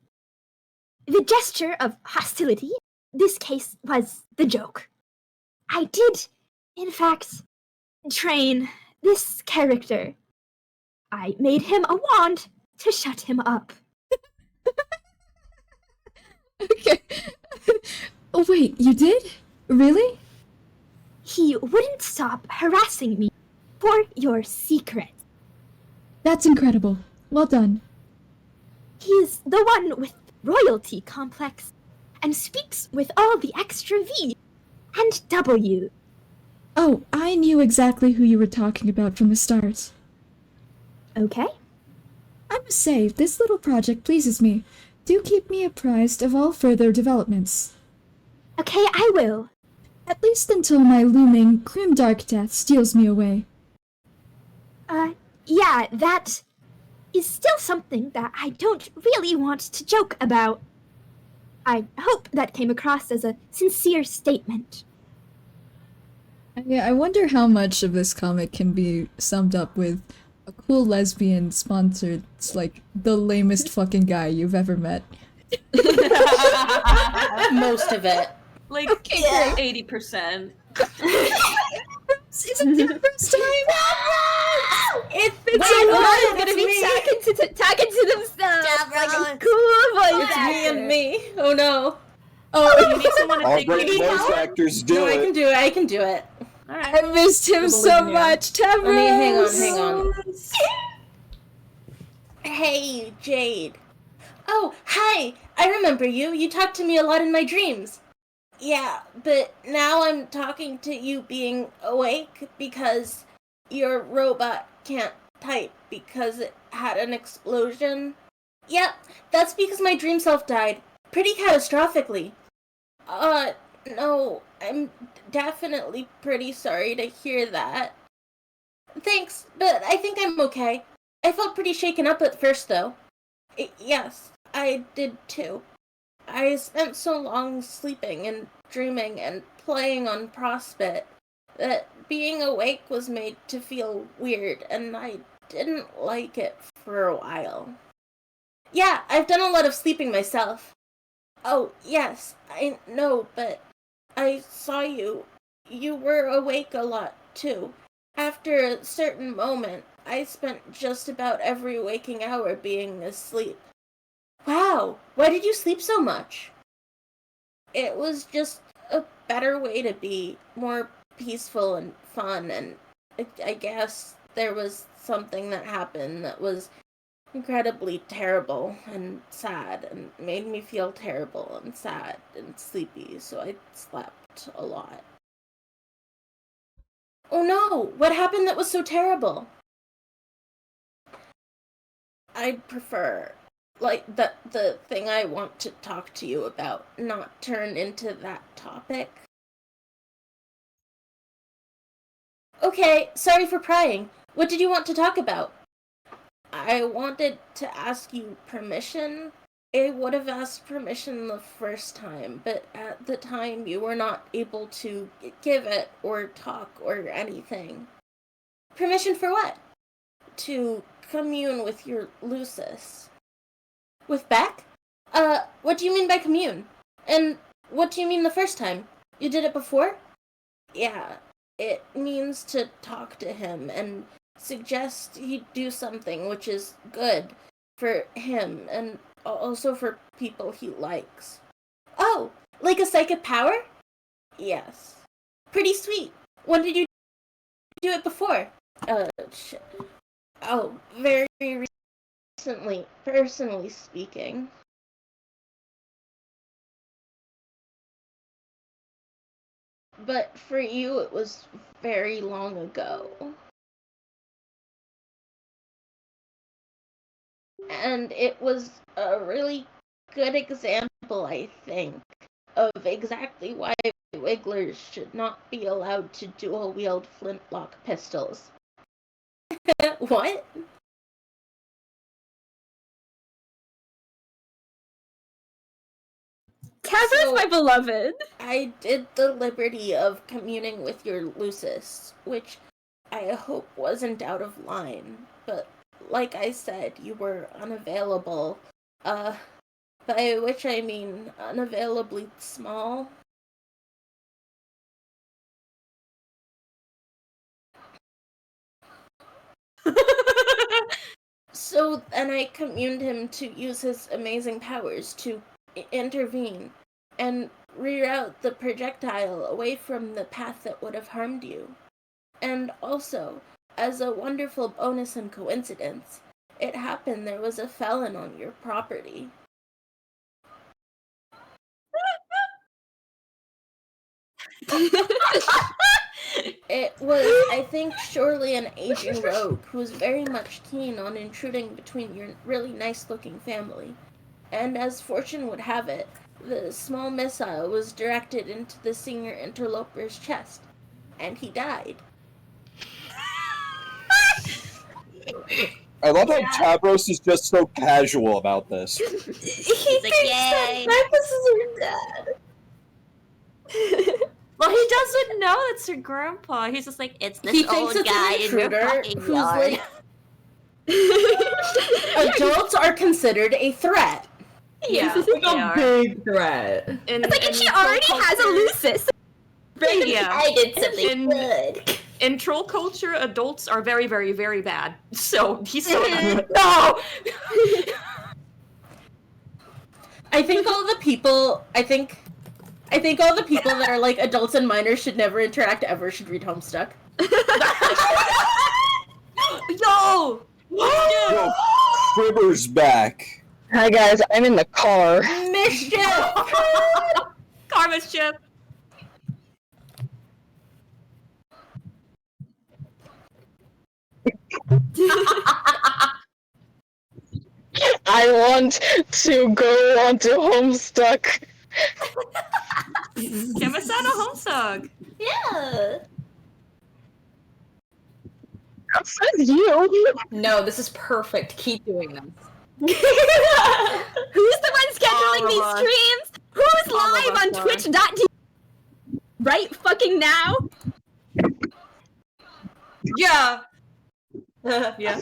the gesture of hostility, this case was the joke. I did, in fact, train this character. I made him a wand to shut him up. Okay. Oh, wait, you did? Really? He wouldn't stop harassing me for your secret. That's incredible. Well done. He's the one with royalty complex and speaks with all the extra V and W. Oh, I knew exactly who you were talking about from the start. Okay. I must say, this little project pleases me. Do keep me apprised of all further developments. Okay, I will. At least until my looming, grim-dark death steals me away. Yeah, that is still something that I don't really want to joke about. I hope that came across as a sincere statement. I wonder how much of this comic can be summed up with a cool lesbian sponsored, like, the lamest fucking guy you've ever met. Most of it. Like Okay, great. 80%. Is it your first time? It's Gonna be talking to themselves like a cool voice It's me and me. Oh no. Oh, You need someone to All take great you. voice actors do No, I it. can do it. I can do it. I missed him so believe in you. much, Tavros! Let me hang on. Hey, Jade. Oh, hi. I remember you. You talked to me a lot in my dreams. Yeah, but now I'm talking to you being awake because your robot can't type because it had an explosion. Yep, that's because my dream self died. Pretty catastrophically. No, I'm definitely pretty sorry to hear that. Thanks, but I think I'm okay. I felt pretty shaken up at first, though. Yes, I did too. I spent so long sleeping and dreaming and playing on Prospect that being awake was made to feel weird, and I didn't like it for a while. Yeah, I've done a lot of sleeping myself. Oh, yes, I know, but I saw you. You were awake a lot, too. After a certain moment, I spent just about every waking hour being asleep. Wow, why did you sleep so much? It was just a better way to be, more peaceful and fun, and I guess there was something that happened that was incredibly terrible and sad and made me feel terrible and sad and sleepy, so I slept a lot. Oh no, what happened that was so terrible? I'd prefer, like, the thing I want to talk to you about not turn into that topic. Okay, sorry for prying. What did you want to talk about? I wanted to ask you permission. I would have asked permission the first time, but at the time you were not able to give it or talk or anything. Permission for what? To commune with your Lucis. With Beck? What do you mean by commune? And what do you mean the first time? You did it before? Yeah, it means to talk to him and suggest he do something which is good for him and also for people he likes. Oh, like a psychic power? Yes. Pretty sweet. When did you do it before? Shit. Oh, very recently, personally speaking. But for you, it was very long ago. And it was a really good example, I think, of exactly why Wigglers should not be allowed to dual-wield flintlock pistols. What? Kazra's So- my beloved. I did the liberty of communing with your Lucis, which I hope wasn't out of line, but like I said, you were unavailable, by which I mean unavailably small. So then I communed him to use his amazing powers to intervene and reroute the projectile away from the path that would have harmed you. And also, as a wonderful bonus and coincidence, it happened there was a felon on your property. It was, I think, surely an aging rogue who was very much keen on intruding between your really nice-looking family. And as fortune would have it, the small missile was directed into the senior interloper's chest, and he died. I love how Tabros is just so casual about this. He's like, yay. Well, he doesn't know it's her grandpa. He's just like, it's this He old thinks it's guy an in your intruder fucking who's yard. like... Adults are considered a threat. Yeah, This is like they a are. big threat. It's like, and she already has a Lucis. Yeah. I did something good. In troll culture, adults are very, very, very bad. So he's so no. I think all the people all the people that are like adults and minors should never interact ever should read Homestuck. Yo! Yo, Cribber's back. Hi guys, I'm in the car. Mischief! Karma's chip. I want to go onto Homestuck. Kimisana Homestuck. Yeah. Says you. No, this is perfect. Keep doing this. Who's the one scheduling All of these us. streams? Who's All of live us on are. Twitch.tv right fucking now? Yeah. Yeah.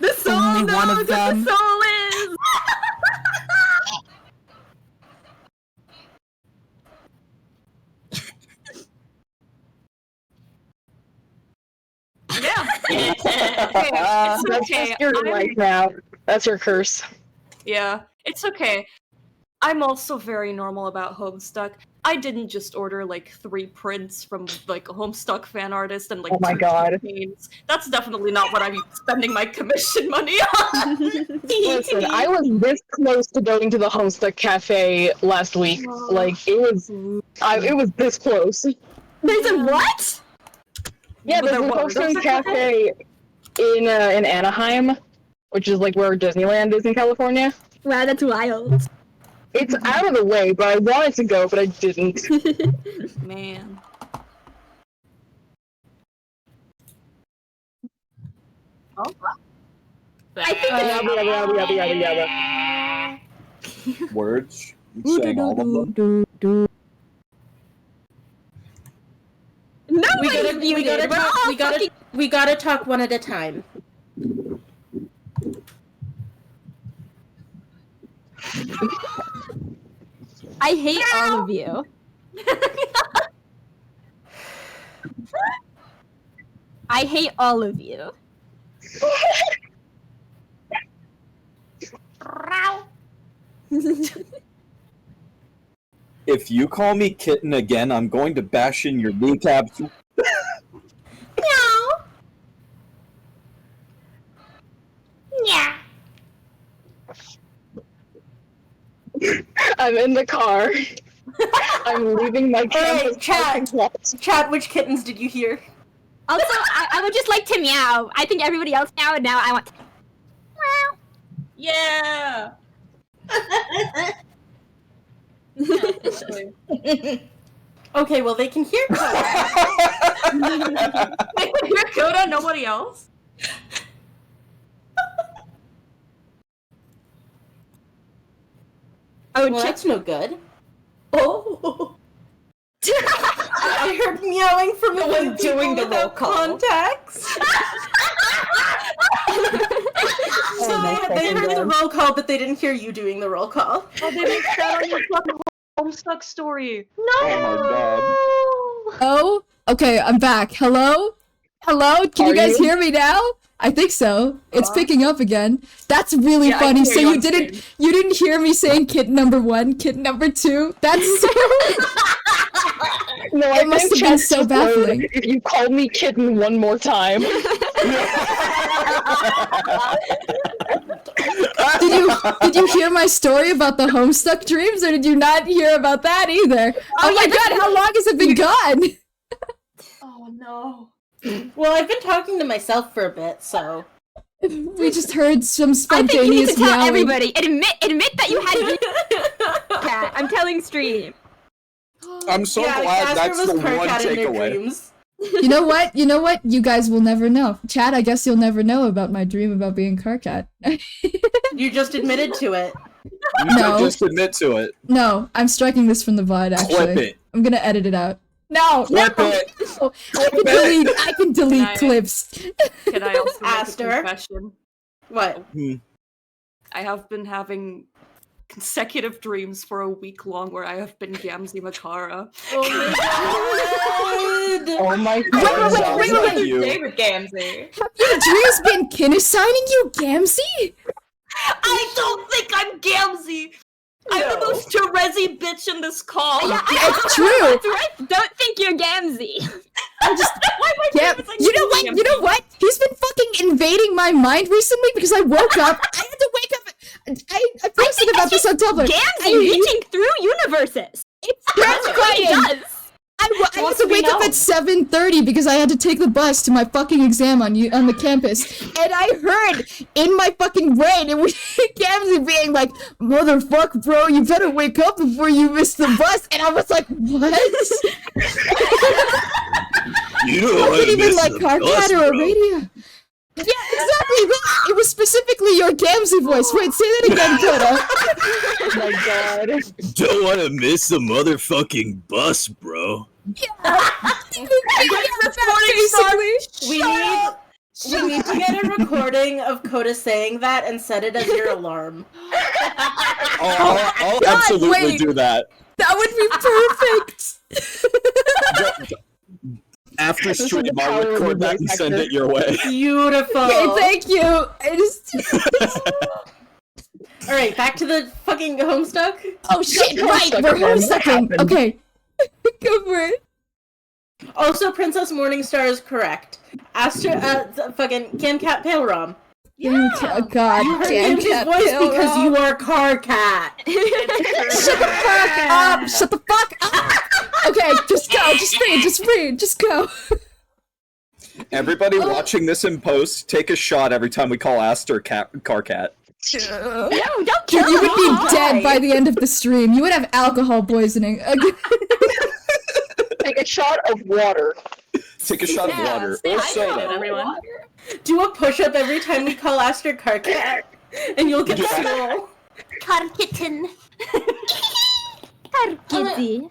The soul Only knows one of what them. the soul is. Yeah. It's That's okay. just your I'm- life now. That's your curse. Yeah, it's okay. I'm also very normal about Homestuck. I didn't just order like 3 prints from like a Homestuck fan artist and like Oh my 2 God. campaigns. That's definitely not what I'm spending my commission money on. Listen, I was this close to going to the Homestuck Cafe last week. Like, it was this close. There's a what? Yeah, But there's a there was. Homestuck Cafe in Anaheim, which is like where Disneyland is in California. Wow, that's wild. It's out of the way, but I wanted to go, but I didn't. Man. Oh. I think Yabba, yabba, yabba, yabba. Words. You saying all of them? No We one's gotta muted. We're talk, all we gotta talk one at a time. I hate all of you. I hate all of you. If you call me kitten again, I'm going to bash in your kneecaps. No. Yeah. I'm in the car. I'm leaving my campus. Chat, which kittens did you hear? Also, I would just like to meow. I think everybody else meow, and now I want to meow. Yeah. Okay, well they can hear Coda. They can hear Coda, nobody else? Oh, Well, that's no good. Oh. I heard meowing from the one doing the roll call. Contacts. So they heard the roll call, but they didn't hear you doing the roll call. Oh, they missed that on your fucking Homestuck story. Oh my god. Oh, okay, I'm back. Hello? Hello? Can you Are guys you? hear me now? I think so. It's picking up again. That's really Yeah, I funny. can So hear you you on didn't hear me saying kitten number 1, kitten number 2. That's so No, It must have been chat so just baffling. wrote, if you call me kitten one more time. Did you hear my story about the homestuck dreams, or did you not hear about that either? Oh my god, how long has it been gone? Oh no. Well, I've been talking to myself for a bit, so. We just heard some I think you need spontaneous to tell meowing. everybody. Admit that you had a cat. I'm telling stream. I'm so yeah, glad Casper that's the was one Karkat in their takeaway. dreams. You know what? You know what? You guys will never know. Chad, I guess you'll never know about my dream about being Karkat. You just admitted to it. You No. should just admit to it. No, I'm striking this from the VOD, actually. Clip it. I'm gonna edit it out. No! Clip no, it. no. I can delete I- clips. Can I also make a Aster? confession? What? I have been having consecutive dreams for a week long where I have been Gamzee Makara. Oh my god! Oh my wait, god, wait, sounds wait, like wait. you. David Gamzee. Have your dreams been kin assigning you Gamzee? I don't think I'm Gamzee! I'm the most Terezi bitch in this call! Yeah, It's true. That's right. Don't think you're Gamzee. Yeah, you know what? You know what? He's been fucking invading my mind recently because I woke up. I had to wake up. I posted about this on Tumblr. Gamzee reaching through universes. That's what he fucking. does. I had wants to to be wake up known. at 7:30 because I had to take the bus to my fucking exam on the campus, and I heard in my fucking brain it was Gamzee being like, "Motherfuck, bro, you better wake up before you miss the bus," and I was like, "What?" You Not even like Karkat or a radio. Yeah, exactly. It was specifically your Gamzee voice. Wait, say that again, Coda. Oh my god. Don't want to miss the motherfucking bus, bro. Basically. We need to get a recording of Coda saying that and set it as your alarm. I'll God, absolutely wait. do that. That would be perfect. After This is stream, the I'll power of record the that and voice send actor. it your way. Beautiful. Okay, thank you. I just. Alright, back to the fucking Homestuck. Oh shit! Go Right, suck we're it, man. What homestucking. happened? Okay, go for it. Also, Princess Morningstar is correct. Fucking Camcat Palerom. God You heard damn Gamzee's cat voice Pale because Rom. you are Karkat. Shut the fuck up! Shut the fuck up! Okay, just go. Just read. Just go. Everybody watching this in post, take a shot every time we call Aster Karkat. No, don't kill You would be him. dead by the end of the stream. You would have alcohol poisoning. Take a shot of water. Take a shot of water or soda. Everyone. Do a push-up every time we call Aster Karkat, and you'll get fuel. Karkitten. Kitty.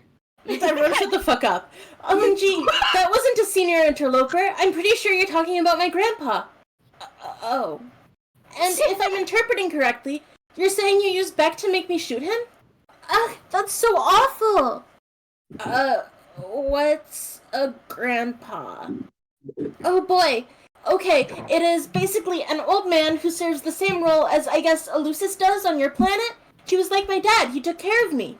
Everyone shut the fuck up. OMG, that wasn't a senior interloper. I'm pretty sure you're talking about my grandpa. Oh. And if I'm interpreting correctly, you're saying you used Beck to make me shoot him? Ugh, that's so awful. What's a grandpa? Oh boy. Okay, it is basically an old man who serves the same role as I guess Elusis does on your planet. He was like my dad. He took care of me.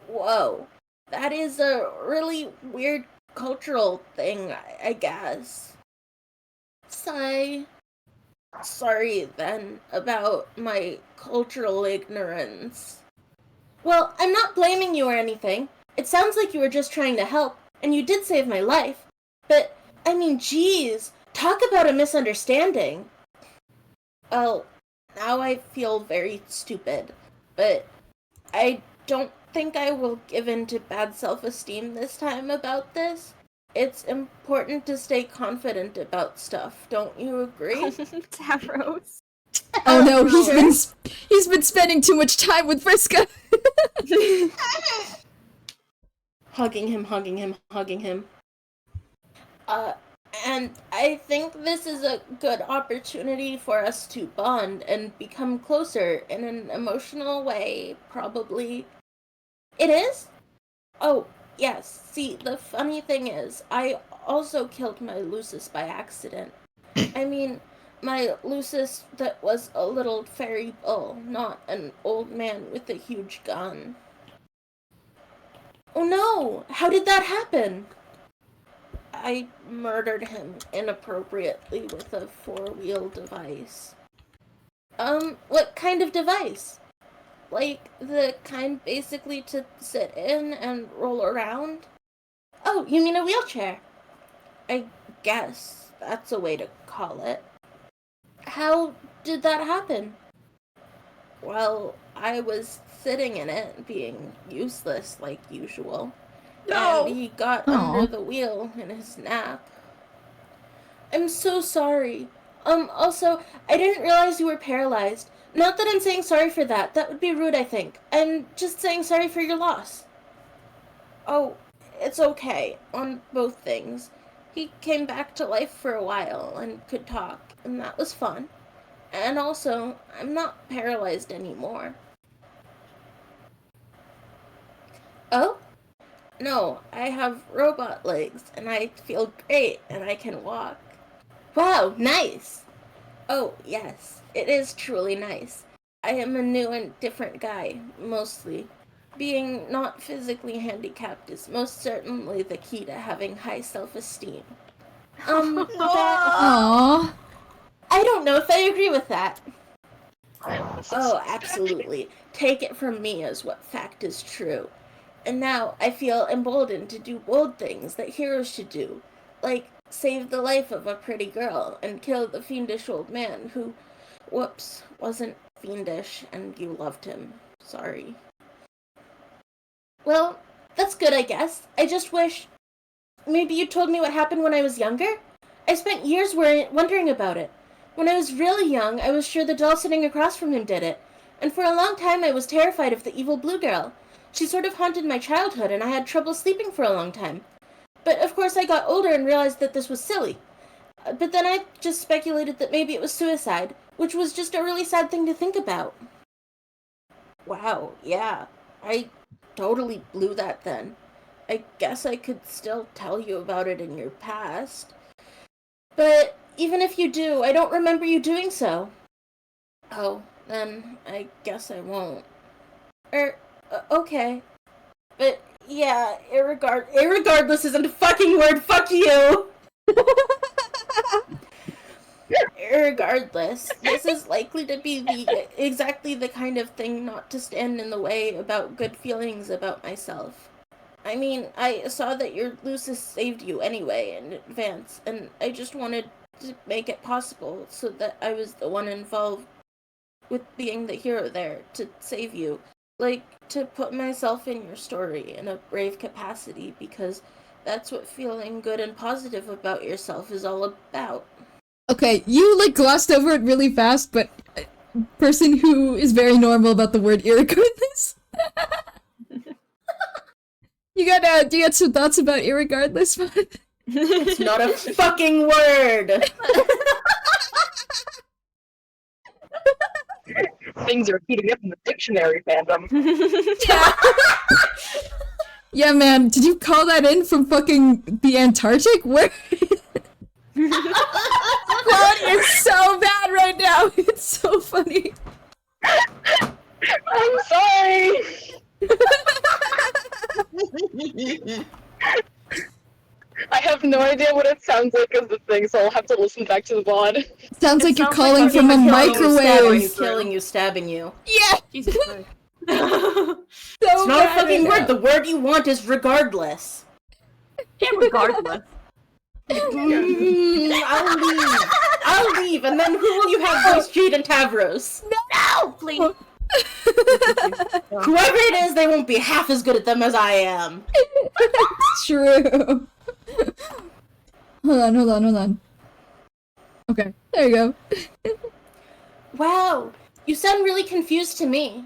Whoa. That is a really weird cultural thing, I guess. Sorry then about my cultural ignorance. Well, I'm not blaming you or anything. It sounds like you were just trying to help, and you did save my life. But, I mean, geez, talk about a misunderstanding. Well, now I feel very stupid, but I don't think I will give in to bad self-esteem this time about this. It's important to stay confident about stuff, don't you agree? Tavros. Oh no, he's been spending too much time with Vriska. Hugging him. And I think this is a good opportunity for us to bond and become closer in an emotional way, probably. It is? Oh, yes. See, the funny thing is, I also killed my Lucis by accident. I mean, my Lucis that was a little fairy bull, not an old man with a huge gun. Oh no! How did that happen? I murdered him inappropriately with a four-wheel device. What kind of device? Like, the kind basically to sit in and roll around? Oh, you mean a wheelchair? I guess that's a way to call it. How did that happen? Well, I was sitting in it, being useless like usual. No! And he got Aw. under the wheel in his nap. I'm so sorry. Also, I didn't realize you were paralyzed. Not that I'm saying sorry for that. That would be rude, I think. I'm just saying sorry for your loss. Oh, it's okay. On both things. He came back to life for a while and could talk, and that was fun. And also, I'm not paralyzed anymore. Oh? No, I have robot legs, and I feel great, and I can walk. Wow, nice! Oh, yes, it is truly nice. I am a new and different guy, mostly. Being not physically handicapped is most certainly the key to having high self-esteem. Aww. I don't know if I agree with that. Oh, absolutely. Take it from me as what fact is true. And now I feel emboldened to do bold things that heroes should do, like save the life of a pretty girl and kill the fiendish old man who, whoops, wasn't fiendish and you loved him. Sorry. Well, that's good, I guess. I just wish maybe you told me what happened when I was younger? I spent years wondering about it. When I was really young, I was sure the doll sitting across from him did it. And for a long time, I was terrified of the evil blue girl. She sort of haunted my childhood, and I had trouble sleeping for a long time. But of course, I got older and realized that this was silly. But then I just speculated that maybe it was suicide, which was just a really sad thing to think about. Wow, yeah. I totally blew that then. I guess I could still tell you about it in your past. But even if you do, I don't remember you doing so. Oh, then I guess I won't. Okay. But yeah, irregardless isn't a fucking word, fuck you! Irregardless, this is likely to be exactly the kind of thing not to stand in the way about good feelings about myself. I mean, I saw that your Lucis saved you anyway in advance, and I just wanted to make it possible so that I was the one involved with being the hero there to save you. Like, to put myself in your story in a brave capacity, because that's what feeling good and positive about yourself is all about. Okay, you like glossed over it really fast, but person who is very normal about the word irregardless. Do you got some thoughts about irregardless? It's not a fucking word! Things are heating up in the dictionary fandom. Yeah. Yeah, man, did you call that in from fucking the Antarctic? Where? Quality is so bad right now. It's so funny. I'm sorry. I have no idea what it sounds like as the thing, so I'll have to listen back to the VOD. Sounds like you're calling from a microwave. Killing you, stabbing you. Yeah. Jesus Christ. It's not a fucking word. The word you want is regardless. Irregardless. I'll leave, and then who will you have voice Jade and Tavros? No, please. Whoever it is, they won't be half as good at them as I am. True. Hold on. Okay, there you go. Wow, you sound really confused to me.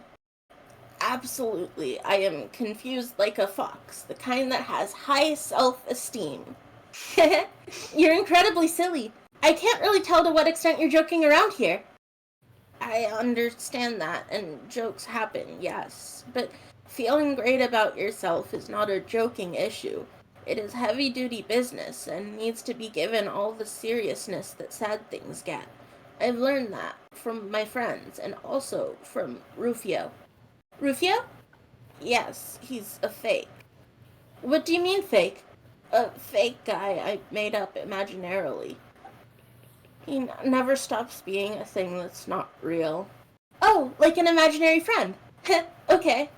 Absolutely, I am confused like a fox, the kind that has high self-esteem. You're incredibly silly. I can't really tell to what extent you're joking around here. I understand that, and jokes happen, yes, but feeling great about yourself is not a joking issue. It is heavy-duty business and needs to be given all the seriousness that sad things get. I've learned that from my friends and also from Rufio. Rufio? Yes, he's a fake. What do you mean fake? A fake guy I made up imaginarily. He never stops being a thing that's not real. Oh, like an imaginary friend. Okay.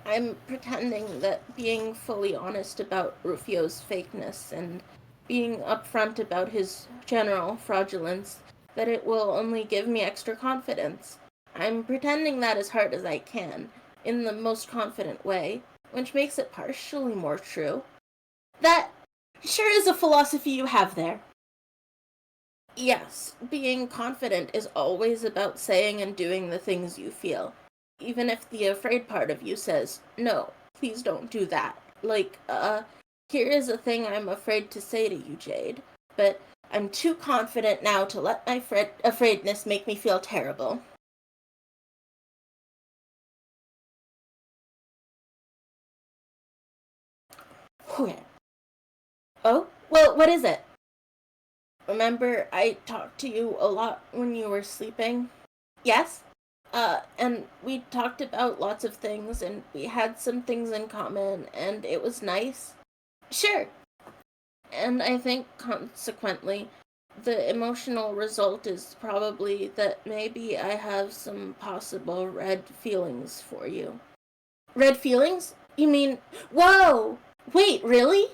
I'm pretending that being fully honest about Rufio's fakeness and being upfront about his general fraudulence, that it will only give me extra confidence. I'm pretending that as hard as I can, in the most confident way, which makes it partially more true. That sure is a philosophy you have there. Yes, being confident is always about saying and doing the things you feel. Even if the afraid part of you says, no, please don't do that. Like, here is a thing I'm afraid to say to you, Jade, but I'm too confident now to let my afraidness make me feel terrible. Okay. Oh, well, what is it? Remember, I talked to you a lot when you were sleeping? Yes? And we talked about lots of things, and we had some things in common, and it was nice. Sure. And I think, consequently, the emotional result is probably that maybe I have some possible red feelings for you. Red feelings? You mean, whoa! Wait, really?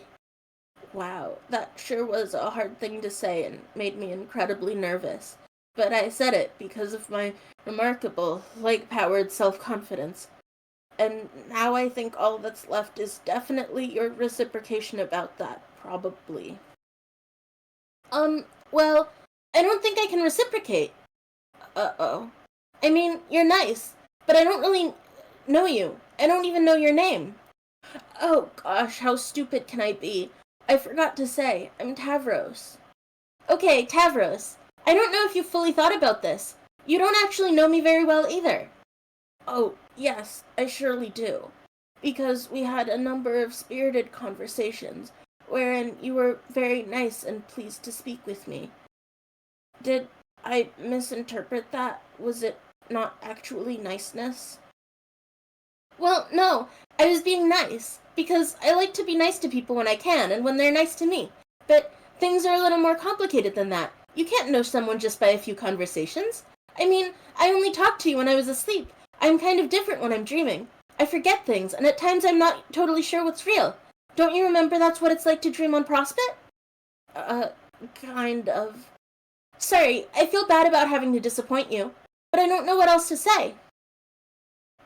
Wow, that sure was a hard thing to say and made me incredibly nervous. But I said it because of my remarkable, leg-powered self-confidence. And now I think all that's left is definitely your reciprocation about that, probably. Well, I don't think I can reciprocate. Uh-oh. I mean, you're nice, but I don't really know you. I don't even know your name. Oh gosh, how stupid can I be? I forgot to say, I'm Tavros. Okay, Tavros. I don't know if you fully thought about this. You don't actually know me very well either. Oh, yes, I surely do. Because we had a number of spirited conversations, wherein you were very nice and pleased to speak with me. Did I misinterpret that? Was it not actually niceness? Well, no, I was being nice, because I like to be nice to people when I can, and when they're nice to me. But things are a little more complicated than that. You can't know someone just by a few conversations. I mean, I only talked to you when I was asleep. I'm kind of different when I'm dreaming. I forget things, and at times I'm not totally sure what's real. Don't you remember that's what it's like to dream on Prospect? Kind of. Sorry, I feel bad about having to disappoint you, but I don't know what else to say.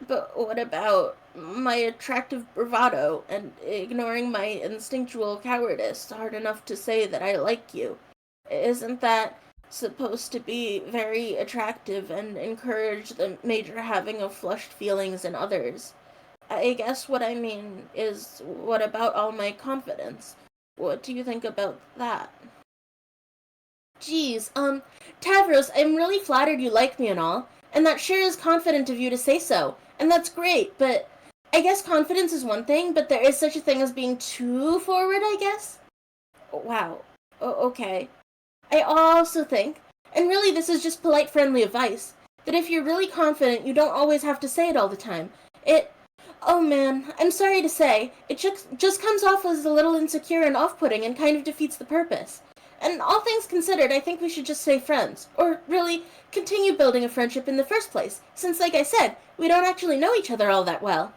But what about my attractive bravado and ignoring my instinctual cowardice hard enough to say that I like you? Isn't that supposed to be very attractive and encourage the major having of flushed feelings in others? I guess what I mean is, what about all my confidence? What do you think about that? Geez, Tavros, I'm really flattered you like me and all, and that sure is confident of you to say so, and that's great, but I guess confidence is one thing, but there is such a thing as being too forward, I guess? Wow. Okay. I also think, and really this is just polite friendly advice, that if you're really confident, you don't always have to say it all the time. Oh man, I'm sorry to say, it just comes off as a little insecure and off-putting and kind of defeats the purpose. And all things considered, I think we should just stay friends, or really, continue building a friendship in the first place, since like I said, we don't actually know each other all that well.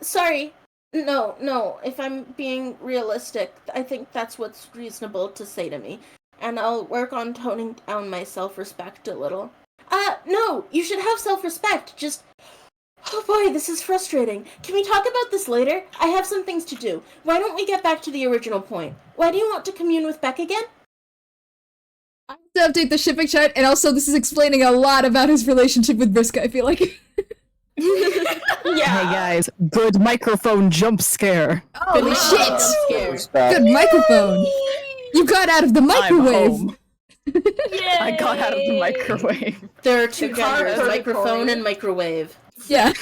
Sorry. No, if I'm being realistic, I think that's what's reasonable to say to me, and I'll work on toning down my self-respect a little. No, you should have self-respect, just... Oh boy, this is frustrating. Can we talk about this later? I have some things to do. Why don't we get back to the original point? Why do you want to commune with Beck again? I have to update the shipping chart, and also this is explaining a lot about his relationship with Briska, I feel like. Hey guys, good microphone jump scare. Holy shit! Good microphone! You got out of the microwave! I got out of the microwave. There are two genders, microphone and microwave. Yeah.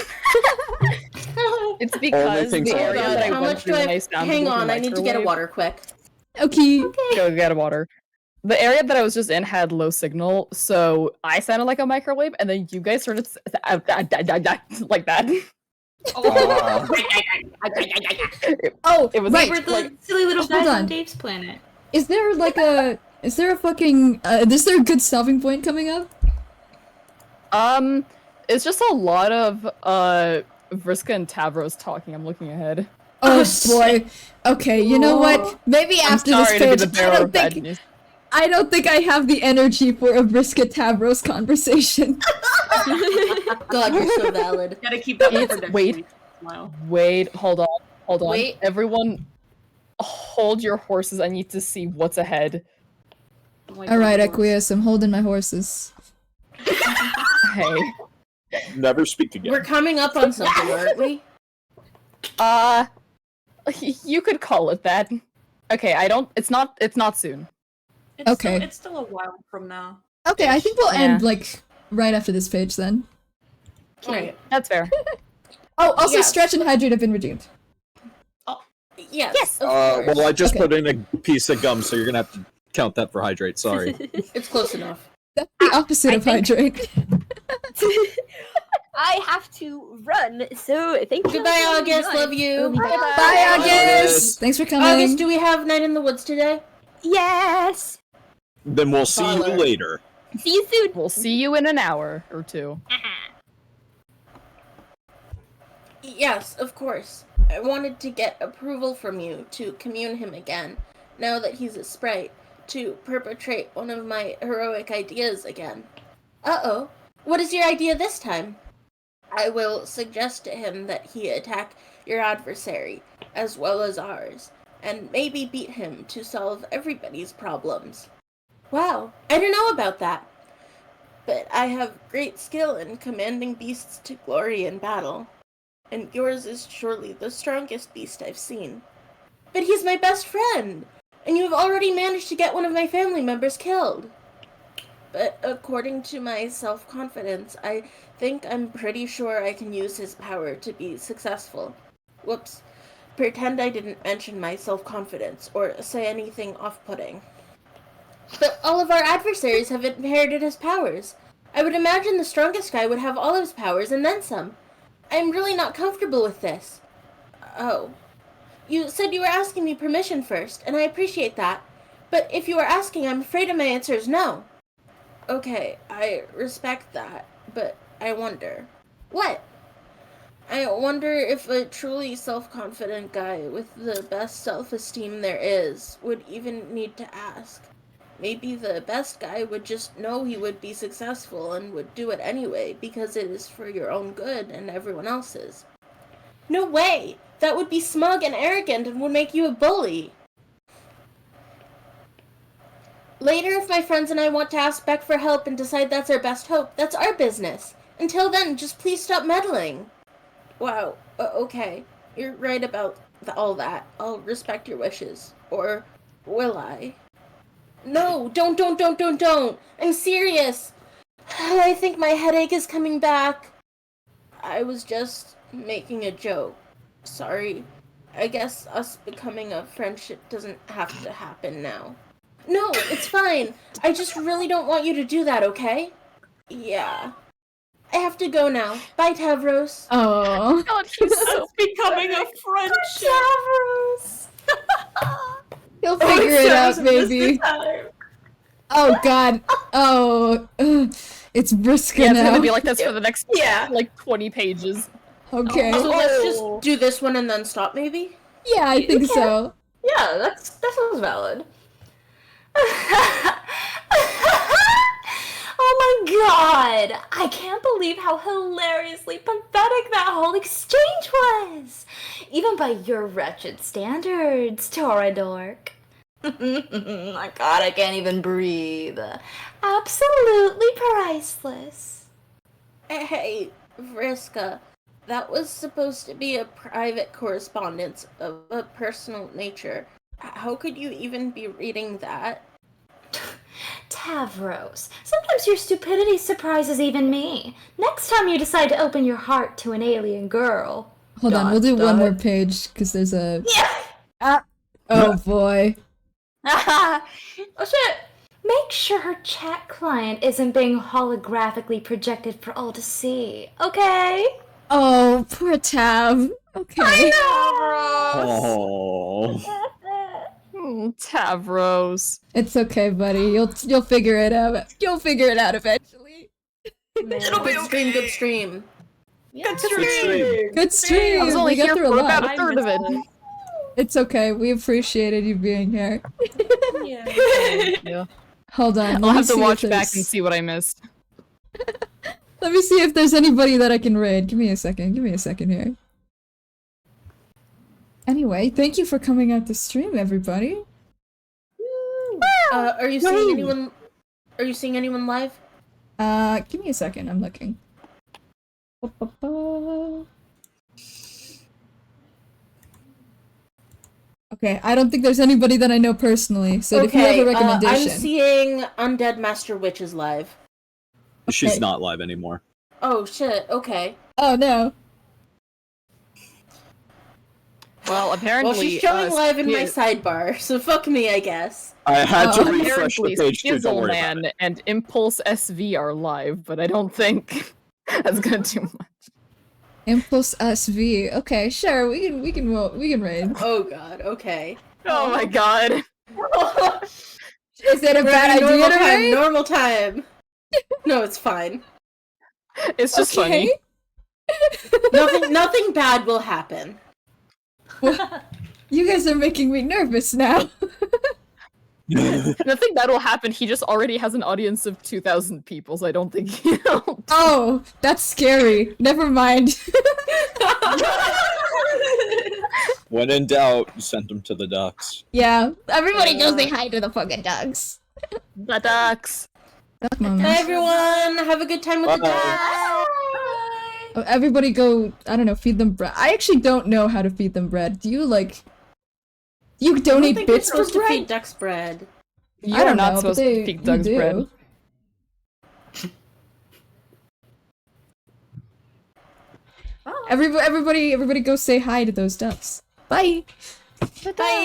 It's because things the are area good. that I How went much through do when I I sounded hang with on? I need to get a microwave- water quick. Okay. Go get a water. The area that I was just in had low signal, so I sounded like a microwave, and then you guys started like that. Ah. Oh, It was right. We're the like silly little Hold guys on. on Dave's planet. Is there is there a fucking, is there a good stopping point coming up? it's just a lot of Vriska and Tavros talking. I'm looking ahead. Oh boy. Okay, you know what? Maybe I'm after this sorry to be page, the bearer of bad news. I don't think I have the energy for a Vriska Tavros conversation. God, you're so valid. Gotta keep that It's- for next wait. week. Smile. Wait, hold on. Wait. Everyone, hold your horses. I need to see what's ahead. Oh my All right, God, Aqueous, I'm holding my horses. Hey. Never speak again. We're coming up on something, aren't we? You could call it that. Okay, it's not soon. It's Okay. Still, it's still a while from now. Okay, I think we'll Yeah. end like right after this page then. Alright. That's fair. Oh, also Yes. stretch and hydrate have been redeemed. Yes. Of Well, course. I just Okay. put in a piece of gum, so you're gonna have to count that for hydrate. Sorry. It's close enough. That's the opposite of hydrate. I have to run, so thank you. Goodbye, August. Love you. Bye, August! Thanks for coming. August, do we have Night in the Woods today? Yes. Then we'll see you Baller. later. See you soon. We'll see you in an hour or two. Yes, of course. I wanted to get approval from you to commune him again, now that he's a sprite, to perpetrate one of my heroic ideas again. Uh-oh. What is your idea this time? I will suggest to him that he attack your adversary, as well as ours, and maybe beat him to solve everybody's problems. Wow, I don't know about that. But I have great skill in commanding beasts to glory in battle, and yours is surely the strongest beast I've seen. But he's my best friend, and you have already managed to get one of my family members killed. But according to my self-confidence, I think I'm pretty sure I can use his power to be successful. Whoops. Pretend I didn't mention my self-confidence or say anything off-putting. But all of our adversaries have inherited his powers. I would imagine the strongest guy would have all of his powers and then some. I'm really not comfortable with this. Oh. You said you were asking me permission first, and I appreciate that. But if you are asking, I'm afraid my answer is no. Okay, I respect that, but I wonder. What? I wonder if a truly self-confident guy with the best self-esteem there is would even need to ask. Maybe the best guy would just know he would be successful and would do it anyway because it is for your own good and everyone else's. No way! That would be smug and arrogant and would make you a bully. Later, if my friends and I want to ask Beck for help and decide that's our best hope, that's our business. Until then, just please stop meddling. Wow, okay. You're right about all that. I'll respect your wishes. Or will I? No, don't. I'm serious. I think my headache is coming back. I was just making a joke. Sorry. I guess us becoming a friendship doesn't have to happen now. No, it's fine. I just really don't want you to do that, okay? Yeah. I have to go now. Bye, Tavros. Oh. God, he's so becoming a friendship. Tavros! He'll figure it out, maybe. Oh god. Oh. It's Briska Yeah, it's now. gonna be like this for the next like 20 pages. Okay. So let's just do this one and then stop, maybe? Yeah, I think so. Yeah, that sounds valid. Oh my god! I can't believe how hilariously pathetic that whole exchange was! Even by your wretched standards, Toradork. My god, I can't even breathe. Absolutely priceless. Hey, Vriska. That was supposed to be a private correspondence of a personal nature. How could you even be reading that? Tavros, sometimes your stupidity surprises even me. Next time you decide to open your heart to an alien girl, Hold on, we'll do one more page because there's a. Oh boy. Oh shit! Make sure her chat client isn't being holographically projected for all to see. Okay? Oh, poor Tab. Okay. Oh. Tavros. It's okay, buddy. You'll figure it out. You'll figure it out eventually. Good stream, good stream. Good stream. Good stream. I was only we got here through for a lot. about a third of it. It's okay. We appreciated you being here. Yeah. Hold on. I'll let me have to see if watch back there's- and see what I missed. Let me see if there's anybody that I can raid. Give me a second. Give me a second here. Anyway, thank you for coming out to stream, everybody. Are you seeing anyone? Are you seeing anyone live? Give me a second. I'm looking. Okay, I don't think there's anybody that I know personally. So if you have a recommendation, I'm seeing Undead Master Witch is live. She's not live anymore. Oh shit. Okay. Oh no. Well, apparently. Well, she's showing live in my sidebar, so fuck me, I guess. I had to refresh the Apparently, page too, don't worry about Skizzleman and Impulse SV are live, but I don't think that's gonna do much. Impulse SV. Okay, sure. We can raid. Oh god. Okay. Oh my god. Is it a We're bad having idea normal to time? raid? Normal time. No, it's fine. It's just funny. Nothing bad will happen. You guys are making me nervous now. Nothing bad will happen. He just already has an audience of 2,000 people, so I don't think he'll. Oh, that's scary. Never mind. When in doubt, send them to the ducks. Yeah. Everybody go say hi to the fucking dogs. The ducks. Duck mama. Hi everyone. Have a good time with the Bye. dogs. Oh, everybody go, I don't know, feed them bread. I actually don't know how to feed them bread. Do you, like... You I donate think we're bits for supposed to bread? feed ducks bread. You I are don't not know, supposed but to feed Doug's you bread. do. Everybody go say hi to those ducks. Bye! Bye.